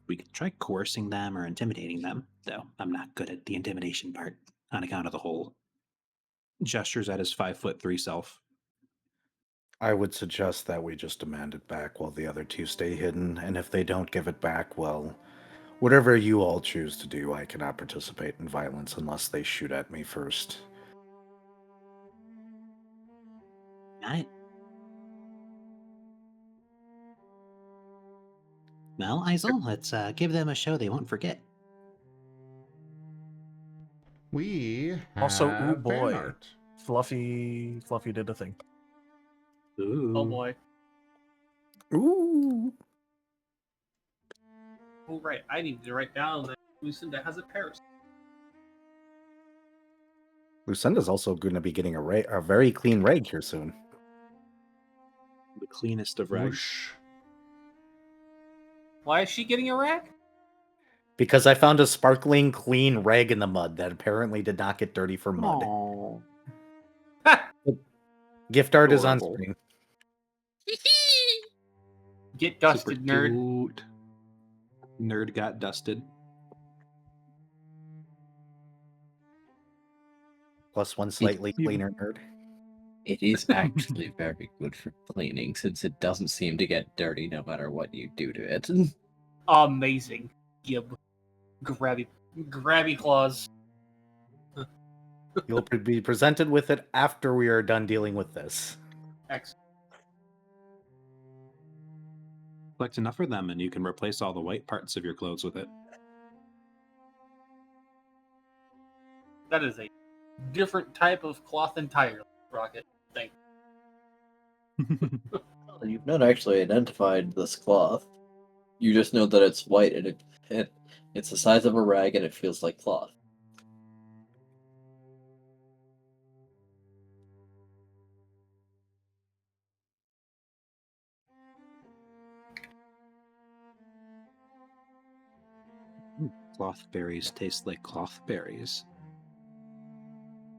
We could try coercing them or intimidating them, though I'm not good at the intimidation part on account of the whole. Gestures at his 5'3" self. I would suggest that we just demand it back while the other two stay hidden, and if they don't give it back, well, whatever you all choose to do, I cannot participate in violence unless they shoot at me first. Got it. Well, Izul, let's give them a show they won't forget. We have Also, ooh fan boy. art. Fluffy did a thing. Ooh. Oh boy. Ooh! Oh right, I need to write down that Luecinda has a parasite. Lucinda's also going to be getting a very clean reg here soon. The cleanest of rags. Whoosh. Why is she getting a rack? Because I found a sparkling clean reg in the mud that apparently did not get dirty for mud. Aww. Gift art is on Adorable. screen. Get dusted, Super nerd. cute. Nerd got dusted. Plus one slightly cleaner nerd. It is actually very good for cleaning since it doesn't seem to get dirty no matter what you do to it. Amazing. Gib. Grabby claws. You'll be presented with it after we are done dealing with this. Excellent. Collect enough for them and you can replace all the white parts of your clothes with it. That is a different type of cloth entirely, Rocket. Thank you. You've not actually identified this cloth. You just know that it's white and it's the size of a rag and it feels like cloth. Cloth berries taste like cloth berries.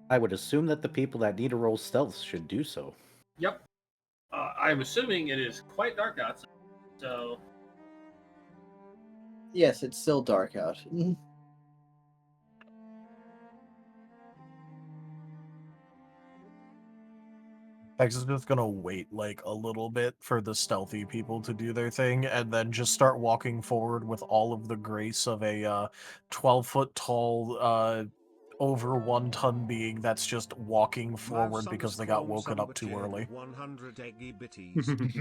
I would assume that the people that need to roll stealth should do so. Yep. I'm assuming it is quite dark outside, so Yes, it's still dark out. Hex is just gonna wait like a little bit for the stealthy people to do their thing, and then just start walking forward with all of the grace of a 12-foot tall, over 1-ton being that's just walking forward because they got woken up too early. 100 eggy bitties. Thank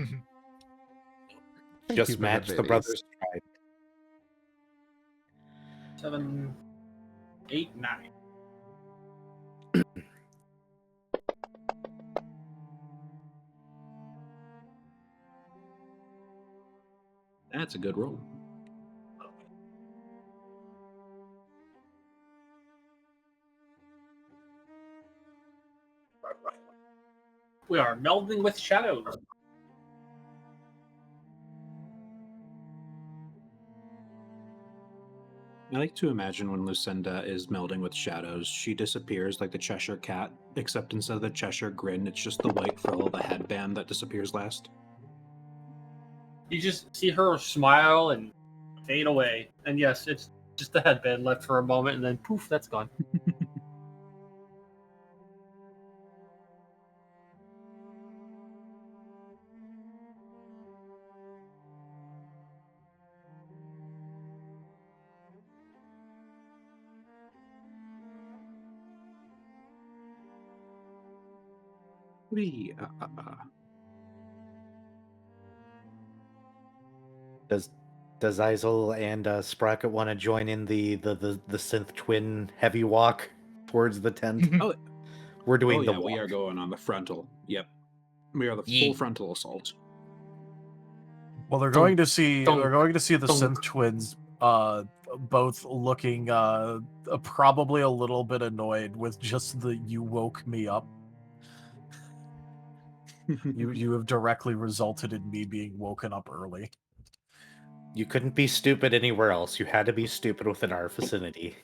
you Just for the match the biddies. brothers' tribe. 7, 8, 9. That's a good roll. We are melding with shadows. I like to imagine when Luecinda is melding with shadows, she disappears like the Cheshire Cat, except instead of the Cheshire Grin, it's just the white frill of the headband that disappears last. You just see her smile and fade away. And yes, it's just the headband left for a moment, and then poof, that's gone. Wee, Does Izul and Sprocket want to join in the synth twin heavy walk towards the tent? Oh, We're doing the yeah, walk. we are going on the frontal. Yep. We are the full Yeet. frontal assault. Well, they're going to see Dunk, they're going to see the dunk. synth twins both looking probably a little bit annoyed with just the "you woke me up." You have directly resulted in me being woken up early. You couldn't be stupid anywhere else. You had to be stupid within our vicinity.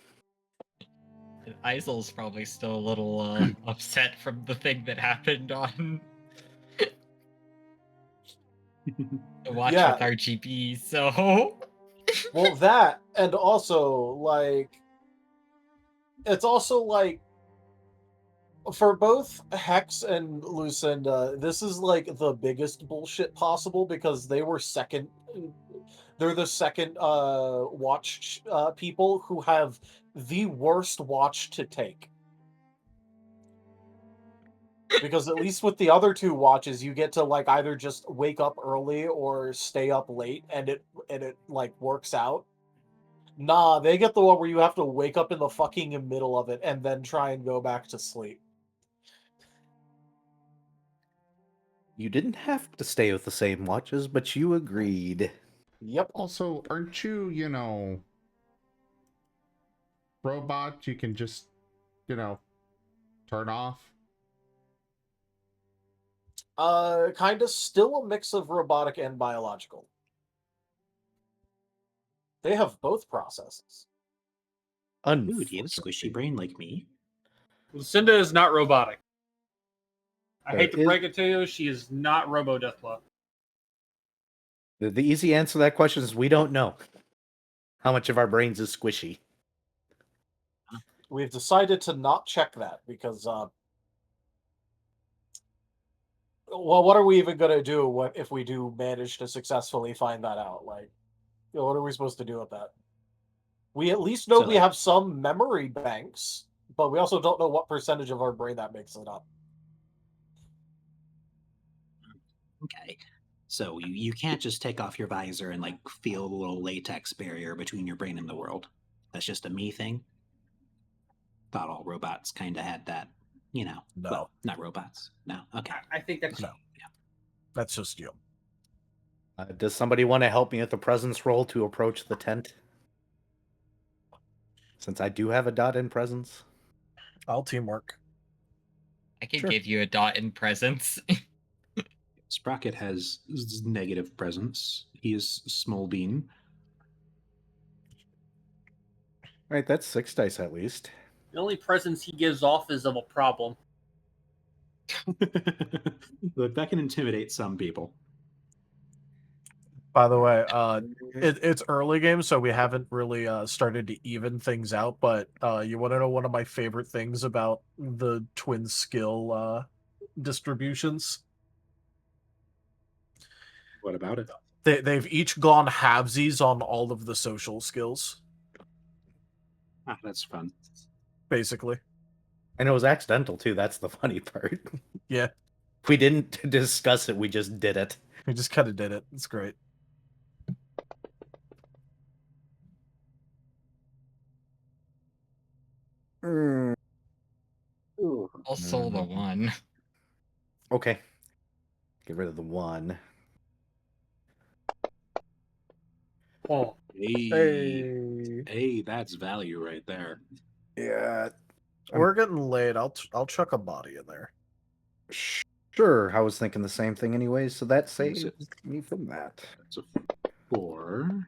Izul's probably still a little upset from the thing that happened on the watch Yeah. with RGB, so Well, that, and also, like, it's also like, for both Hex and Luecinda, this is like the biggest bullshit possible because they were second. They're the second watch people who have the worst watch to take. Because at least with the other two watches, you get to like either just wake up early or stay up late, and it like works out. Nah, they get the one where you have to wake up in the fucking middle of it and then try and go back to sleep. You didn't have to stay with the same watches, but you agreed. Yep. Also, aren't you, robot you can just, turn off? Kind of still a mix of robotic and biological. They have both processes. Ooh, do you have a squishy brain like me? Lucinda is not robotic. I There hate to is- break it to you, she is not Robo Deathblow. The easy answer to that question is we don't know how much of our brains is squishy. We've decided to not check that because, well, what are we even going to do if we do manage to successfully find that out? Like, what are we supposed to do with that? We at least know So, we have some memory banks, but we also don't know what percentage of our brain that makes it up. Okay. So you can't just take off your visor and like feel the little latex barrier between your brain and the world. That's just a me thing. Thought all robots kind of had that, No. Well, not robots. No. Okay. I think that's No. That's just you. Does somebody want to help me with the presence roll to approach the tent? Since I do have a dot in presence. I'll teamwork. I can Sure. give you a dot in presence. Sprocket has negative presence. He is small bean. Right, that's 6 dice at least. the only presence he gives off is of a problem. But that can intimidate some people. By the way, it's early game, so we haven't really started to even things out. But you want to know one of my favorite things about the twin skill distributions. What about it? They've each gone halvesies on all of the social skills, Ah, that's fun. basically. And it was accidental too. That's the funny part. Yeah, We didn't discuss it. We just did it. we just kind of did it. It's great. Also the one. Okay. Get rid of the 1. Oh, Hey, hey, that's value right there. Yeah. we're getting late. I'll chuck a body in there. Sure. I was thinking the same thing anyways, so that saves it. me from that. That's a 4.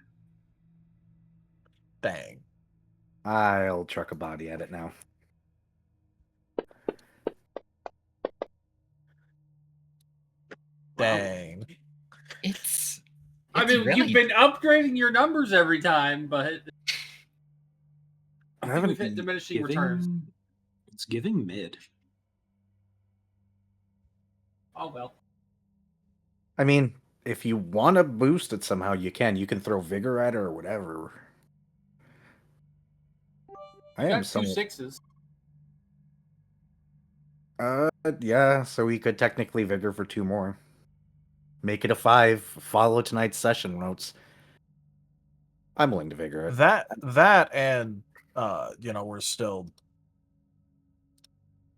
Dang. I'll chuck a body at it now. Dang. It's I mean, really- you've been upgrading your numbers every time, but I think we've hit diminishing returns. It's giving mid. Oh well. I mean, if you want to boost it somehow, you can. You can throw vigor at it or whatever. I You am got 2 somewhat... 6s. Yeah, so we could technically vigor for 2 more. Make it a 5. Follow tonight's session notes. I'm willing to vigor it. That and we're still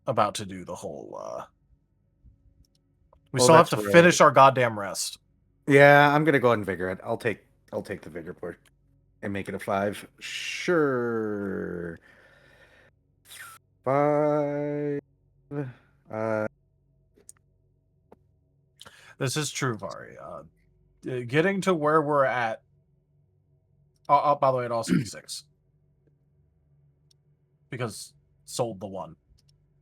about to do the whole we still have to finish our goddamn rest. Yeah, I'm gonna go ahead and vigor it. I'll take the vigor part and make it a 5. Sure. 5. This is true, Vari. Getting to where we're at. By the way, it also be 6 because sold the 1,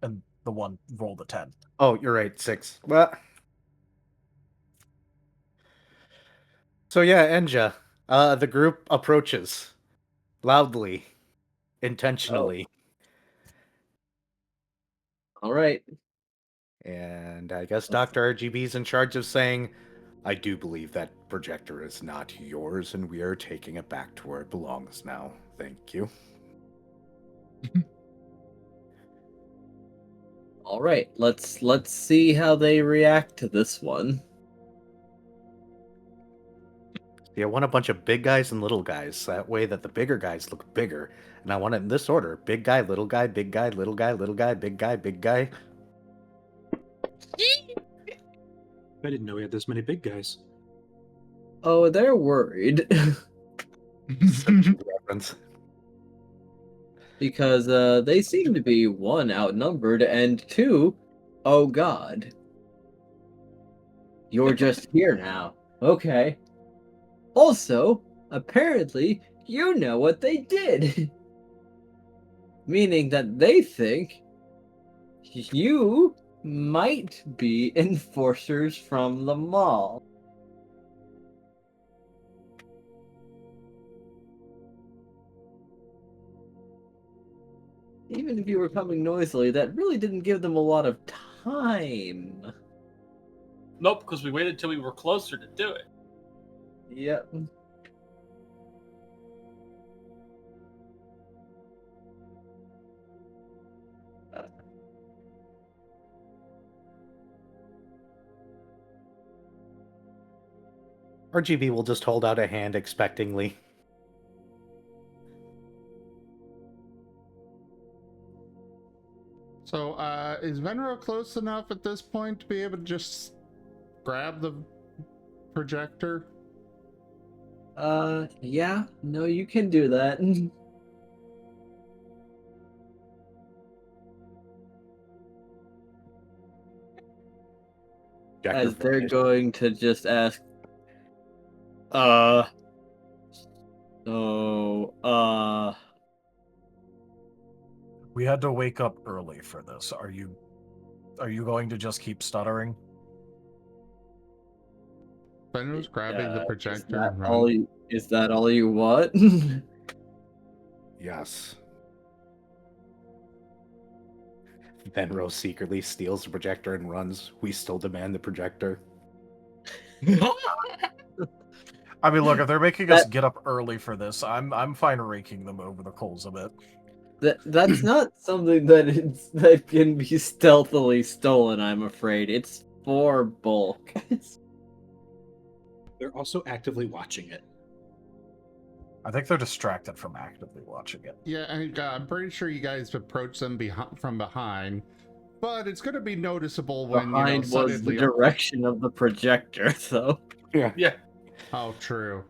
and the 1 rolled a 10. Oh, you're right. 6. Well. So yeah, Enja. The group approaches loudly, intentionally. All right. And I guess Dr. RGB's in charge of saying, I do believe that projector is not yours, and we are taking it back to where it belongs now. Thank you. All right. Let's see how they react to this one. Yeah, I want a bunch of big guys and little guys. That way that the bigger guys look bigger. And I want it in this order. Big guy, little guy, big guy, little guy, little guy, big guy, big guy. I didn't know we had this many big guys. Oh, they're worried. Reference. Because they seem to be 1, outnumbered, and 2, oh god. You're just here now. Okay. Also, apparently, you know what they did. Meaning that they think you might be enforcers from the mall. Even if you were coming noisily, that really didn't give them a lot of time. Nope, because we waited till we were closer to do it. Yep. RGB will just hold out a hand expectingly. So, is Venro close enough at this point to be able to just grab the projector? Yeah, no, you can do that. As they're going to just ask, We had to wake up early for this. Are you going to just keep stuttering? Venro's grabbing the projector. Is that all you want? Yes. Venro secretly steals the projector and runs. We still demand the projector. I mean, look, if they're making us get up early for this, I'm fine raking them over the coals a bit. That's not something that can be stealthily stolen, I'm afraid. It's for bulk. They're also actively watching it. I think they're distracted from actively watching it. Yeah, I'm pretty sure you guys approach them from behind, but it's going to be noticeable when Behind was suddenly the direction of the projector, though. Yeah. Oh, true.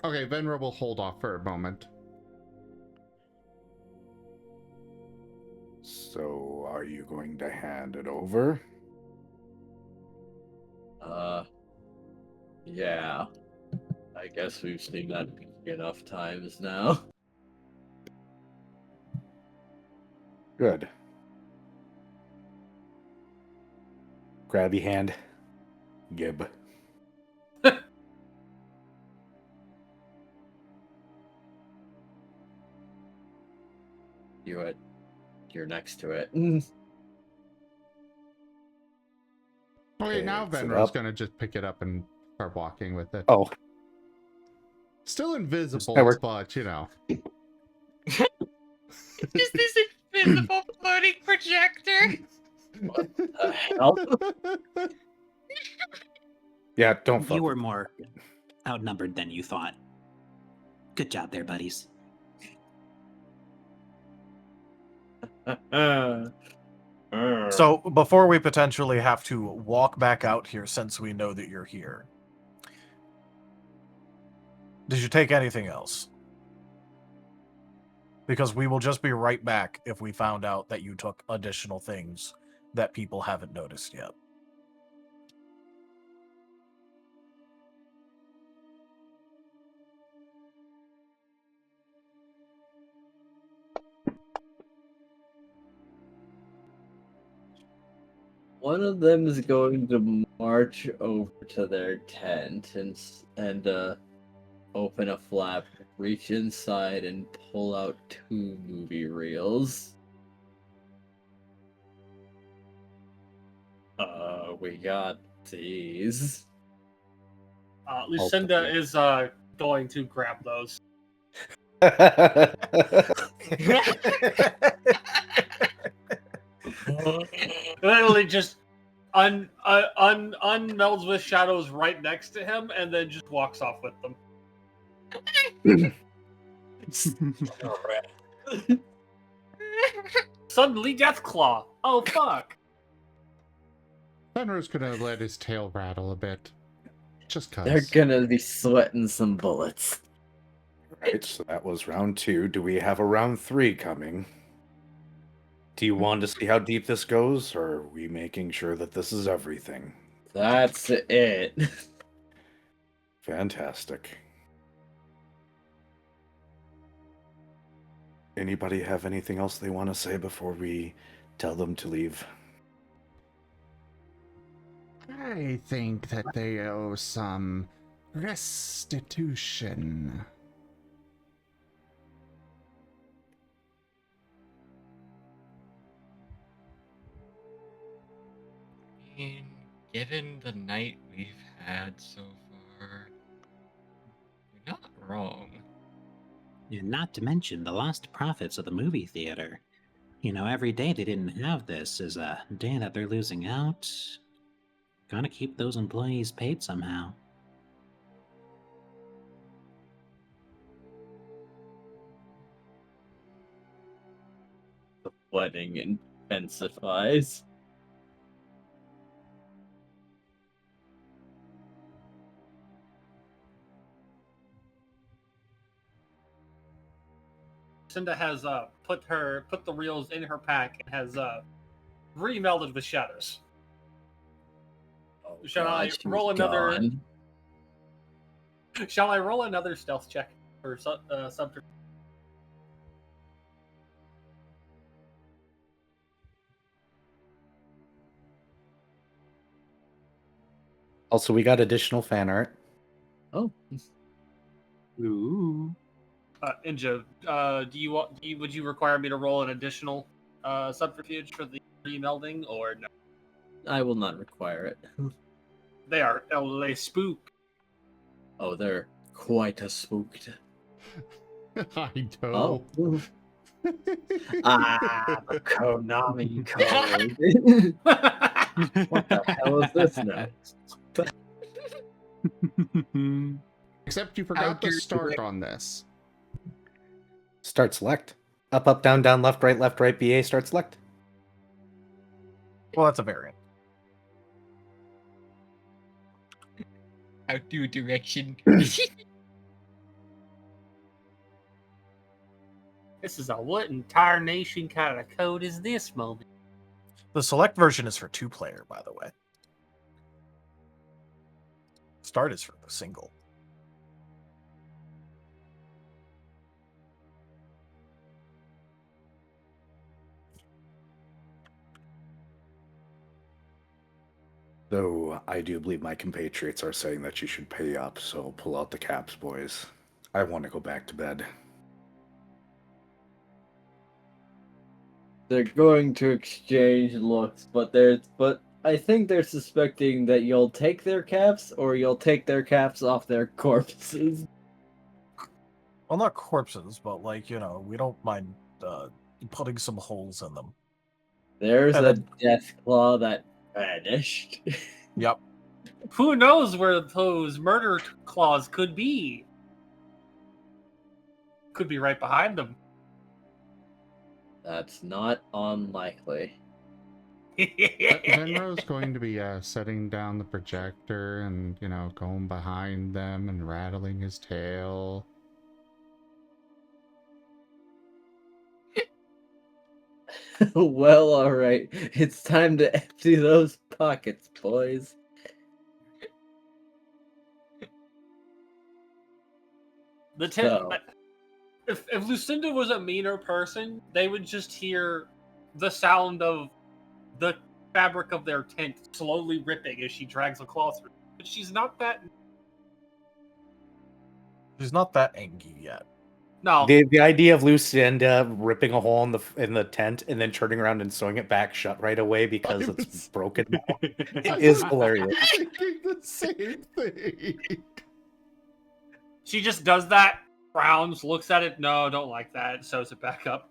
Okay, Venra will hold off for a moment. So, are you going to hand it over? Yeah. I guess we've seen that enough times now. Good. Grabby hand. Gib. You're next to it. Okay, now Picks it Venra's up. going to just pick it up and start walking with it. Oh. Still invisible, Network. but It's just this invisible floating projector. What the hell? Yeah, don't fuck You were with more outnumbered than you thought. Good job there, buddies. So, before we potentially have to walk back out here since we know that you're here, did you take anything else? Because we will just be right back if we found out that you took additional things that people haven't noticed yet. One of them is going to march over to their tent and open a flap, reach inside, and pull out 2 movie reels. We got these. Lucinda is going to grab those. Literally just unmelds with shadows right next to him, and then just walks off with them. Suddenly, Deathclaw. Oh fuck! Venra's going to let his tail rattle a bit. Just cuz. They're gonna be sweating some bullets. Right, so that was round 2. Do we have a round 3 coming? Do you want to see how deep this goes, or are we making sure that this is everything? That's it. Fantastic. Anybody have anything else they want to say before we tell them to leave? I think that they owe some restitution. I mean, given the night we've had so far, you're not wrong. And not to mention the lost profits of the movie theater. You know, every day they didn't have this is a day that they're losing out. Gotta keep those employees paid somehow. The flooding intensifies. Lucinda has put the reels in her pack and has remelded with shadows. Oh, Shall God, I she's roll another? gone. Shall I roll another stealth check or subterfuge? Also, we got additional fan art. Oh. Ooh. Inja, would you require me to roll an additional subterfuge for the remelding, or no? I will not require it. They are LA spook. Oh, they're quite a spooked. I Oh. don't. The Konami code. What the hell is this now? Except you forgot to start on this. Start select. Up, up, down, down, left, right, BA, start select. Well, that's a variant. Outdo direction. This is a what entire nation kind of code is this moment? The select version is for 2-player, by the way. Start is for the single. Though I do believe my compatriots are saying that you should pay up, so pull out the caps, boys. I want to go back to bed. They're going to exchange looks, but I think they're suspecting that you'll take their caps or you'll take their caps off their corpses. Well, not corpses, but like, we don't mind putting some holes in them. There's And a then- death claw that vanished. Yep. Who knows where those murder claws could be? Could be right behind them. That's not unlikely. Venro's going to be setting down the projector and, going behind them and rattling his tail. Well, alright. It's time to empty those pockets, boys. So. If Luecinda was a meaner person, they would just hear the sound of the fabric of their tent slowly ripping as she drags a claw through. But she's not that. She's not that angry yet. No. The idea of Luecinda ripping a hole in the tent and then turning around and sewing it back shut right away because it's broken now is hilarious. Thinking the same thing. She just does that, frowns, looks at it. No, don't like that. Sews it back up.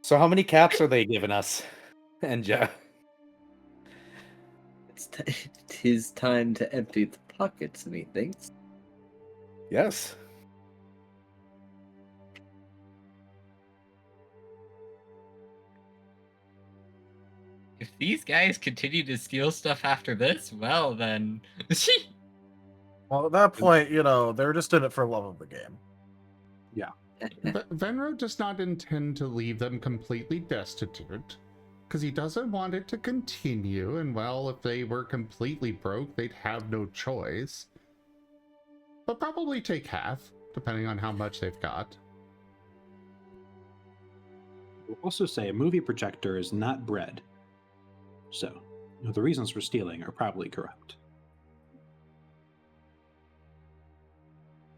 So how many caps are they giving us, Enja? Tis time to empty the pockets, methinks. Yes. If these guys continue to steal stuff after this, well then. Well, at that point, they're just in it for love of the game. Yeah. Venro does not intend to leave them completely destitute, because he doesn't want it to continue, and well, if they were completely broke, they'd have no choice. But probably take half, depending on how much they've got. We'll also say a movie projector is not bread. So, the reasons for stealing are probably corrupt.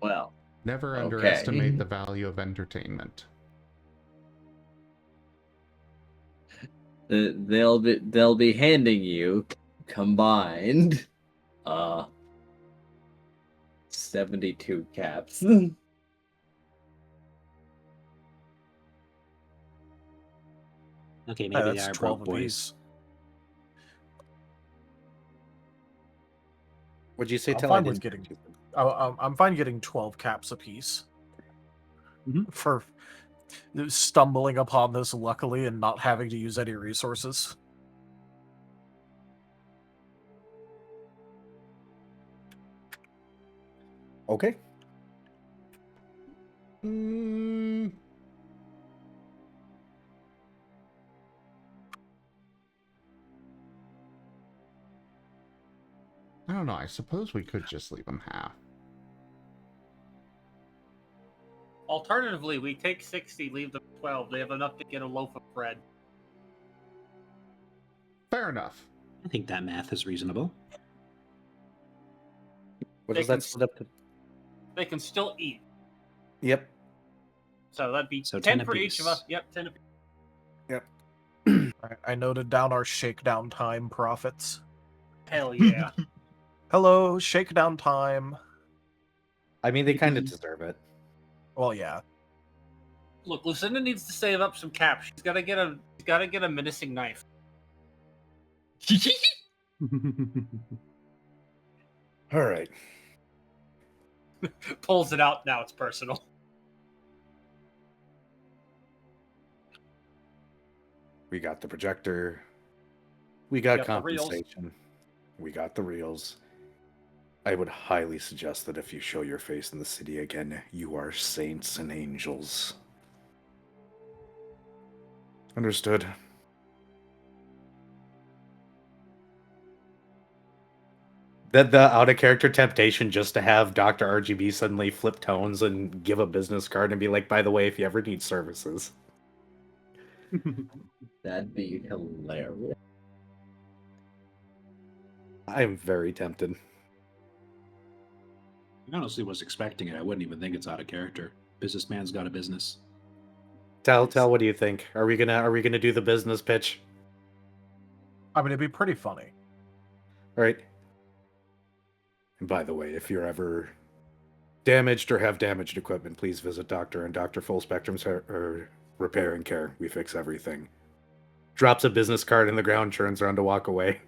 Well, Never okay. underestimate the value of entertainment. They'll be handing you combined 72 caps. Okay, maybe Yeah, they that's are 12 broke boys. apiece. Would you say? I'm fine getting 12 caps apiece Mm-hmm. for stumbling upon this luckily and not having to use any resources. Okay. I don't know, I suppose we could just leave them half. Alternatively, we take 60, leave them 12. They have enough to get a loaf of bread. Fair enough. I think that math is reasonable. What They does that can- split up to? they can still eat. Yep. So that'd be So 10 10 for each of apiece. us. Yep, 10 apiece. Yep. I noted down our shakedown time profits. Hell yeah. Hello, shakedown time. I mean, they kind of deserve it. Well, yeah. Look, Lucinda needs to save up some caps. She's gotta get a menacing knife. All right. Pulls it out. Now it's personal. We got the projector. We got Got the reels. compensation. We got the reels. I would highly suggest that if you show your face in the city again, you are saints and angels. Understood. That the out of character temptation just to have Dr. RGB suddenly flip tones and give a business card and be like, by the way, if you ever need services. That'd be hilarious. I am very tempted. I honestly was expecting it. I wouldn't even think it's out of character. Businessman's got a business. Tell, what do you think? Are we gonna do the business pitch? I mean, it'd be pretty funny. All right. And by the way, if you're ever damaged or have damaged equipment, please visit Doctor and Dr. Full Spectrum Repair and Care. We fix everything. Drops a business card in the ground, turns around to walk away.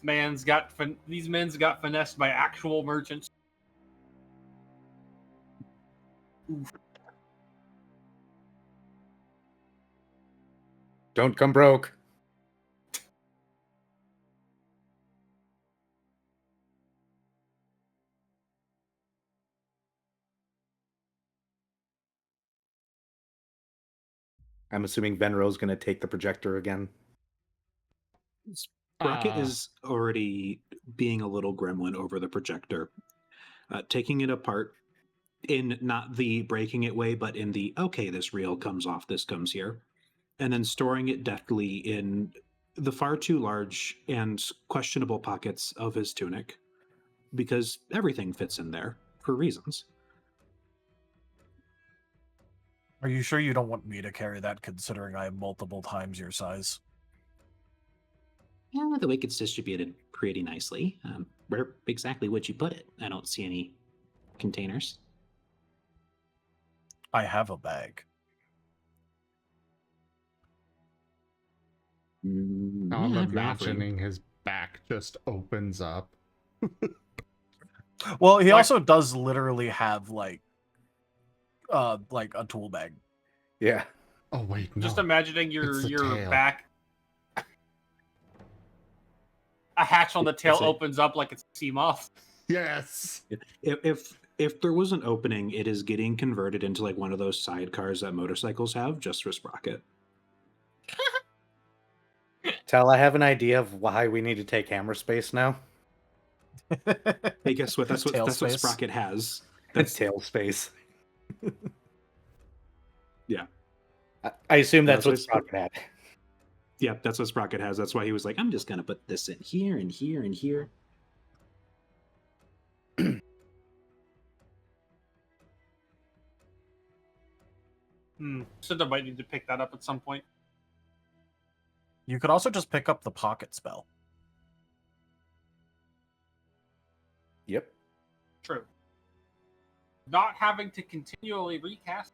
These men's got finessed by actual merchants. Oof. Don't come broke. I'm assuming Venro's going to take the projector again. Sprocket is already being a little gremlin over the projector, taking it apart in not the breaking it way, but in the, okay, this reel comes off, this comes here, and then storing it deftly in the far too large and questionable pockets of his tunic, because everything fits in there for reasons. Are you sure you don't want me to carry that, considering I am multiple times your size? Yeah, the way it's distributed pretty nicely. Where exactly would you put it? I don't see any containers. I have a bag. I'm Yeah, if you're imagining his back just opens up. Well, he also does literally have like a tool bag. Yeah. Oh wait, no. Just imagining It's the your tail. back. A hatch on the tail It's a- opens up like it's a sea moth. Yes. If there was an opening, it is getting converted into like one of those sidecars that motorcycles have, just for Sprocket. Tell, I have an idea of why we need to take hammer space now. Hey, guess what? That's what Tail that's what space. Sprocket has. That's tail space. Yeah. I assume that's Yeah, what so Sprocket had. Yeah, that's what Sprocket has. That's why he was like, I'm just gonna put this in here and here and here. Cinder might need to pick that up at some point. You could also just pick up the pocket spell. Yep. True. Not having to continually recast.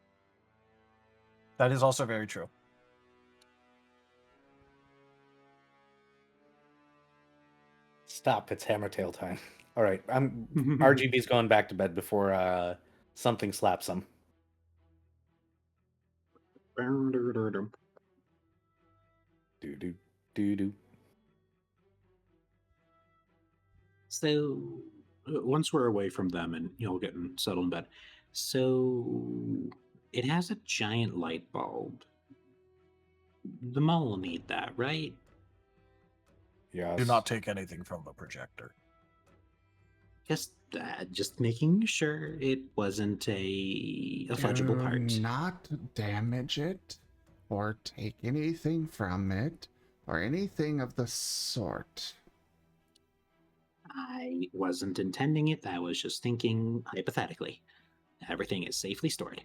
That is also very true. Stop, it's hammer tail time. All right, RGB's going back to bed before something slaps him. Do. So once we're away from them and you'll get settled in bed, so it has a giant light bulb. The mall will need that, right? Yes. Do not take anything from the projector. Just making sure it wasn't a fungible part. Do not damage it or take anything from it or anything of the sort. I wasn't intending it. I was just thinking hypothetically. Everything is safely stored.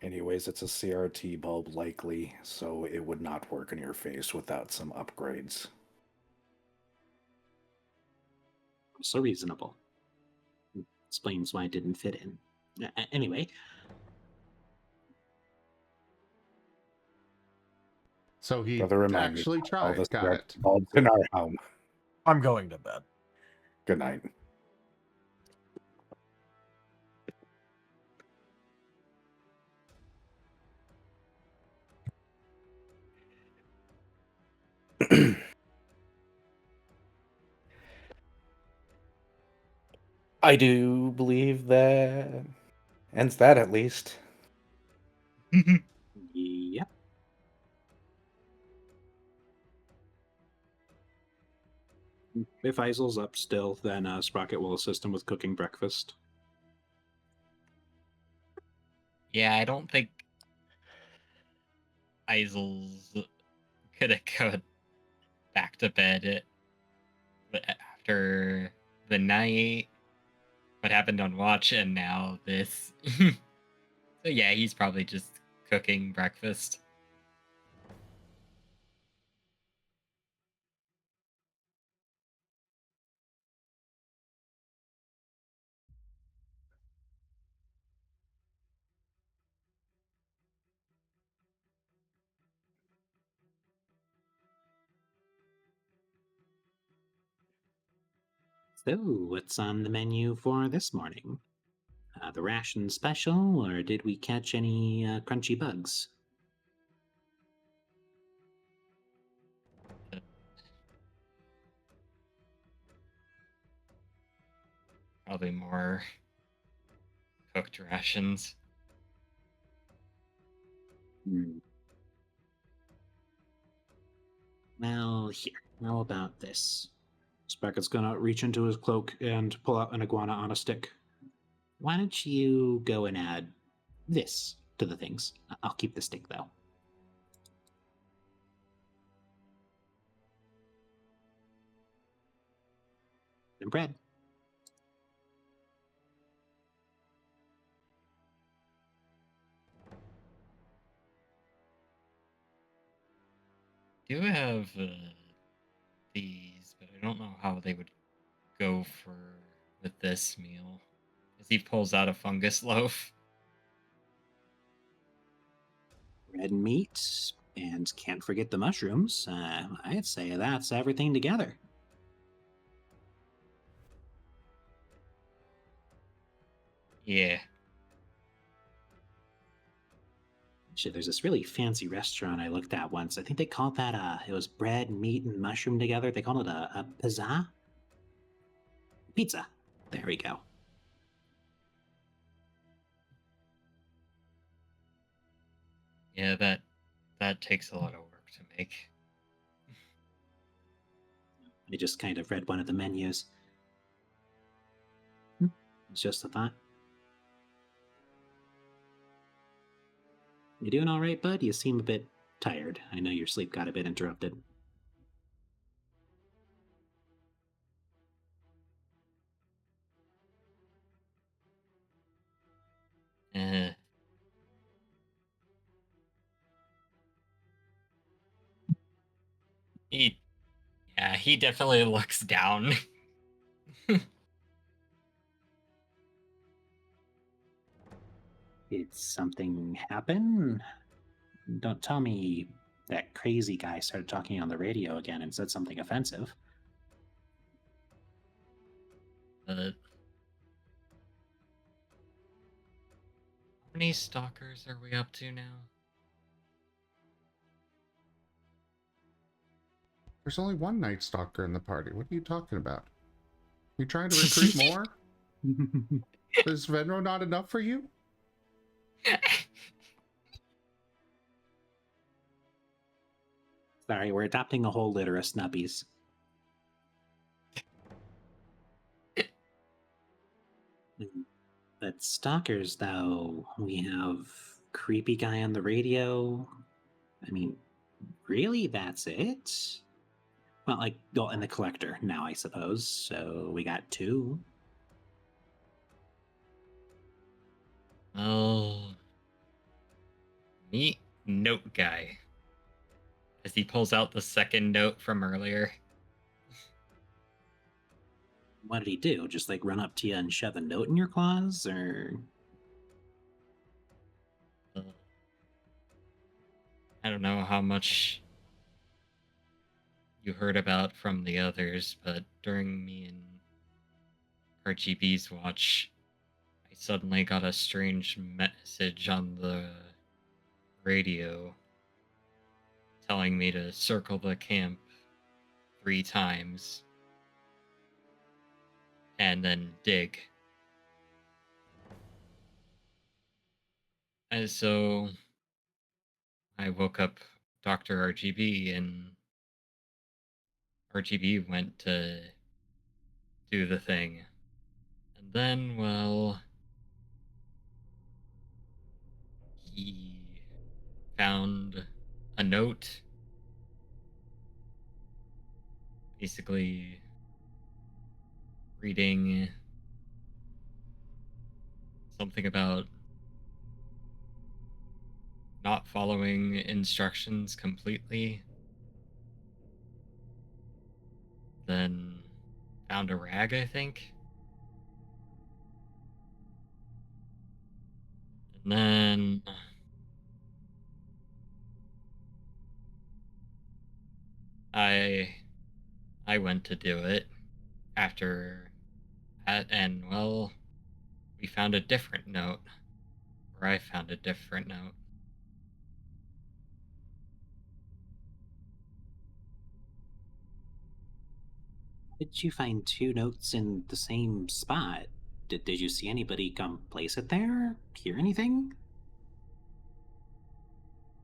Anyways, it's a CRT bulb likely, so it would not work in your face without some upgrades. So reasonable. Explains why it didn't fit in. Anyway. So he Brother, remind me, actually all the tried. Got CRT it. bulbs in our home. I'm going to bed. Good night. I do believe that ends that at least. Yep. If Izul's up still, then Sprocket will assist him with cooking breakfast. Yeah, I don't think Izul's gonna go back to bed after the night, what happened on Watch, and now this. So yeah, he's probably just cooking breakfast. So, what's on the menu for this morning? The ration special, or did we catch any crunchy bugs? Probably more cooked rations. Well, here. How about this? Sprocket's gonna reach into his cloak and pull out an iguana on a stick. Why don't you go and add this to the things? I'll keep the stick, though. And bread. Do have these, but I don't know how they would go for with this meal. As he pulls out a fungus loaf. Red meat, and can't forget the mushrooms. I'd say that's everything together. Yeah. Shit, there's this really fancy restaurant I looked at once. I think they called that, it was bread, meat, and mushroom together. They called it a pizza? Pizza. There we go. Yeah, that takes a lot of work to make. I just kind of read one of the menus. It's just a thought. You doing all right, bud? You seem a bit tired. I know your sleep got a bit interrupted. He definitely looks down. Did something happen? Don't tell me that crazy guy started talking on the radio again and said something offensive. How many stalkers are we up to now? There's only one Night Stalker in the party. What are you talking about? You trying to recruit more? Is Venro not enough for you? Sorry, we're adopting a whole litter of snubbies. But stalkers, though, we have creepy guy on the radio. I mean, really, that's it? Well, and the collector now, I suppose. So we got 2. Well, meet note guy. As he pulls out the second note from earlier. What did he do? Just run up to you and shove a note in your claws, or? I don't know how much you heard about from the others, but during me and RGB's watch, I suddenly got a strange message on the radio telling me to circle the camp 3 times and then dig. And so I woke up Dr. RGB, and RGB went to do the thing. And then, well, he found a note basically reading something about not following instructions completely. Then found a rag, I think. And then I went to do it after that, and well, we found a different note. Or I found a different note. Did you find 2 notes in the same spot? Did you see anybody come place it there? Hear anything?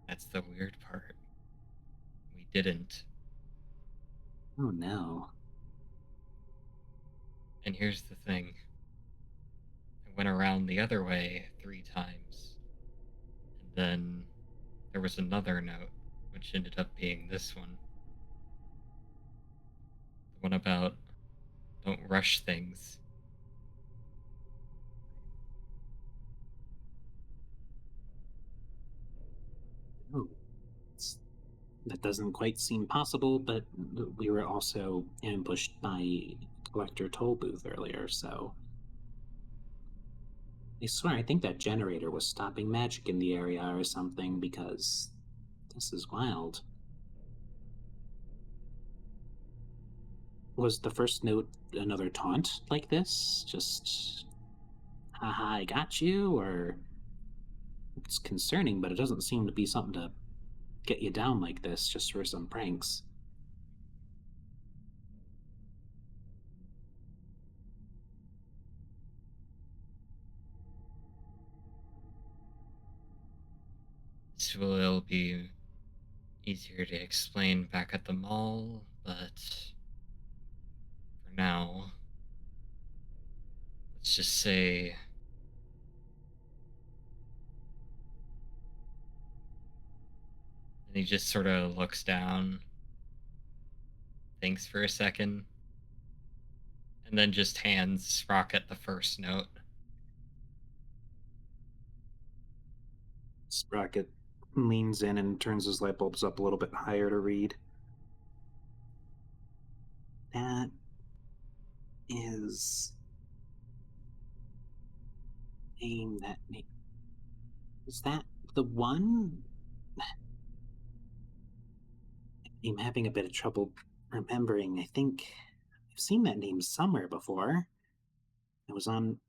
That's the weird part. We didn't. Oh no. And here's the thing. I went around the other way 3 times. And then there was another note, which ended up being this one. The one about don't rush things. Oh. That doesn't quite seem possible, but we were also ambushed by Collector Toll Booth earlier, so... I swear, I think that generator was stopping magic in the area or something, because this is wild. Was the first note another taunt like this? Just, haha, I got you? Or... It's concerning, but it doesn't seem to be something to get you down like this just for some pranks. This will be easier to explain back at the mall, but for now, let's just say and he just sort of looks down, thinks for a second, and then just hands Sprocket the first note. Sprocket leans in and turns his light bulbs up a little bit higher to read. That is name that name. Is that the one? I'm having a bit of trouble remembering. I think I've seen that name somewhere before. It was on...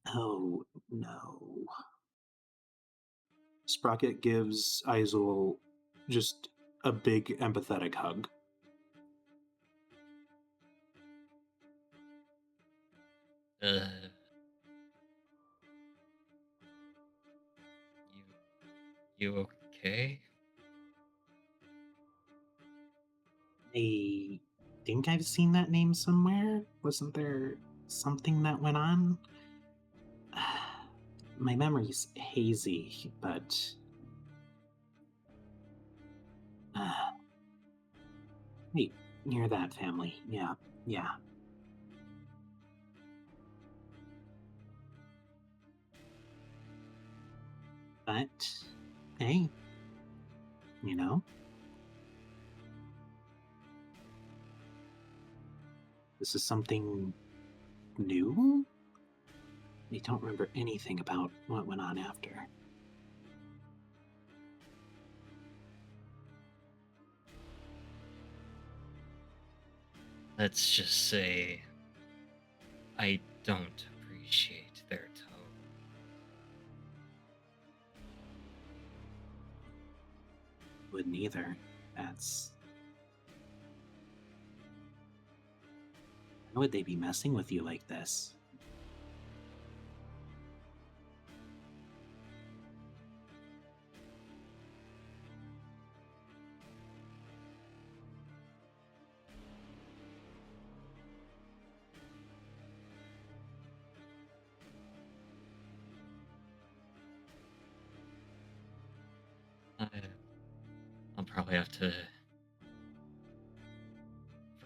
Oh, no. Sprocket gives Izul just a big empathetic hug. You okay? I think I've seen that name somewhere. Wasn't there something that went on? My memory's hazy, but... Wait, You're that family. Yeah, yeah. But, hey, you know, this is something new? I don't remember anything about what went on after. Let's just say I don't appreciate their tone. Wouldn't either. That's... Why would they be messing with you like this? I'll probably have to... If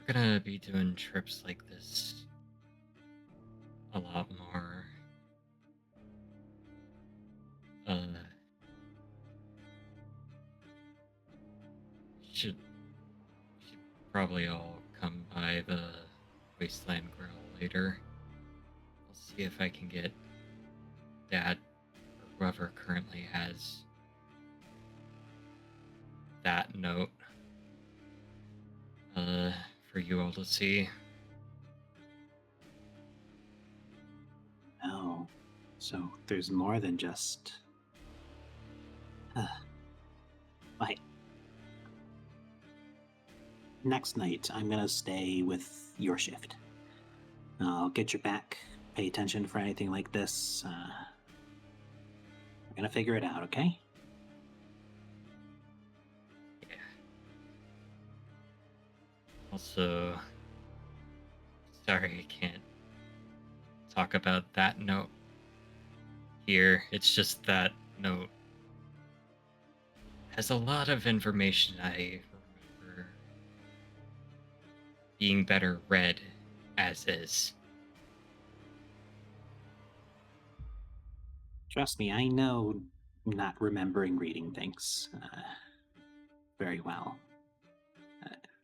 we're gonna be doing trips like this a lot more, should probably all come by the Wasteland Grill later. I'll see if I can get Dad or whoever currently has that note for you all to see. Oh, so there's more than just... Right. Next night, I'm gonna stay with your shift. I'll get your back. Pay attention for anything like this. We're gonna figure it out, okay? Yeah. Also, sorry I can't talk about that note here. It's just that note has a lot of information I remember being better read as is. Trust me, I know not remembering reading things very well.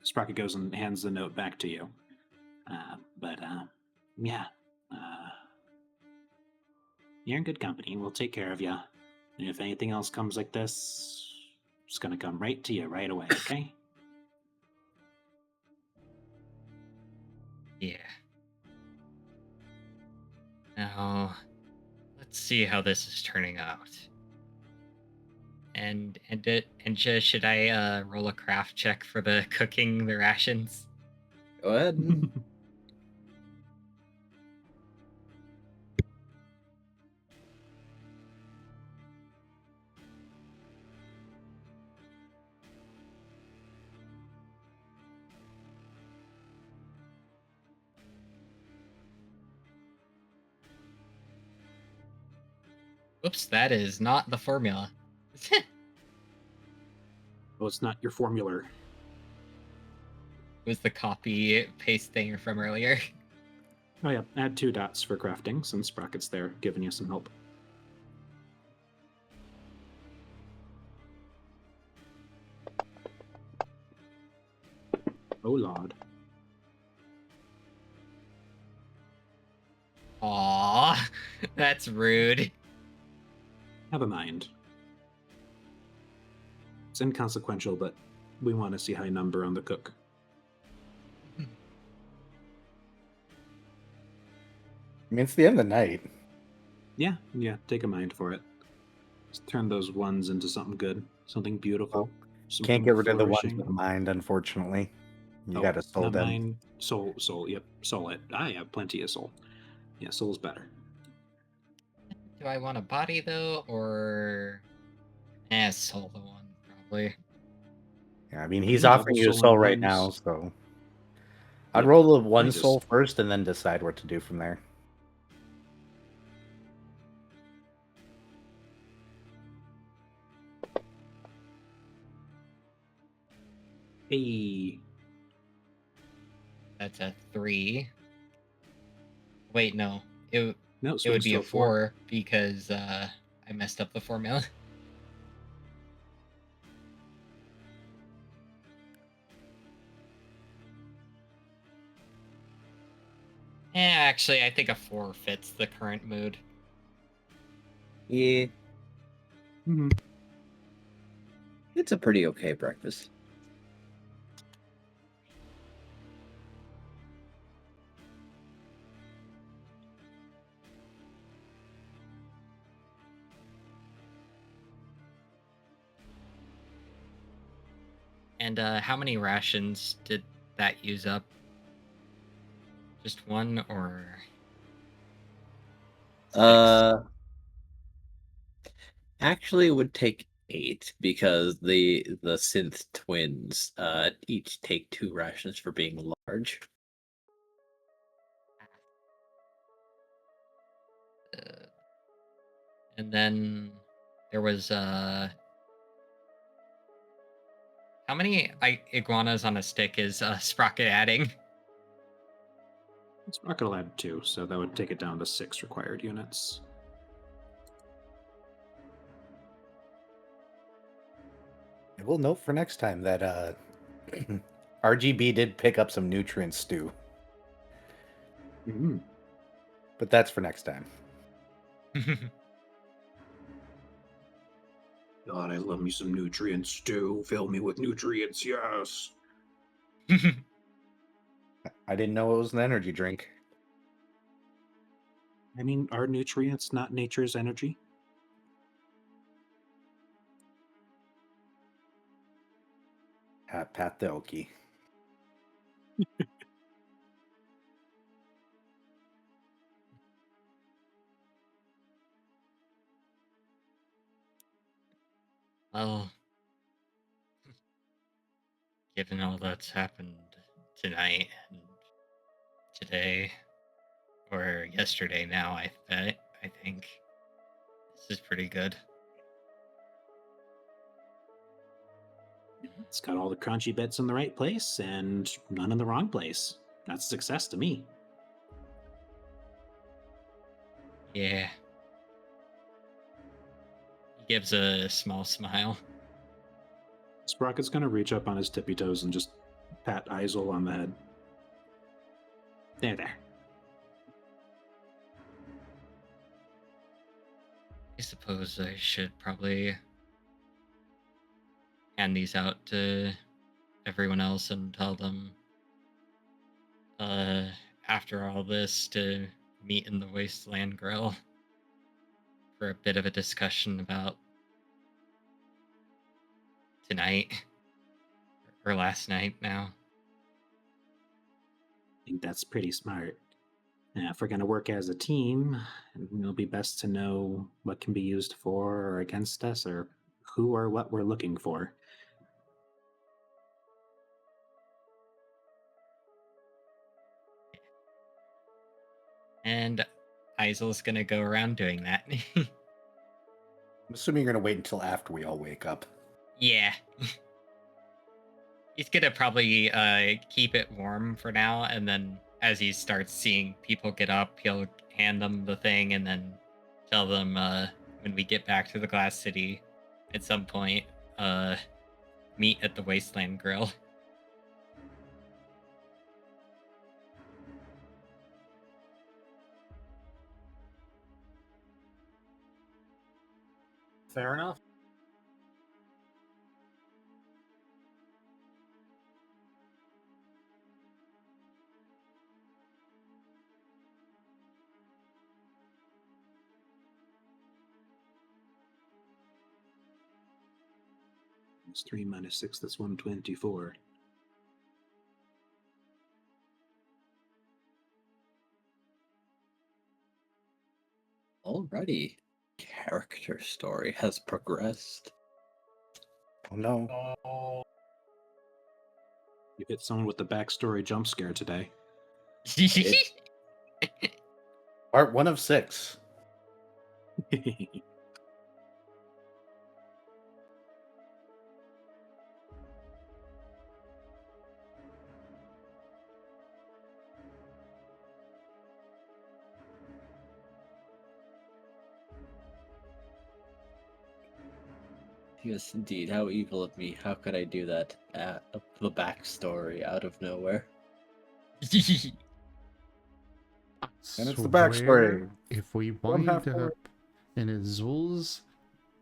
Sprocket goes and hands the note back to you. Yeah. You're in good company. We'll take care of you. And if anything else comes like this, it's gonna come right to you right away, okay? Yeah. Now, let's see how this is turning out. And just should I roll a craft check for the cooking the rations? Go ahead. Oops, that is not the formula. Well, it's not your formula. It was the copy paste thing from earlier. Oh yeah, add 2 dots for crafting since Sprocket's there giving you some help. Oh lord. Aww, that's rude. Never mind. It's inconsequential, but we want to see high number on the cook. I mean, it's the end of the night. Yeah, take a mind for it. Just turn those ones into something good, something beautiful. Can't get rid of the ones flourishing. with mind, unfortunately. You gotta soul not them. Mind, soul, yep, soul it. I have plenty of soul. Yeah, soul's better. Do I want a body though, or soul the one probably. Yeah, I mean, he's Yeah, offering you a soul soul and right ones. now, so I'd Yep, roll the one I just- soul first and then decide what to do from there. Hey. That's a 3. Wait, no. It No, would be still a 4 because I messed up the formula. Actually, I think a 4 fits the current mood. Yeah, Mm-hmm. it's a pretty okay breakfast. And how many rations did that use up? Just 1 or 6? Actually, it would take 8 because the synth twins each take 2 rations for being large. And then there was how many iguanas on a stick is Sprocket adding? Sprocket will add 2, so that would take it down to 6 required units. I will note for next time that RGB did pick up some nutrient stew. Mm-hmm. But that's for next time. God, I love me some nutrients too. Fill me with nutrients, yes. I didn't know it was an energy drink. I mean, are nutrients not nature's energy? Pat the Okie. Well, given all that's happened tonight and today, or yesterday now, I think this is pretty good. It's got all the crunchy bits in the right place and none in the wrong place. That's success to me. Yeah. He gives a small smile. Sprocket's gonna reach up on his tippy toes and just pat Izul on the head. There. I suppose I should probably hand these out to everyone else and tell them after all this to meet in the Wasteland Grill for a bit of a discussion about tonight or last night now. I think that's pretty smart. Now, if we're going to work as a team, it'll be best to know what can be used for or against us, or who or what we're looking for. And Izul's gonna go around doing that. I'm assuming you're going to wait until after we all wake up. Yeah. He's gonna probably keep it warm for now, and then as he starts seeing people get up, he'll hand them the thing and then tell them when we get back to the Glass City at some point, meet at the Wasteland Grill. Fair enough. It's 3 minus 6, that's 124. Alrighty. Character story has progressed. Oh no. Oh, You hit someone with the backstory jump scare today. Part 1 of 6. Yes, indeed. How evil of me. How could I do that? The backstory out of nowhere. And it's the Swear backstory. If we From wind halfway. up in Izul's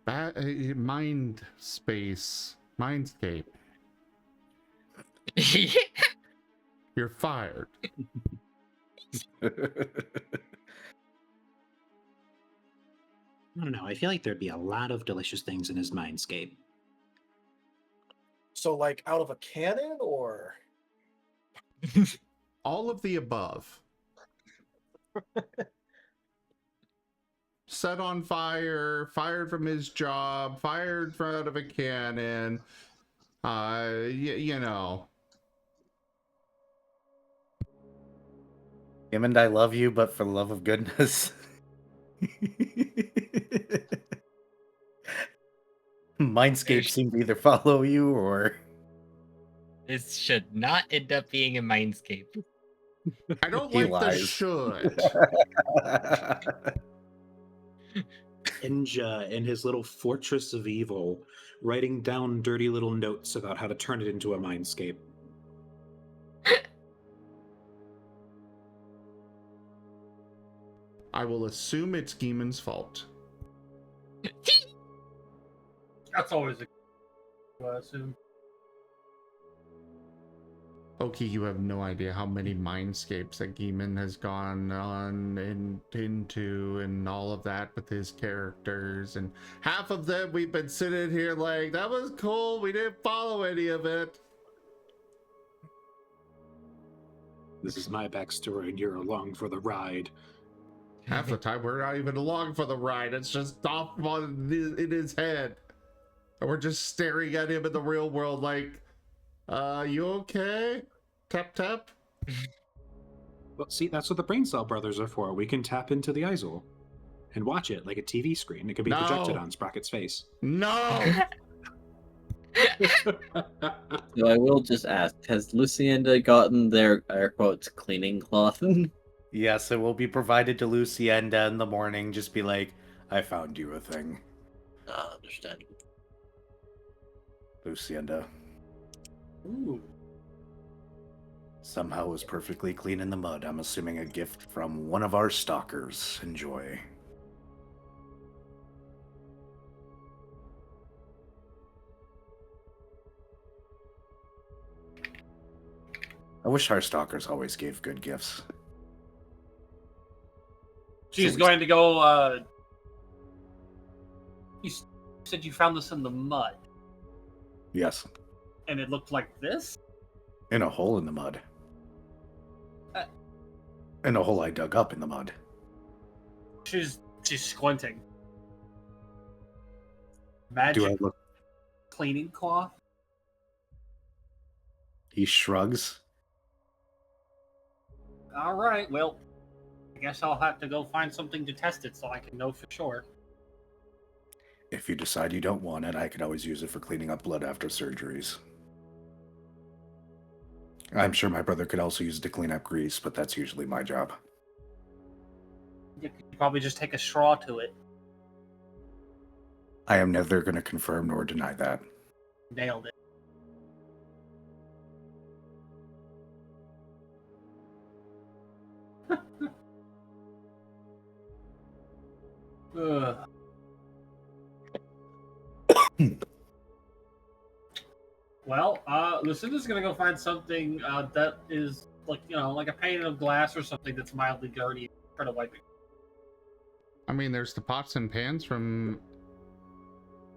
mind space, mindscape, you're fired. I don't know. I feel like there'd be a lot of delicious things in his mindscape. So, like, out of a cannon, or All of the above. Set on fire, fired from his job, fired out of a cannon. You know. Gimund, I love you, but for the love of goodness. Mindscape seem to either follow you or... This should not end up being a mindscape. I don't He like the lies. should. Ninja in his little fortress of evil, writing down dirty little notes about how to turn it into a mindscape. I will assume it's Gimund's fault. That's always a assume. Okay, you have no idea how many mindscapes that Gimund has gone on into and all of that with his characters, and half of them we've been sitting here like, that was cool, we didn't follow any of it. This is my backstory and you're along for the ride. Half the time we're not even along for the ride, it's just off in his head. And we're just staring at him in the real world like, you okay? Tap tap? Well, see, that's what the Brain Cell Brothers are for. We can tap into the Izul and watch it like a TV screen. It can be projected on Sprocket's face. No! So I will just ask, has Luecinda gotten their air quotes cleaning cloth? Yes, it will be provided to Luecinda in the morning. Just be like, I found you a thing. Understand. Luecinda. Ooh. Somehow was perfectly clean in the mud. I'm assuming a gift from one of our stalkers. Enjoy. I wish our stalkers always gave good gifts. She's going to go, You said you found this in the mud, Yes. and it looked like this? In a hole in the mud. In a hole I dug up in the mud. She's squinting. Magic Do I look... cleaning cloth? He shrugs. Alright, well, I guess I'll have to go find something to test it so I can know for sure. If you decide you don't want it, I could always use it for cleaning up blood after surgeries. I'm sure my brother could also use it to clean up grease, but that's usually my job. You could probably just take a straw to it. I am neither going to confirm nor deny that. Nailed it. Ugh. Well, Lucinda's gonna go find something that is like, like a pane of glass or something that's mildly dirty and try to wipe it. I mean, there's the pots and pans from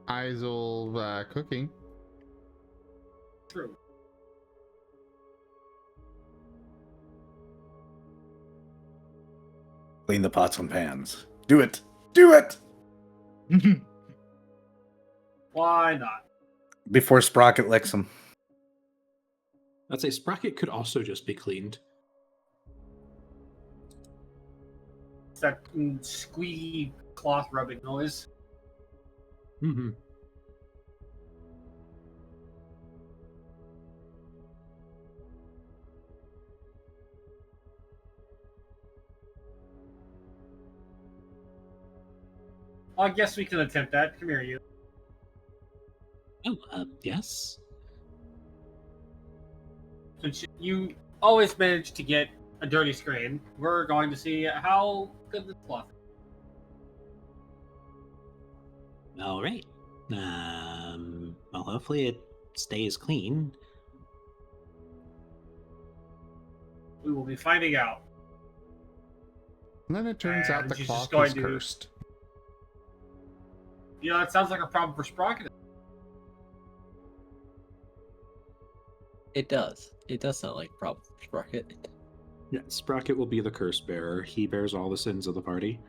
Izul cooking. True. Clean the pots and pans. Do it! Do it! Why not? Before Sprocket licks him. I'd say Sprocket could also just be cleaned. It's that squeaky cloth rubbing noise. Mm-hmm. I guess we can attempt that. Come here, you. Oh, yes. Since you always manage to get a dirty screen, we're going to see how good this cloth is. All right. Well, hopefully it stays clean. We will be finding out. And then it turns out And the she's just cloth going is to- cursed. That sounds like a problem for Sprocket. It does. It does sound like a problem for Sprocket. Yeah, Sprocket will be the curse bearer. He bears all the sins of the party.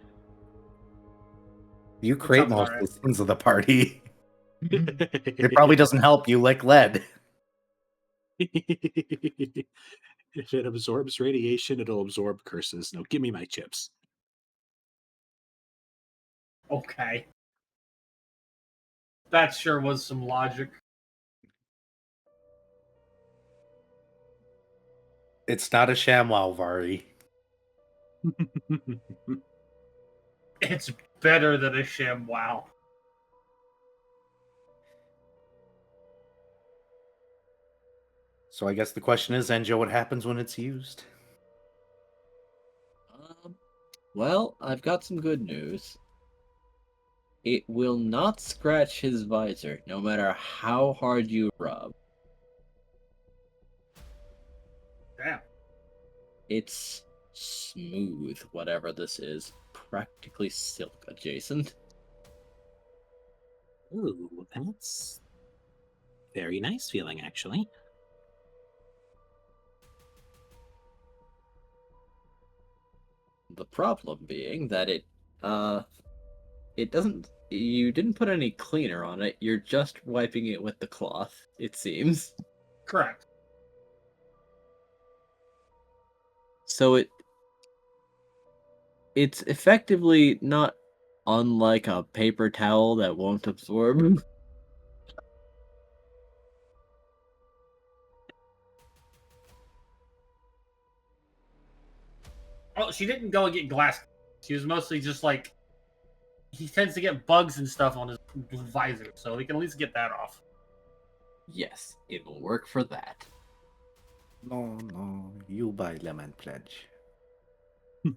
You create sounds most alright. of the sins of the party. It probably doesn't help you like lead. If it absorbs radiation, it'll absorb curses. Now, give me my chips. Okay. That sure was some logic. It's not a ShamWow, Vari. It's better than a sham. Wow. So I guess the question is, Enjo, what happens when it's used? Well, I've got some good news. It will not scratch his visor, no matter how hard you rub. Damn. It's smooth, whatever this is. Practically silk adjacent. Ooh, that's very nice feeling, actually. The problem being that it doesn't. You didn't put any cleaner on it. You're just wiping it with the cloth. It seems. Correct. So it's effectively not unlike a paper towel that won't absorb. Oh, she didn't go and get glass. She was mostly just like, he tends to get bugs and stuff on his visor, so we can at least get that off. Yes, it will work for that. No, you buy lemon pledge. You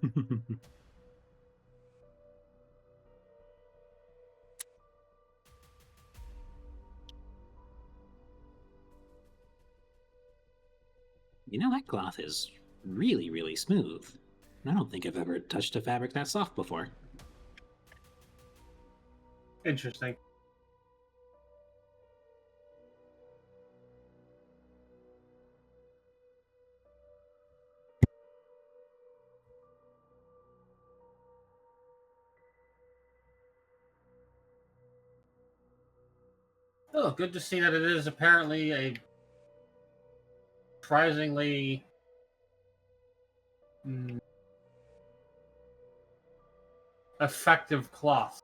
know, that cloth is really, really smooth. I don't think I've ever touched a fabric that soft before. Interesting. Oh, good to see that it is apparently a surprisingly effective cloth.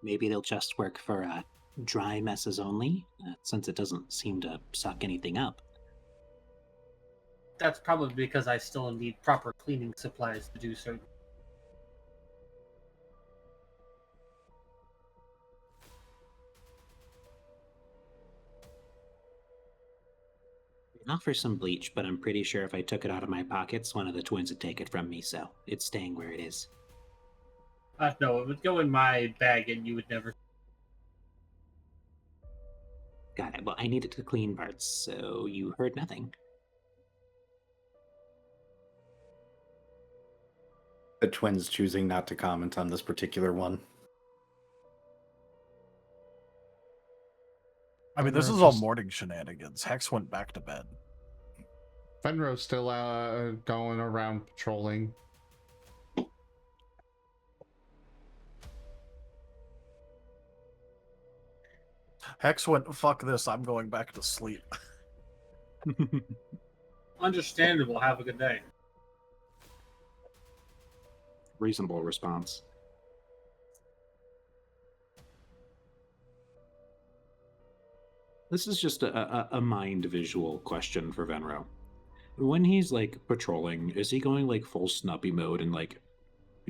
Maybe it'll just work for dry messes only, since it doesn't seem to suck anything up. That's probably because I still need proper cleaning supplies to do so. I can offer some bleach, but I'm pretty sure if I took it out of my pockets, one of the twins would take it from me, so it's staying where it is. No, it would go in my bag and you would never. Got it. Well, I needed to clean parts, so you heard nothing. The twins choosing not to comment on this particular one. I mean, this is all morning shenanigans. Hex went back to bed. Fenro's still going around patrolling. Hex went, fuck this, I'm going back to sleep. Understandable. Have a good day. Reasonable response. This is just a mind visual question for Venro. When he's like patrolling, is he going like full Snuppy mode and like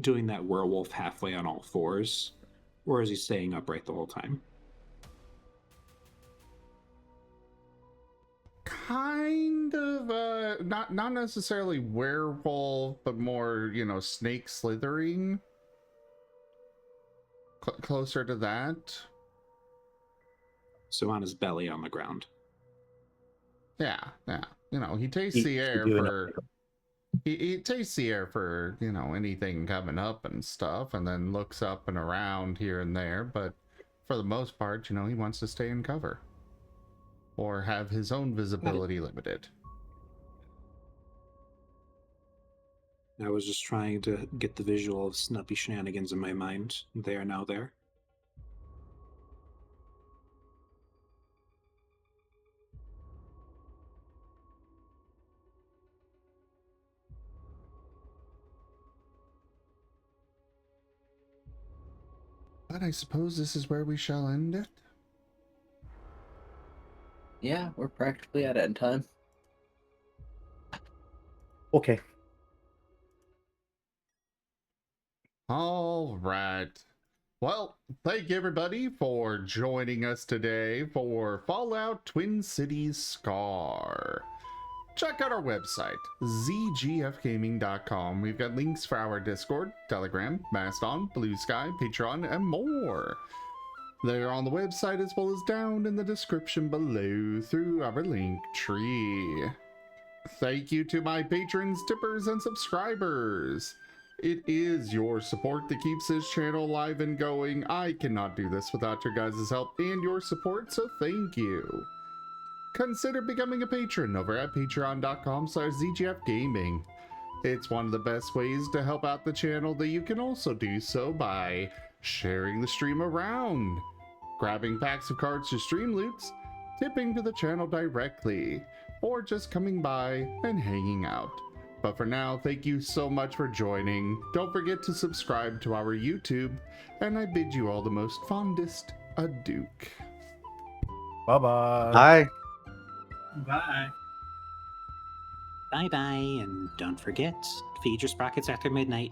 doing that werewolf halfway on all fours? Or is he staying upright the whole time? Kind of, not necessarily werewolf, but more, you know, snake slithering. Closer to that. So on his belly on the ground. Yeah. You know, he tastes the air for... He tastes the air for, you know, anything coming up and stuff, and then looks up and around here and there, but for the most part, you know, he wants to stay in cover. Or have his own visibility limited. I was just trying to get the visual of Snuppy shenanigans in my mind. They are now there. But I suppose this is where we shall end it. Yeah, we're practically at end time. Okay. All right. Well, thank you everybody for joining us today for Fallout Twin Cities Scar. Check out our website, zgfgaming.com. We've got links for our Discord, Telegram, Mastodon, Blue Sky, Patreon, and more. They're on the website as well as down in the description below through our link tree. Thank you to my patrons, tippers, and subscribers. It is your support that keeps this channel alive and going. I cannot do this without your guys' help and your support, so thank you. Consider becoming a patron over at patreon.com/zgfgaming. It's one of the best ways to help out the channel that you can also do so by sharing the stream around, grabbing packs of cards to stream loots, tipping to the channel directly, or just coming by and hanging out. But for now, thank you so much for joining. Don't forget to subscribe to our YouTube, and I bid you all the most fondest adieu. Bye-bye. Bye. Bye. Bye bye, and don't forget, feed your sprockets after midnight.